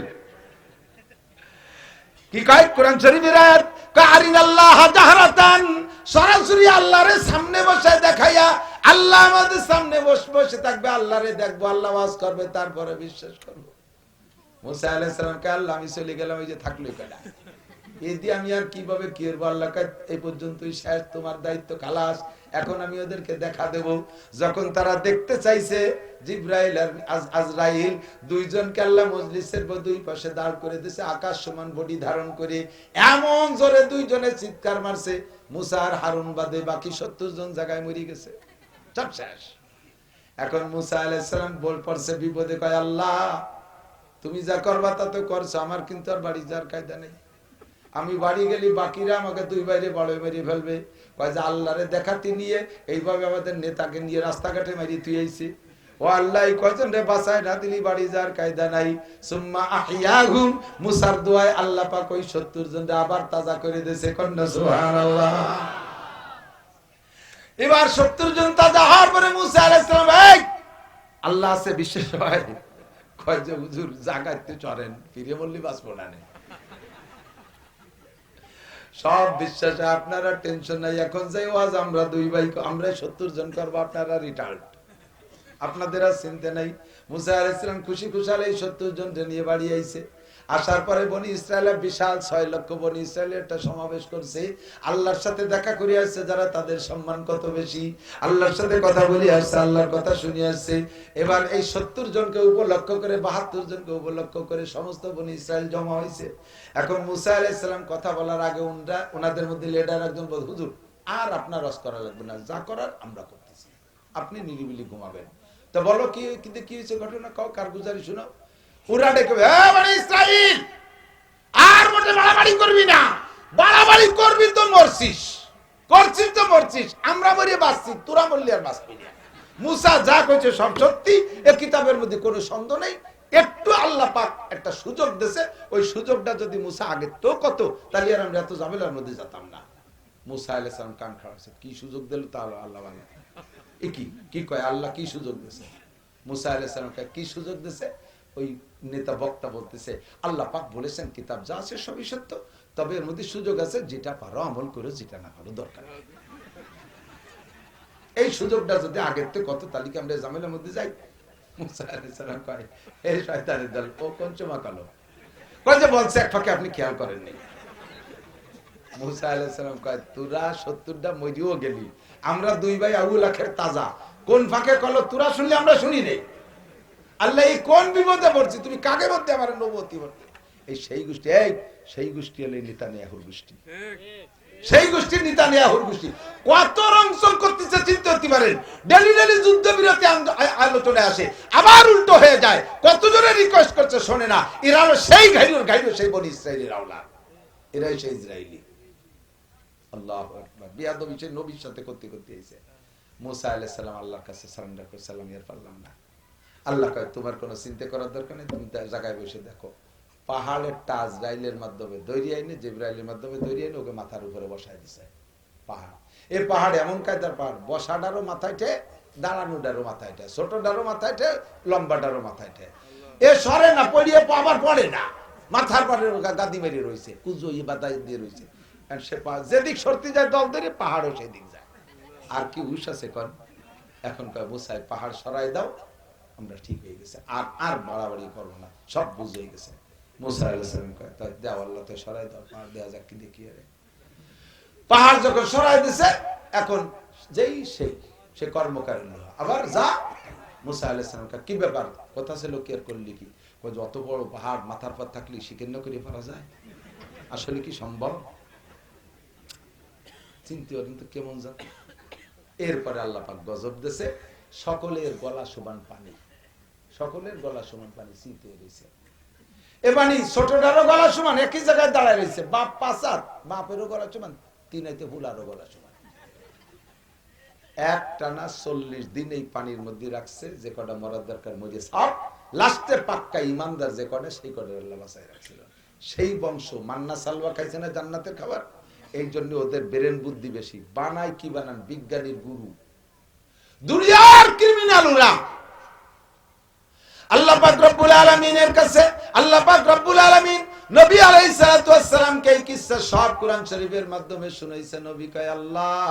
Speaker 1: কি কয় কোরআন শরীফের আয়াত, কারিনাল্লাহ জাহরাতান, সরাসরি আল্লাহরে সামনে বসে দেখাইয়া, আল্লাহ আমাদের সামনে বসে থাকবে, আল্লাহরে দেখবো, আল্লাহ ওয়াজ করবে, তারপরে বিশ্বাস করব। মুসা আলাইহিস সালামকে আল্লাহ, আমি চলে গেলাম, ওই যে থাকলো কেডা, এই দিয়ে আমি আর কিভাবে কি করবো? আল্লাহ এই পর্যন্তই শেষ, তোমার দায়িত্ব খালাস, এখন আমি ওদেরকে দেখা দেব। যখন তারা দেখতে চাইছে, জিবরাইল আর আজরাইল দুইজনকে আল্লাহ মজলিসের দুই পাশে দাঁড় করে দিয়েছে, আকাশ সমান বডি ধারণ করে, এমন জোরে দুইজনে চিৎকার মারছে, মুসা আর হারুন বাদে বাকি 70 জন জায়গায় মরে গেছে, সব শেষ। এখন মুসা আলাইহিস সালাম বল পড়ছে বিপদে, কয় আল্লাহ তুমি যা করবা তা তো করছো, আমার কিন্তু আর বাড়ি যাওয়ার কায়দা নেই, আমি বাড়ি গেলি বাকিরা আমাকে দুই বাইরে বড় মেরে ফেলবে। কয় যে আল্লাহরে দেখাতে নিয়ে এইভাবে আমাদের নেতাকে নিয়ে রাস্তাঘাটে মারি তুই আইছি, ও আল্লাহ কয়জন রে বাঁচায় না দিলি, বাড়ি যাওয়ার কায়দা নাই। সুম্মা আহইয়াহুম, মুসার দোয়ায় আল্লাহ পাক ওই 70 জনকে আবার তাজা করে দিয়েছে, কন্যা সুবহানাল্লাহ। এবার 70 জন তাজা হওয়ার পরে মুসা আলাইহিস সালাম, এই আল্লাহ আছে বিশ্বাস হয়? কয় যে হুজুর জাগাতে চড়েন, ফিরে বললি বাঁচবো না। সব বিশ্বাসে আপনারা টেনশন নাই, এখন যাই ওয়াজ আমরা দুই ভাই, আমরা 70 জন করবো, আপনারা রিটায়ার্ড, আপনাদের আর চিন্তা নাই। মুসা আলাইহিস সালাম খুশি খুশাল এই 70 জন নিয়ে বাড়ি আইছে। আসার পরে বনি ইসরায়েলের বিশাল 6 লক্ষ বনি ইসরায়েলের একটা সমাবেশ করছে, আল্লাহর সাথে দেখা করে আসছে, যারা তাদের সম্মান কত বেশি, আল্লাহর সাথে কথা বলে আসছে, আল্লাহর কথা শুনে আসছে। এবার এই 70 জনকে উপলক্ষ করে, 72 জনকে উপলক্ষ করে সমস্ত বনি ইসরায়েল জমা হয়েছে। এখন মুসা আলাইহিস সালাম কথা বলার আগে ওনাদের মধ্যে লিডার একজন বল, হুজুর আর আপনার রস করা লাগবে না, যা করার আমরা করতেছি, আপনি নিরিবিলি ঘুমাবেন। তো বলো কি কিন্তু কি হয়েছে ঘটনা, কাও কারগুজারি শুনো। ওরা ডেকে, বনি ইসরাইল আর মোটে বাড়াবাড়ি করবি না, বাড়াবাড়ি করবি তো মরছিস, করছিস তো মরছিস, আমরা মরিয়ে বাঁচছি, তোরা মরলি আর বাঁচবি না। মুসা যা কইছে সব সত্যি, এই কিতাবের মধ্যে কোনো সন্দেহ নেই। একটু আল্লাহ পাক একটা সুযোগ দিয়েছে, ওই সুযোগটা যদি মুসা আগে তো কত, তাহলে আর আমরা এত ঝামেলার মধ্যে যেতাম না। মুসা আলাইহিস সালাম কান খাড়াছে, কি সুযোগ দিল তা আল্লাহ জানে। কি কয় আল্লাহ কি সুযোগ দিয়েছে? মুসা আলাইহিস সালামকে কি সুযোগ দিয়েছে? ওই নেতা বক্তা বলতেছে, আল্লাহ পাক বলেছেন কিতাব যা আছে সবই সত্য, তবে এর মধ্যে সুযোগ আছে, যেটা পারো আমল করো, যেটা না পারো দরকার। এই সুযোগটা যদি আগের থেকে কত, তালিকা আমরা ঝামেলার মধ্যে যাই। মুসা আলাইহিস সালাম কয়, এই শয়তানের দল, ও কোন চমা কালো, কয় যে বলছে এক ফাঁকে আপনি খেয়াল করেননি। মুসা আলাইহিস সালাম কয়, তোরা 70টা মরিও গেলি, আমরা দুই ভাই আবু লাখের তাজা, কোন ফাঁকে কলো তোরা শুনলে আমরা শুনি নেই। আল্লাহ এই কোন বিপদে পড়ছি, তুমি কাকে বলতে আমার নবতী বলতে? এই সেই গোষ্ঠী, সেই গোষ্ঠী হলো নেতানিয়াহুর গোষ্ঠী, সেই গোষ্ঠীর নেতানিয়াহুর গোষ্ঠী। কত রংচং করতেছে চিন্তা করতে পারেন, ডেলি ডেলি যুদ্ধ বিরতি আলোচনায় আসে, আবার উল্টো হয়ে যায়, কত জনে রিকোয়েস্ট করছে শোনে না। এরা হলো সেই ঘাইরুর সেই বনি ইসরাইলের আওলাদ, এরাই সেই ইসরায়েলি। আল্লাহু আকবার, বিয়াদবি সেই নবীর সাথে করতে করতে এসে মুসা আলাইহিস সালাম আল্লাহর কাছে সারেন্ডার করে সালাম ইয়ার পারলাম না। আল্লাহ কয় তোমার কোনো চিন্তা করার দরকার নেই, তুমি তার জায়গায় বসে দেখো পাহাড়ের টাচ রাইলের মাধ্যমে দৌড়িয়ে আইনে, জিবরাইলের মাধ্যমে দৌড়িয়ে আইনে ওকে মাথার উপরে বসায় দিছে। পাহাড়, এই পাহাড় এমন কায়দার পাহাড়, বসাডারও মাথায় ঠে, দাঁড়ানোডারও মাথায় ঠে, ছোটডারও মাথায় ঠে, লম্বাডারও মাথায় ঠে। এ সরে না, পড়িয়ে আবার পড়ে না, মাথার পরে গাদি মেরে রয়েছে, কুজো বাতাই দিয়ে রয়েছে। সে যেদিক সরতে যায় দল ধরে পাহাড়ও সেদিক যায়। আর কি হুশ আছে কর? এখন কয় মুসা পাহাড় সরাই দাও, আমরা ঠিক হয়ে গেছে, আর আর বাড়াবাড়ি করবো না, সব বুঝে গেছে। মুসা আলাইহিস সালাম কয় তাই দাও, আল্লাহ তো সরাই দাও, পাহাড় দেওয়া যাক কি দেখি। পাহাড় যখন সরাই দিছে, এখন যেই সে কর্মকারী আবার যা। মুসা আলাইহিস সালাম কয় কি ব্যাপার, কথা ছিল কি আর করলি কি? যত বড় পাহাড় মাথার পর থাকলে শিকেন্দ্র করে পারা যায়, আসলে কি সম্ভব? চিন্তা করেন তো কেমন যা। এরপরে আল্লাহ পাক গজব দিয়েছে, সকলের গলা সমান পানি, সকলের গলা সমান পানি চিনতে রয়েছে। এ পানি ছোটটারও গলা সমান, একই জায়গায় দাঁড়ায় রয়েছে। বাপ পাঁচার, বাপেরও গলা সমান, তিনাইতে হুলারও গলা সমান। এক টানা 40 দিন এই পানির মধ্যে রাখছে, যে কটা মরার দরকার মরে সব, লাস্টে পাক্কা ইমানদার যে কটা, সেই কটা আল্লাহ বাঁচায় রাখছিল। সেই বংশ মান্না সালওয়া খাইছে না জান্নাতের খাবার, এই জন্য ওদের ব্রেন বুদ্ধি বেশি। বানায় কি বানান, বিজ্ঞানীর গুরু, দুনিয়ার ক্রিমিনাল ওরা। আল্লাহ পাক রব্বুল আলামিনের কাছে আল্লাহ পাক রব্বুল আলামিন নবী আলাইহিস সালাতু ওয়াস সালামকে এই কিসসা সব কুরআন শরীফের মাধ্যমে শুনাইছে। নবী কয় আল্লাহ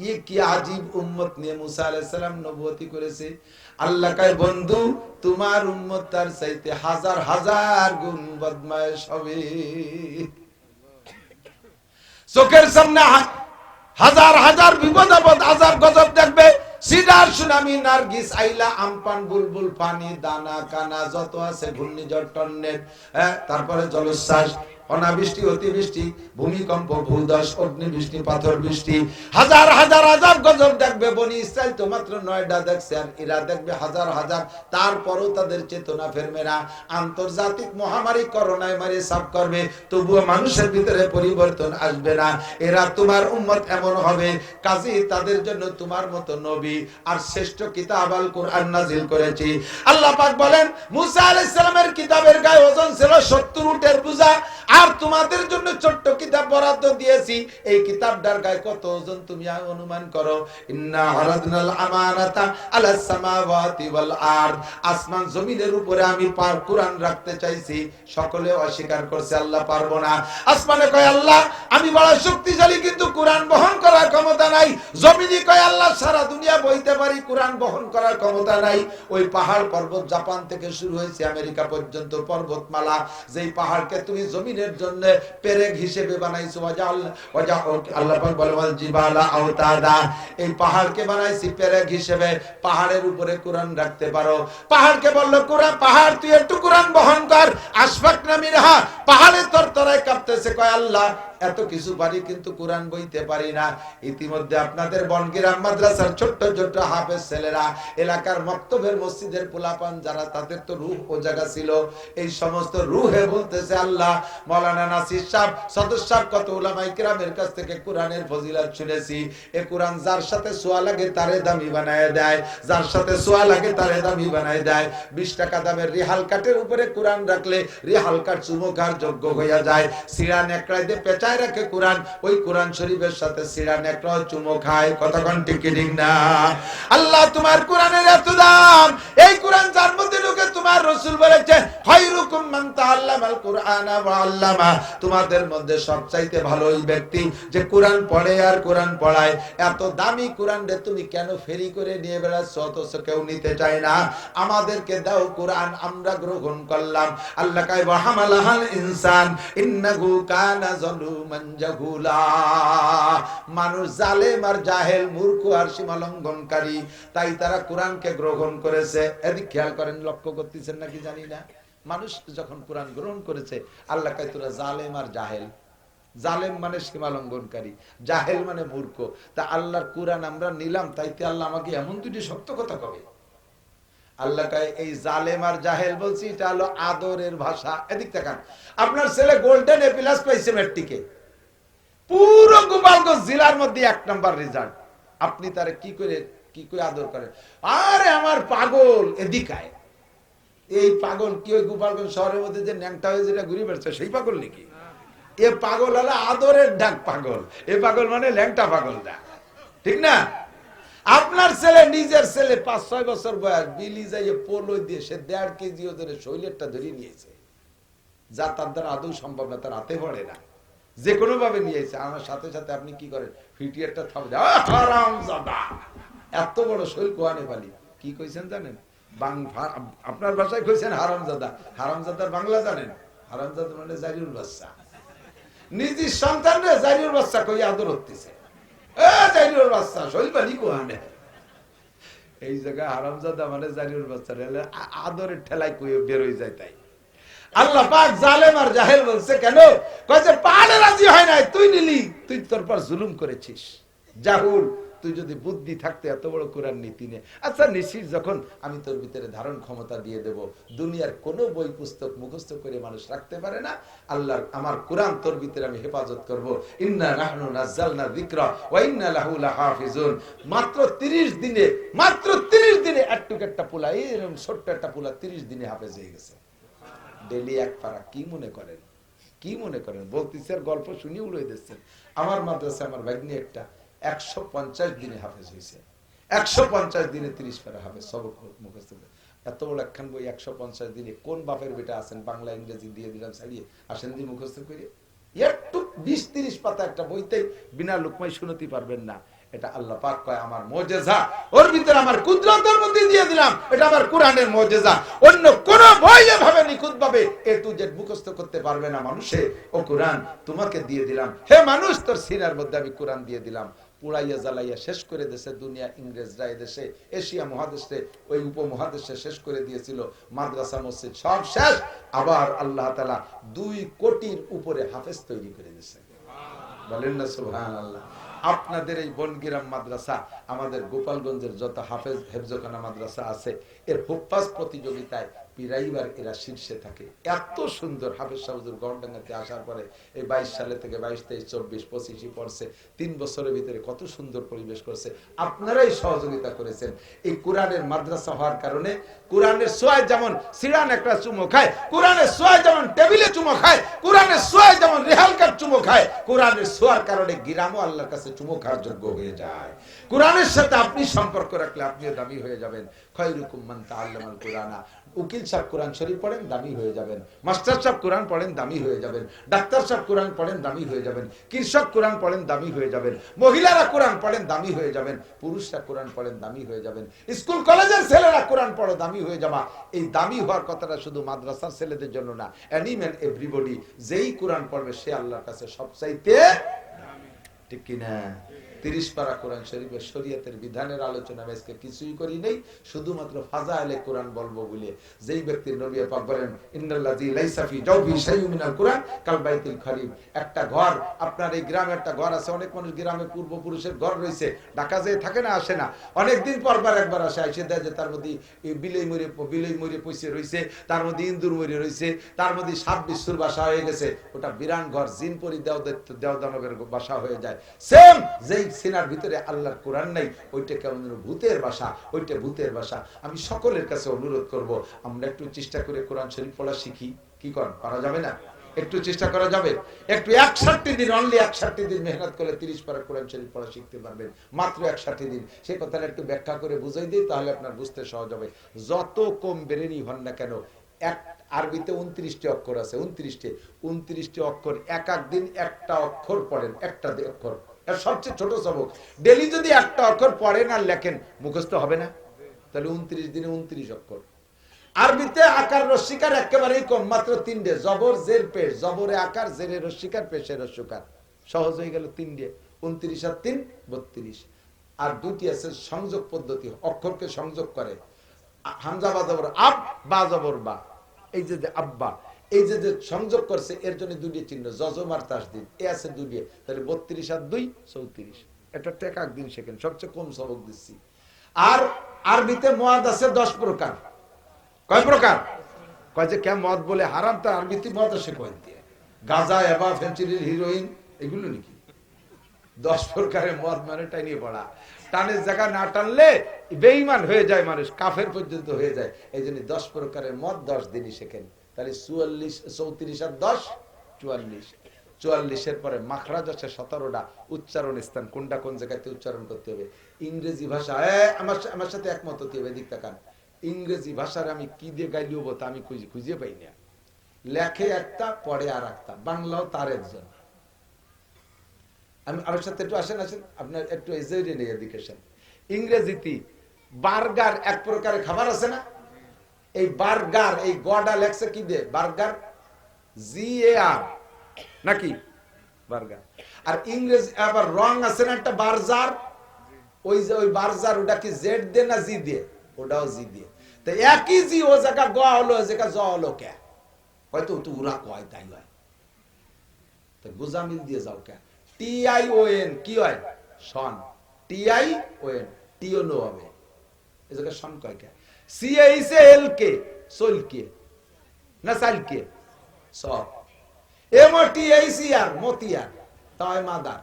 Speaker 1: ये কি আজীব উম্মত নিয়ে মুসা আলাইহিস সালাম নবুয়তি করেছে। আল্লাহ কয় বন্ধু তোমার উম্মত তার চাইতে হাজার হাজার গুণ বদমাইশ হবে। চোখের সামনে হাজার হাজার বিপদ আপদ আযাব গজব দেখবে, সিডার সুনামি নার্গিস আইলা আমপান বুলবুল পানি দানা কানা যত আছে ঘূর্ণিঝড় টর্নেড, তারপরে জলোচ্ছ্বাস, অনাবৃষ্টি অতিবৃষ্টি, ভূমিকম্প, ভূধস, অগ্নিবৃষ্টি, পাথর বৃষ্টি, হাজার হাজার আযাব গজব দেখবে। বনি ইসরাইল তো মাত্র 9টা দেখছে, আর এরা দেখবে হাজার হাজার। তারপরও তাদের চেতনা ফেরবে না। আন্তর্জাতিক মহামারী করোনায় মারি সাফ করবে, তবুও মানুষের ভিতরে পরিবর্তন আসবে না। এরা তোমার উম্মত এমন হবে, কাজেই তাদের জন্য তোমার মতো নবী আর শ্রেষ্ঠ কিতাব আল কুরআন নাজিল করেছি। আল্লাহ পাক বলেন মুসা আলাইহিস সালামের কিতাবের গায়ে ওজন ছিল 70 উটের বোঝা, আর তোমাদের জন্য ছোট্ট কিতাব বরাদ্দ দিয়েছি। এই কিতাবটার গায়ে কত ওজন তুমি অনুমান করো। ইন্না আরাদনাল আমানাতা আলাস সামাওয়াতি ওয়াল আরদ, আসমান জমিনের উপরে আমি কুরআন রাখতে চাইছি। সকলে অস্বীকার করছে আল্লাহ পারবো না। আসমানে কয় আল্লাহ আমি বড় শক্তিশালী, কিন্তু কুরআন বহন করার ক্ষমতা নাই। জমিনে কয় আল্লাহ সারা দুনিয়া বইতে পারি, কুরআন বহন করার ক্ষমতা নাই। ওই পাহাড় পর্বত জাপান থেকে শুরু হয়েছে আমেরিকা পর্যন্ত পর্বতমালা, যেই পাহাড়কে তুমি জমিনের জন্য পেরেক হিসেবে বানাইছো। আল্লাহ পাক বলে ওয়াল জিবালা আওতাদা, এই পাহাড়কে বানাইছি পেরেক হিসেবে, পাহাড়ের উপরে কুরআন রাখতে পারো। পাহাড়কে বললো কুরআন, পাহাড় তুই একটু কুরআন বহন কর। আশফাকনা মিনহা, পাহাড়ে তরতরায় কাঁপতেছে, কয় আল্লাহ এত কিছু পারি কিন্তু কোরআন বইতে পারি না। ইতিমধ্যে আপনাদের বনগিরাম মাদ্রাসার ছোট্ট ছোট্ট হাফেজ ছেলেরা, এলাকার মক্তবের মসজিদের পোলাপান যারা, তাদের তো রূহ ও জায়গা ছিল, এই সমস্ত রূহে বলতেছে আল্লাহ মাওলানা নাসির সাহেব, সদর সাহেব, কত উলামায়ে কেরামের কাছ থেকে কোরআনের ফজিলত শুনেছি। এই কোরআন যার সাথে সোয়া লাগে তারে দামি বানায় দেয়, যার সাথে সোয়া লাগে তারে দামি বানায় দেয়। 20 টাকা দামের রিহাল কাঠের উপরে কোরআন রাখলে রিহাল কাঠ চুমো খাওয়ার যোগ্য হইয়া যায়। সিরা নেকড়ায় দিয়ে পেঁচায় রাখে কোরআন, ওই কোরআন শরীফের সাথে সিরা নেকড়া চুমো খায়। কতক্ষণ ঠিক ঠিক না? আল্লাহ তোমার কোরআনের এত দাম, এই কোরআন যার মধ্যে ঢুকে তোমার রাসূল বলেছে খায়রুকুম মান তাআল্লামাল কুরআনা ওয়া আল্লামা, তোমাদের মধ্যে সবচাইতে ভালো ওই ব্যক্তি যে কোরআন পড়ে আর কোরআন পড়ায়। এত দামি কোরআন রে তুমি কেন ফেরি করে নিয়ে বেড়াচ্ছ, অথচ কেউ নিতে চায় না। আমাদেরকে দাও কোরআন, আমরা গ্রহণ করলাম। আল্লাহ কয় ওয়া হামালাহাল ইনসান ইন্নাহু কানা যালুমান জাহুলা, মানুষ জালেম আর জাহেল, মূর্খ আর সীমা লঙ্ঘনকারী, তাই তারা কোরআনকে গ্রহণ করেছে। এদিক খেয়াল করেন, লক্ষ্য করতেছেন নাকি জানি না। মানুষ যখন কোরআন গ্রহণ করেছে, আল্লাহ কয় তোরা জালেম আর জাহেল। জালেম মানে সীমা লঙ্ঘনকারী, জাহেল মানে মূর্খ। তা আল্লাহর কোরআন আমরা নিলাম, তাইতে আল্লাহ আমাকে এমন দুটি শক্ত কথা কবে? আল্লাহ কয় এই জালেম আর জাহেল বলছি, এটা হলো আদরের ভাষা। এদিক তাকান, আপনার ছেলে গোল্ডেন এ প্লাস পাইছে ম্যাট্রিকে, পুরো গোপালগঞ্জ জেলার মধ্যে 1 নাম্বার রেজাল্ট। আপনি তারে কি করে কি করে আদর করেন? আরে আমার পাগল এদিকায়। এই পাগল কি ওই গোপালগঞ্জ শহরের মধ্যে যে ন্যাংটা হয়ে যেটা ঘুরে বেড়াচ্ছে সেই পাগল নাকি? এ পাগল হলো আদরের ডাক পাগল। এ পাগল মানে ল্যাংটা পাগল না, ঠিক না? আপনার ছেলে, নিজের ছেলে 5-6 বছর বয়স, বিলি যাইয়ে পোলো দিয়ে সে 1.5 কেজি ওজনের শৈলেরটা ধরে নিয়েছে, যা তার দ্বারা আদৌ সম্ভব না, তার হাতে পড়ে না, যে কোনো ভাবে নিয়েছে। আমার সাথে সাথে আপনি কি করেন? ফিটিয়ারটা থামে, হারামজাদা, এত বড় শৈল কোয়ানে বালি। কি কইছেন জানেন? আপনার ভাষায় কইছেন হারামজাদা। হারামজাদার বাংলা জানেন? হারামজাদা মানে জারিউল বাচ্চা। নিজের সন্তান রে জারিউল বাচ্চা কই আদর হতেছে। জারিউল বাচ্চা শৈল বালি কোয়ানে। এই জায়গায় হারামজাদা মানে জারিউল বাচ্চা আদরের ঠেলায় কই বের হয়ে যায়। তাই আল্লাহ পাক জালেম আর জাহেল বলছে কেন? কইছে পালে রাজি হয় নাই, তুই নিলি, তুই তোর পর জুলুম করেছিস। জাহুল, তুই যদি বুদ্ধি থাকতে এত বড় কোরআন নীতি নে। আচ্ছা নিশির যখন আমি তোর ভিতরে ধারণ ক্ষমতা দিয়ে দেব, দুনিয়ার কোনো বই পুস্তক মুখস্থ করে মানুষ রাখতে পারে না। আল্লাহর আমার কোরআন তোর ভিতরে আমি হেফাজত করব। ইন্না নাহনু নাযালনা যিকরা ওয়া ইন্না লাহু লাহাফিজুন। মাত্র 30 দিনে, মাত্র 30 দিনে একটা পোলা, এরকম ছোট্ট একটা পোলা 30 দিনে হাফেজ হয়ে গেছে। ডেলি এক পারা। কি মনে করেন? কি মনে করেন? বলতেছি আর গল্প শুনি উড়ে দিচ্ছেন। আমার মাদ্রাসা আমার ভাগ্নি একটা 150 দিনে হাফেজ হয়েছে। 150 দিনে 30 পারা হাফেজ সবক মুখস্থ। এত বড় একখান বই 150 দিনে কোন বাপের বেটা আছেন বাংলা ইংরেজি দিয়ে দিলাম ছাড়িয়ে আসেন দিয়ে মুখস্থ করে? একটু 20-30 পাতা একটা বইতে বিনা লোকমাই শুনতে পারবেন না। এটা আল্লাহ পাক কয় আমার মুজিজা, ওর ভিতরে আমার কুদরতের মধ্যে দিয়ে দিলাম। এটা আমার কোরআনের মুজিজা। অন্য কোন বই এভাবে নিখুঁত ভাবে এ টু জেড মুখস্থ করতে পারবে না মানুষে। ও কোরআন তোমাকে দিয়ে দিলাম, হে মানুষ, তোর সিনার মধ্যে আমি কোরআন দিয়ে দিলাম। পুড়াইয়া জ্বালাইয়া শেষ করে দেশে দুনিয়া, ইংরেজরা এদেশে, এশিয়া মহাদেশে, ওই উপমহাদেশে শেষ করে দিয়েছিল। মাদ্রাসা মসজিদ সব শেষ। আবার আল্লাহ তাআলা 2 কোটির উপরে হাফেজ তৈরি করে দিয়েছে। বলেন না সুবহানাল্লাহ। আপনাদের এই বনগিরাম মাদ্রাসা, আমাদের গোপালগঞ্জের যত হাফেজ হেফজখানা মাদ্রাসা আছে, এর হুফাজ প্রতিযোগিতায় পিরাইবার এরা শীর্ষে থাকে। এত সুন্দর হাফেজ সাহুজুর গড়ডাঙ্গাতে আসার পরে এই 22 সালে থেকে 22, 23, 24, 25 পড়ছে। 3 বছরের ভিতরে কত সুন্দর পরিবেশ করছে। আপনারাই সহযোগিতা করেছেন। এই কোরআনের মাদ্রাসা হওয়ার কারণে কোরআনের সোয়ায় যেমন সিরান একটা চুমো খায়, কোরআনের সোয়ায় যেমন টেবিলে চুমো খায়, কোরআনের সোয়ায় যেমন রেহালকার চুমো খায়, কোরআনের সোয়ার কারণে গিরামও আল্লাহর কাছে চুমো খাওয়ার যোগ্য হয়ে যায়। কোরআনের সাথে আপনি সম্পর্ক রাখলে আপনিও দামি হয়ে যাবেন। খায়রুকুম মান তাআল্লামাল কুরআনা। উকিল সাহেব কোরআন শরীফ পড়েন, দামি হয়ে যাবেন। মাস্টার সাহেব কোরআন পড়েন, দামি হয়ে যাবেন। ডাক্তার সাহেব কোরআন পড়েন, দামি হয়ে যাবেন। কৃষক কোরআন পড়েন, দামি হয়ে যাবেন। মহিলারা কোরআন পড়েন, দামি হয়ে যাবেন। পুরুষরা কোরআন পড়েন, দামি হয়ে যাবেন। স্কুল কলেজের ছেলেরা কোরআন পড়ে, দামি হয়ে যাবা। এই দামি হওয়ার কথাটা শুধু মাদ্রাসার ছেলেদের জন্য না, এনিম্যান এভরিবডি যেই কোরআন পড়বে সে আল্লাহর কাছে সবচাইতে দামি। ঠিক কিনা? 30 পারা কোরআন শরীফের শরীয়তের বিধানের আলোচনা আজকে কিছুই করি নেই, শুধুমাত্র ফাজাইলে কোরআন বলবো বলে। যেই ব্যক্তির নবী পাক বলেন ইন্নাল্লাযী লাইসা ফি জাওফি শাইউন মিনাল কুরআন কাল বাইতুল খারিম। একটা ঘর, আপনার এই গ্রামে একটা ঘর আছে, অনেক মানুষ গ্রামে পূর্বপুরুষের ঘর রয়েছে, ঢাকা যেয়ে থাকে না, আসে না, অনেকদিন পর একবার আসে, এসে দেয় যে তার মধ্যে বিলেই মরে পয়সা রয়েছে, তার মধ্যে ইন্দুর মরে রয়েছে, তার মধ্যে সাপ বিশ্বর বাসা হয়ে গেছে। ওটা বিরান ঘর, জিন পরি দেওদানবের বাসা হয়ে যায়। সেম যেই সিনার ভিতরে আল্লাহর কোরআন নাই, ওইটা কেমন ভূতের বাসা, ওইটা ভূতের বাসা। আমি সকলের কাছে অনুরোধ করব, আমরা একটু চেষ্টা করে কোরআন শরীফ পড়া শিখি। কি করেন? পারা যাবে না? একটু চেষ্টা করা যাবে? একটু 61 দিন, অনলি 61 দিন মেহনত করে 30 পারা কোরআন শরীফ পড়া শিখতে পারবেন। মাত্র 61 দিন। সেই কথাটা একটু ব্যাখ্যা করে বুঝাই দিই, তাহলে আপনার বুঝতে সহজ হবে। যত কম বেরেনি হন না কেন, এক আরবিতে 29টি অক্ষর আছে, 29টি অক্ষর, এক দিন একটা অক্ষর পড়েন, একটা অক্ষর, সবচেয়ে ছোট সবক। ডেলি যদি একটা অক্ষর পড়েন আর লেখেন, মুখস্থ হবে না? তাহলে 29 দিনে 29 অক্ষর। আরবিতে আকার রস্যিকার একেবারেই কম, মাত্র 3টে, জবর জের পেশ, জবরে আকার, জেরে রস্যিকার, পেশে রস্যকার। সহজ হয়ে গেল 3টে, 29 আর 3 32। আর 2টি আছে সংযোগ পদ্ধতি, অক্ষরকে সংযোগ করে। হামজা বা জবর আব, বা জবর বা, এই যে আব্বা, এই যে সংযোগ করছে, এর জন্য 2টি চিহ্ন, যজম আর তাসদীদ, এ আছে 2টি। তাহলে 32 আর 2 34। এটা টেকা একদিন শেখেন, সবচেয়ে কম সবক দিচ্ছি। আর আরবিতে মদ আছে 10 প্রকার। কয় প্রকার? কয় যে কে মদ বলে হারাম, তার আরবিতে মদ আছে কয় দিয়ে? গাঁজা, এবা, ফেন্সিডিল, হিরোইন, এগুলো নাকি? 10 প্রকারের মদ মানে টাইনিয়ে পড়া। টানের জায়গা না টানলে বেঈমান হয়ে যায় মানুষ, কাফের পর্যন্ত হয়ে যায়। এই জন্য 10 প্রকারের মদ 10 দিনই শেখেন। তাহলে 44 34 আর 10 44। 44-এর পরে মাখরাজ আছে 17টা, উচ্চারণ স্থান কোনটা কোন জায়গাতে উচ্চারণ করতে হবে। ইংরেজি ভাষা আমার সাথে একমত হতে হবে। দিক তাকান, ইংরেজি ভাষার আমি কি দিয়ে গাইলিও তা আমি খুঁজে পাই না। লেখে একটা, পড়ে আর একটা। বাংলাও তার একজন। আমি আমার সাথে একটু আসেন আপনার একটু এজেরে নেই এডুকেশন। ইংরেজিতে বার্গার এক প্রকারের খাবার আছে না? এই বার্গার, এই গডা লেখছে কি দিয়ে? বার্গার, GAR নাকি বার্গার। আর ইংরেজি আবার রং আছে না একটা, বার্জার। ওই যে ওই বার্জার, ওটা কি জেড দিয়ে না জি দিয়ে? ওটাও জি দিয়ে। তো একই জি ও জায়গা গ হলো, ও জায়গা জ হলো কে? হয়তো তো ওরা কয় তাই হয়। তো গুজামিল দিয়ে যাও কে? TION কি হয়? শন। TION টিওনো হবে, এই জায়গা শন কয় কে? CHALK সোল কে না সাইল কে? সব। MOTHER মতিয়ার, তাই মাদার।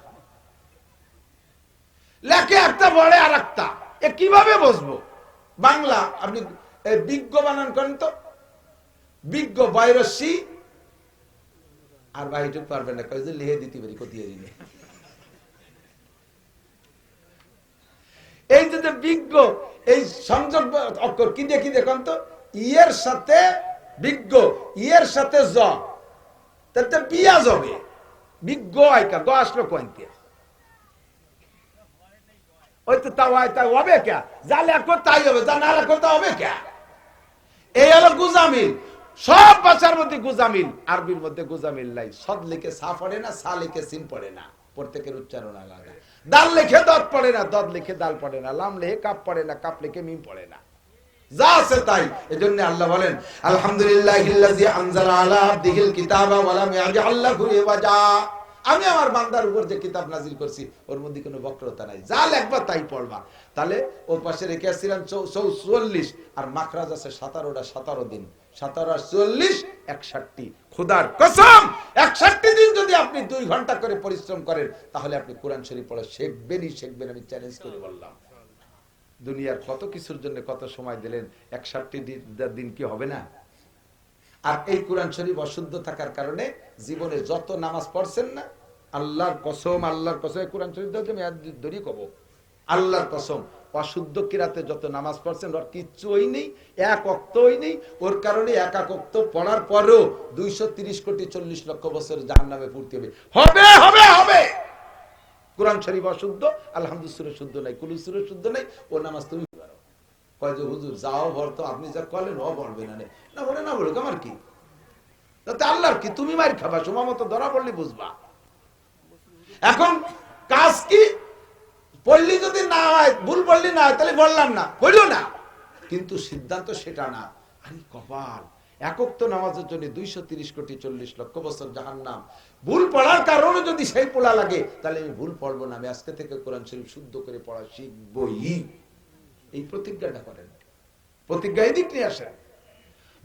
Speaker 1: লেখে একটা, বড়ে আর একটা। এ কিভাবে বসবো? বাংলা আপনি বিজ্ঞ বানান করেন তো, বিজ্ঞ বাইরসি আর বাইটুক পারবেন না, কই যে লিখে দিতে পারি কতিয়ে দিনে। এই যে বিজ্ঞ, এই সংযোগ অক্ষর কি দিয়ে কি দেখুন তো, ইয়ের সাথে বিজ্ঞ, ইয়ের সাথে জ, তাতে বিয়া যাবে। বিজ্ঞ আইকা গ আসলো কইতে, ওই তো তাও আয় তাই হবে কে? যা লেখো তাই হবে, যা না লেখো তা হবে কে? এই হলো গুজামিল। সব ভাষার মধ্যে গুজামিল, আরবির মধ্যে গুজামিল নাই। সদ লিখে সা পড়ে না, সা লিখে সিন পড়ে না, প্রত্যেকের উচ্চারণ আলাদা। দাল লিখে দদ পড়ে না, দদ লিখে দাল পড়ে না, লাম লিখে কাপ পড়ে না, কাপ লিখে মিম পড়ে না। যা আছে তাই। এজন্য আল্লাহ বলেন আলহামদুলিল্লাহিল্লাযী আনজালা আলা আবদিহিল কিতাবা ওয়া লাম ইয়াজআল লাহু ইওয়াজা। আমি আমার বান্দার উপর যে কিতাব নাজিল করছি ওর মধ্যে কোনো বক্রতা নাই, যা লিখবা তাই পড়বা। তাহলে ওর পাশে রেখে আসছিলাম 44 আর মাখরাজ আছে 17টা, 17 দিন। 17 আর 44 61। খোদার কসম 61 দিন যদি আপনি 2 ঘন্টা করে পরিশ্রম করেন তাহলে আপনি কোরআন শরীফ পড়া শিখবেনই শিখবেন। আমি চ্যালেঞ্জ করে বললাম। দুনিয়ার কত কিছুর জন্য কত সময় দিলেন, 61 দিন কি হবে না? আর এই কোরআন শরীফ অশুদ্ধ থাকার কারণে জীবনে যত নামাজ পড়ছেন না, আল্লাহর কসম, আল্লাহর কসম, কোরআন শরীফ ধরি কব, আল্লাহর কসম, অশুদ্ধ কিরাতে যত নামাজ পড়ছেন ওর কিচ্ছুই নেই, এক অক্তই নেই। ওর কারণে এক অক্ত পড়ার পরেও 230 কোটি 40 লক্ষ বছর জাহান্নামে পড়তে হবে। হবে হবে হবে। কোরআন শরীফ অশুদ্ধ, আলহামদুলিল্লাহ শুদ্ধ নাই, কুল সূরা শুদ্ধ নাই, ও নামাজ তুমি পারো। কয় যে হুজুর যাও ভরতো, আপনি যা করলেন ও বলবে না, না বলে না বলুক, আমার কি তাতে আল্লাহর কি? তুমি মার খাবা, সময় মতো ধরা পড়লে বুঝবা। এখন কাজ কি? পড়লি যদি না হয়, ভুল পড়লি না হয়, তাহলে বললাম না, পড়িও না, কিন্তু সিদ্ধান্ত সেটা না। আরে কপাল, একক তো নামাজের জন্য 230 কোটি 40 লক্ষ বছর জাহান্নাম। ভুল পড়ার কারণে যদি সেই পোড়া লাগে, তাহলে আমি ভুল পড়বো না, আমি আজকে থেকে কোরআন শরীফ শুদ্ধ করে পড়া শিখবই। এই প্রতিজ্ঞাটা করেন, প্রতিজ্ঞা এদিক নিয়ে আসেন।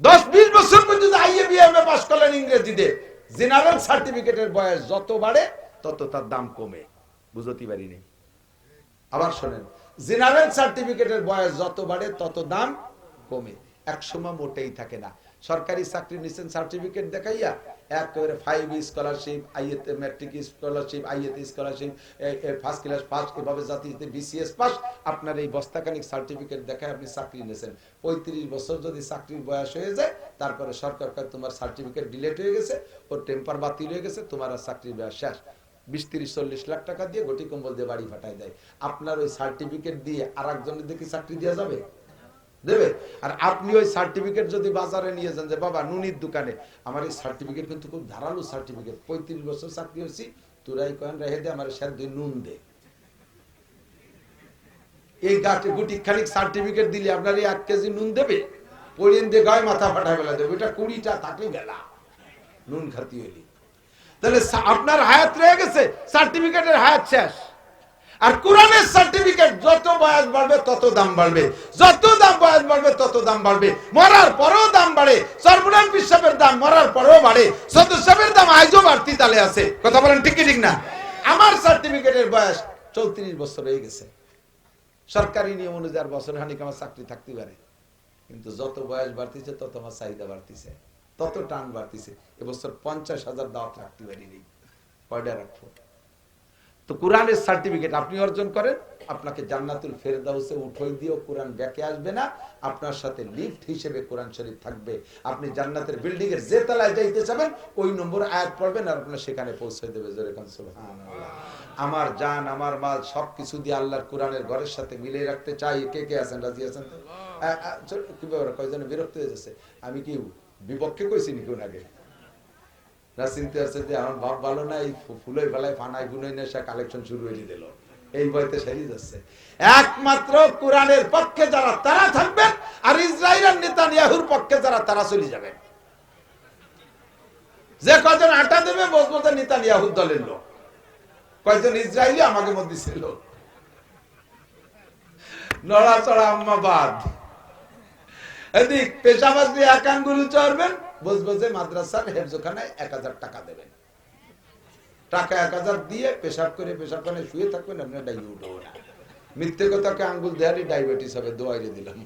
Speaker 1: 10-20 বছর পর্যন্ত IABM পাস করলেন ইংরেজিতে, জেনারেল সার্টিফিকেটের বয়স যত বাড়ে তত তার দাম কমে। বুঝতে পারিনি? আবার শোনেন, জেনারেল সার্টিফিকেটের বয়স যত বাড়ে তত দাম কমে, একসময় মোটেই থাকে না। সরকারি চাকরি নিচ্ছেন সার্টিফিকেট দেখাইয়া, একেবারে 5 স্কলারশিপ, আইএতে ম্যাট্রিক স্কলারশিপ, আইএতে স্কলারশিপ, ফার্স্ট ক্লাস পাস, এভাবে জাতিতে BCS পাস, আপনার এই বস্তাখানিক সার্টিফিকেট দেখায় আপনি চাকরি নিয়েছেন। 35 বছর যদি চাকরির বয়স হয়ে যায়, তারপরে সরকার কয় তোমার সার্টিফিকেট ডিলেট হয়ে গেছে, ওর টেম্পার বাতিল হয়ে গেছে, তোমার আর চাকরির বয়স শেষ। 20-30-40 লাখ টাকা দিয়ে গটি কম্বল দিয়ে বাড়ি ফাটাই দেয়। আপনার ওই সার্টিফিকেট দিয়ে আর একজনের দেখি চাকরি দেওয়া যাবে? দেবে? আর আপনি ওই সার্টিফিকেট যদি বাজারে নিয়ে যান যে বাবা নুনির দোকানে, আমার এই সার্টিফিকেট কিন্তু খুব ধারালো সার্টিফিকেট, 35 বছর চাকরি হয়েছি, তোরাই কয়েন রেখে দে, আমার সাথে নুন দে। এই গাছে গুটি খানিক সার্টিফিকেট দিলে আপনার 1 কেজি নুন দেবে? পড়িয়ে দিয়ে গায়ে মাথা ফাটা ফেলা দেবে। ওইটা 20টা থাকলে গেলা নুন খাতি হইলি। তাহলে আপনার হায়াত রয়ে গেছে, সার্টিফিকেটের হায়াত শেষ। আর কোরআনের সার্টিফিকেট যত বয়স বাড়বে তত দাম বাড়বে, যত দাম বয়স বাড়বে তত দাম বাড়বে, মরার পরেও দাম বাড়ে। সর্বনাম পিসাবের দাম মরার পরেও বাড়ে, সদস্যের দাম আজও বাড়তি তালে আছে। কথা বলেন ঠিক কি ঠিক না? আমার সার্টিফিকেটের বয়স 34 বছর হয়ে গেছে। সরকারি নিয়ম অনুযায়ী আর বছর খানিক আমার চাকরি থাকতে পারে, কিন্তু যত বয়স বাড়তিছে তত আমার চাহিদা বাড়তিছে, তত টান বাড়তিছে। এবছর 50,000 দাওয়াত রাখতে পারিনি, কয়টা রাখবো? তো কোরআনের সার্টিফিকেট আপনি অর্জন করেন, আপনাকে জান্নাতুল ফেরদাউসে উঠাই দিয়েও কোরআন ব্যাকে আসবে না, আপনার সাথে লিফট হিসেবে কোরআন শরীফ থাকবে। আপনি জান্নাতের বিল্ডিং এর যে তলায় যাইতে চাবেন ওই নম্বর আয়াত পড়বেন আর আপনার সেখানে পৌঁছে দেবে। যেরকম সুবহানাল্লাহ। আমার জান আমার মাল সবকিছু দিয়ে আল্লাহর কোরআনের ঘরের সাথে মিলিয়ে রাখতে চাই। কে কে আছেন, রাজি আছেন? কি ব্যাপার, কয়জন বিরক্ত হয়ে যাচ্ছে? আমি কি বিপক্ষে কইছি নি কোন আগে? আমার বাপ ভালো না, এই ফুলের বেলায় ফানাই গুনাই নেশা কালেকশন শুরু হয়ে দিল, এই বইতে সেরিয়ে যাচ্ছে। একমাত্র কোরআনের পক্ষে যারা তারা থাকবেন, আর ইসরায়েলের নেতানিয়াহুর পক্ষে যারা তারা চলে যাবেন। যে কয়জন আটা দেবে বসবো যে নেতানিয়াহুর দলের লোক, কয়জন ইসরায়েলি আমাকে মধ্যে ছিল। নড়াচড়া আম্মাবাদ, এদিক পেশাবাজ দিয়ে এক আঙ্গুল চড়বেন, বসবো যে মাদ্রাসার হেফজখানায় 1000 টাকা দেবেন। টাকা 1000 দিয়ে পেশাব করে পেশাবখানে শুয়ে থাকবেন, আপনার ডাইবে উঠবো না। মিথ্যে কথাকে আঙ্গুল দেয়ারই ডায়াবেটিস হবে, দোয়াইরে দিলাম।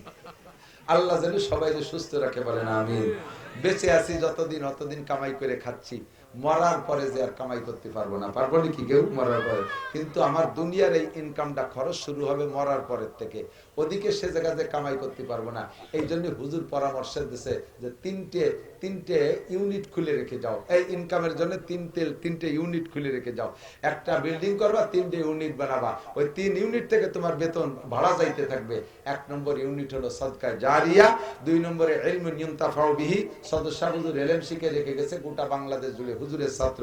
Speaker 1: আল্লাহ যেন সবাই সুস্থ রাখে, বলেন আমিন। বেঁচে আছি যতদিন অতদিন কামাই করে খাচ্ছি, মরার পরে যে আর কামাই করতে পারবো না। পারবো নাকি কেউ মরার পরে? কিন্তু আমার দুনিয়ার এই ইনকামটা খরচ শুরু হবে মরার পরের থেকে, ওদিকে সে জায়গাতে কামাই করতে পারবো না। এই জন্য হুজুর পরামর্শ দিছে যে তিনটে ইউনিট খুলে রেখে যাও, এই ইনকামের জন্য তিনটে ইউনিট খুলে রেখে যাও। একটা বিল্ডিং করবা, 3টে ইউনিট বানাবা, ওই 3 ইউনিট থেকে তোমার বেতন ভাড়া যাইতে থাকবে। 1 নম্বর ইউনিট হলো সদকা জারিয়া, 2 নম্বরে ইলমুন ইউনতাফাউ বিহি, সদস্য হুজুর এলেম শিখে রেখে গেছে গোটা বাংলাদেশ জুড়ে, হুজুরের ছাত্র।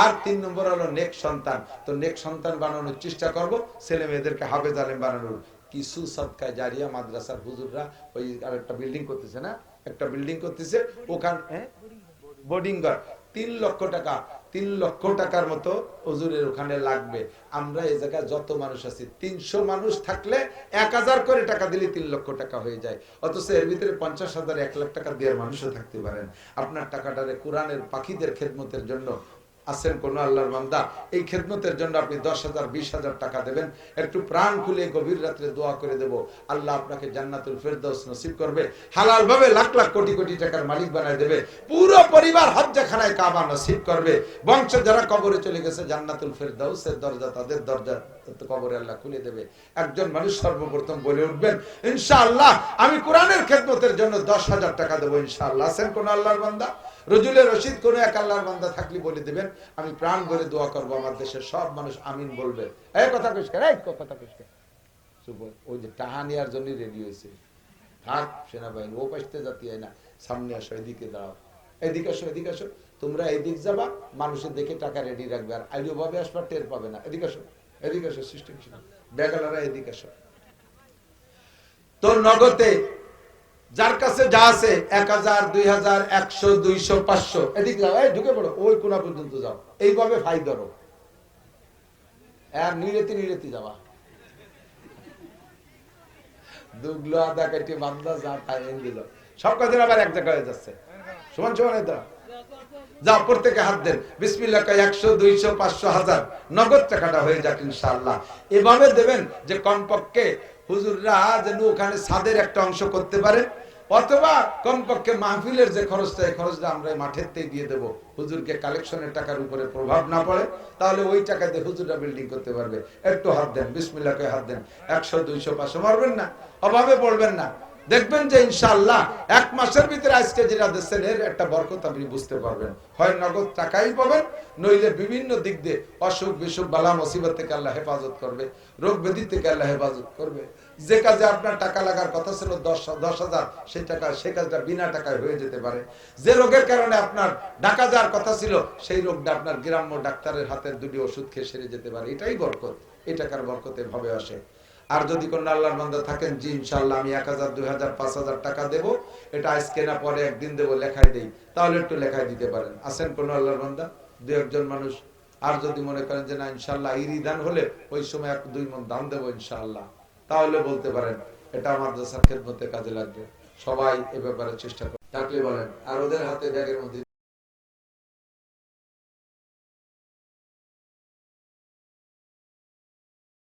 Speaker 1: আর 3 নম্বর হলো নেক সন্তান। তো নেক সন্তান বানানোর চেষ্টা করব, ছেলে মেয়েদেরকে হাফেজ আলেম বানানোর। কিছু সদকা জারিয়া মাদ্রাসার হুজুররা ওই আরেকটা বিল্ডিং করতেছে না, একটা বিল্ডিং করতেছে, ওখানে বোর্ডিং ঘর 3 লক্ষ টাকা, 3 লক্ষ টাকার মতো হুজুরের ওখানে লাগবে। আমরা এই জায়গায় যত মানুষ আছি, 300 মানুষ থাকলে 1000 করে টাকা দিলে 3 লক্ষ টাকা হয়ে যায়। অথচ এর ভিতরে 50,000 1 লাখ টাকা দেওয়ার মানুষও থাকতে পারেন। আপনার টাকাটারে কোরআনের পাখিদের খেদমতের জন্য আছেন কোন আল্লাহর বান্দা, এই খেদমতের জন্য আপনি 10,000 20,000 টাকা দেবেন। একটু প্রাণ খুলে গভীর রাত্রে দোয়া করে দেব, আল্লাহ আপনাকে জান্নাতুল ফেরদাউস নসিব করবে, হালাল ভাবে লাখ লাখ কোটি কোটি টাকার মালিক বানায় দেবে, পুরো পরিবার হজ্জখানায় কাবা নসিব করবে। বংশ যারা কবরে চলে গেছে, জান্নাতুল ফেরদাউসের দরজা তাদের দরজা কবরে আল্লাহ খুলে দেবে। একজন মানুষ সর্বপ্রথম বলে উঠবেন, ইনশাআল্লাহ আমি কোরআনের খেদমতের জন্য 10,000 টাকা দেবো ইনশাআল্লাহ। আছেন কোন আল্লাহর বান্দা? রজুলের রশিদ কোন এক আল্লাহর বান্দা থাকলে বলে দিবেন, আমি প্রাণ ভরে দোয়া করবো, আমার দেশের সব মানুষ আমিন বলবে। এই কথা পরিষ্কার, এই কথা পরিষ্কার। ওই যে টাহা নেওয়ার জন্য রেডি হয়েছে, থাক সেনাবাহিনী, ও পাশতে জাতি হয় না, সামনে আসো, এদিকে দাঁড়াও, এদিকে আসো, এদিকে আসো, তোমরা এদিক যাবা, মানুষের দেখে টাকা রেডি রাখবে, আর আইডিও ভাবে আসবার টের পাবে না। এদিকে আসো, এদিকে আসো, সিস্টেম ছিল বেগালারা, এদিকে আসো। তো নগদে যার কাছে যা আছে 1000 2000 100 200 500 এদিক যাও, এই ঢুকে পড়ো, ওই কোনা পর্যন্ত যাও, এইভাবে ফাই ধরো, আর নিরেতি যাওয়া। দুগলো আদা কেটে বান্দা যা খাই দিল, সব কদিন আবার এক জায়গায় হয়ে যাচ্ছে, সমান সমান দাও, যা প্রত্যেকে হাত দেন, বিসমিল্লাহ 100 200 500 1000 নগদ টাকাটা হয়ে যাক ইনশাআল্লাহ। এভাবে দেবেন যে কমপক্ষে হুজুররা যেন ওখানে ছাদের একটা অংশ করতে পারে, অথবা কমপক্ষে মাহফিলের যে খরচটা, এই খরচটা আমরা মাঠের থেকে দিয়ে দেবো, হুজুরকে কালেকশনের টাকার উপরে প্রভাব না পড়ে, তাহলে ওই টাকাতে হুজুররা বিল্ডিং করতে পারবে। একটু হাত দেন, বিসমিল্লাহ করে হাত দেন, 100 200 500 মারবেন না, অভাবে পড়বেন না। দেখবেন যে ইনশাআল্লাহ 1 মাসের ভিতরে আজকে যেটা দিচ্ছেন এর একটা বরকত আপনি বুঝতে পারবেন। হয় নগদ টাকাই পাবেন, নইলে বিভিন্ন দিক দিয়ে অসুখ বিসুখ বালা মুসিবত থেকে আল্লাহ হেফাজত করবে, রোগ ব্যাধি থেকে আল্লাহ হেফাজত করবে। যে কাজে আপনার টাকা লাগার কথা ছিল 10,000, সেই টাকা সে কাজটা বিনা টাকায় হয়ে যেতে পারে। যে রোগের কারণে আপনার ঢাকা যাওয়ার কথা ছিল, সেই রোগটা আপনার গ্রাম্য ডাক্তারের হাতের 2টি ওষুধ খেয়ে সেরে যেতে পারে। এটাই বরকত, এই টাকার বরকতে ভাবে আসে। আর যদি কোন আল্লাহর বান্দা থাকেন, জি ইনশাআল্লাহ আমি 1000 2000 5000 টাকা দেব, এটা আজকে না পরে একদিন দেব, লেখায় দেই, তাহলে একটু লেখায় দিতে পারেন। আছেন কোন আল্লাহর বান্দা? 2-1 মানুষ। আর যদি মনে করেন যে না ইনশাআল্লাহ ইরি দান হলে ওই সময় 1-2 মণ দান দেবো ইনশাআল্লাহ, তাহলে বলতে পারেন, এটা মাদ্রাসার খেদমতে কাজে লাগবে। সবাই এ ব্যাপারে চেষ্টা করে থাকলে বলেন। আর ওদের হাতে ব্যাগের মধ্যে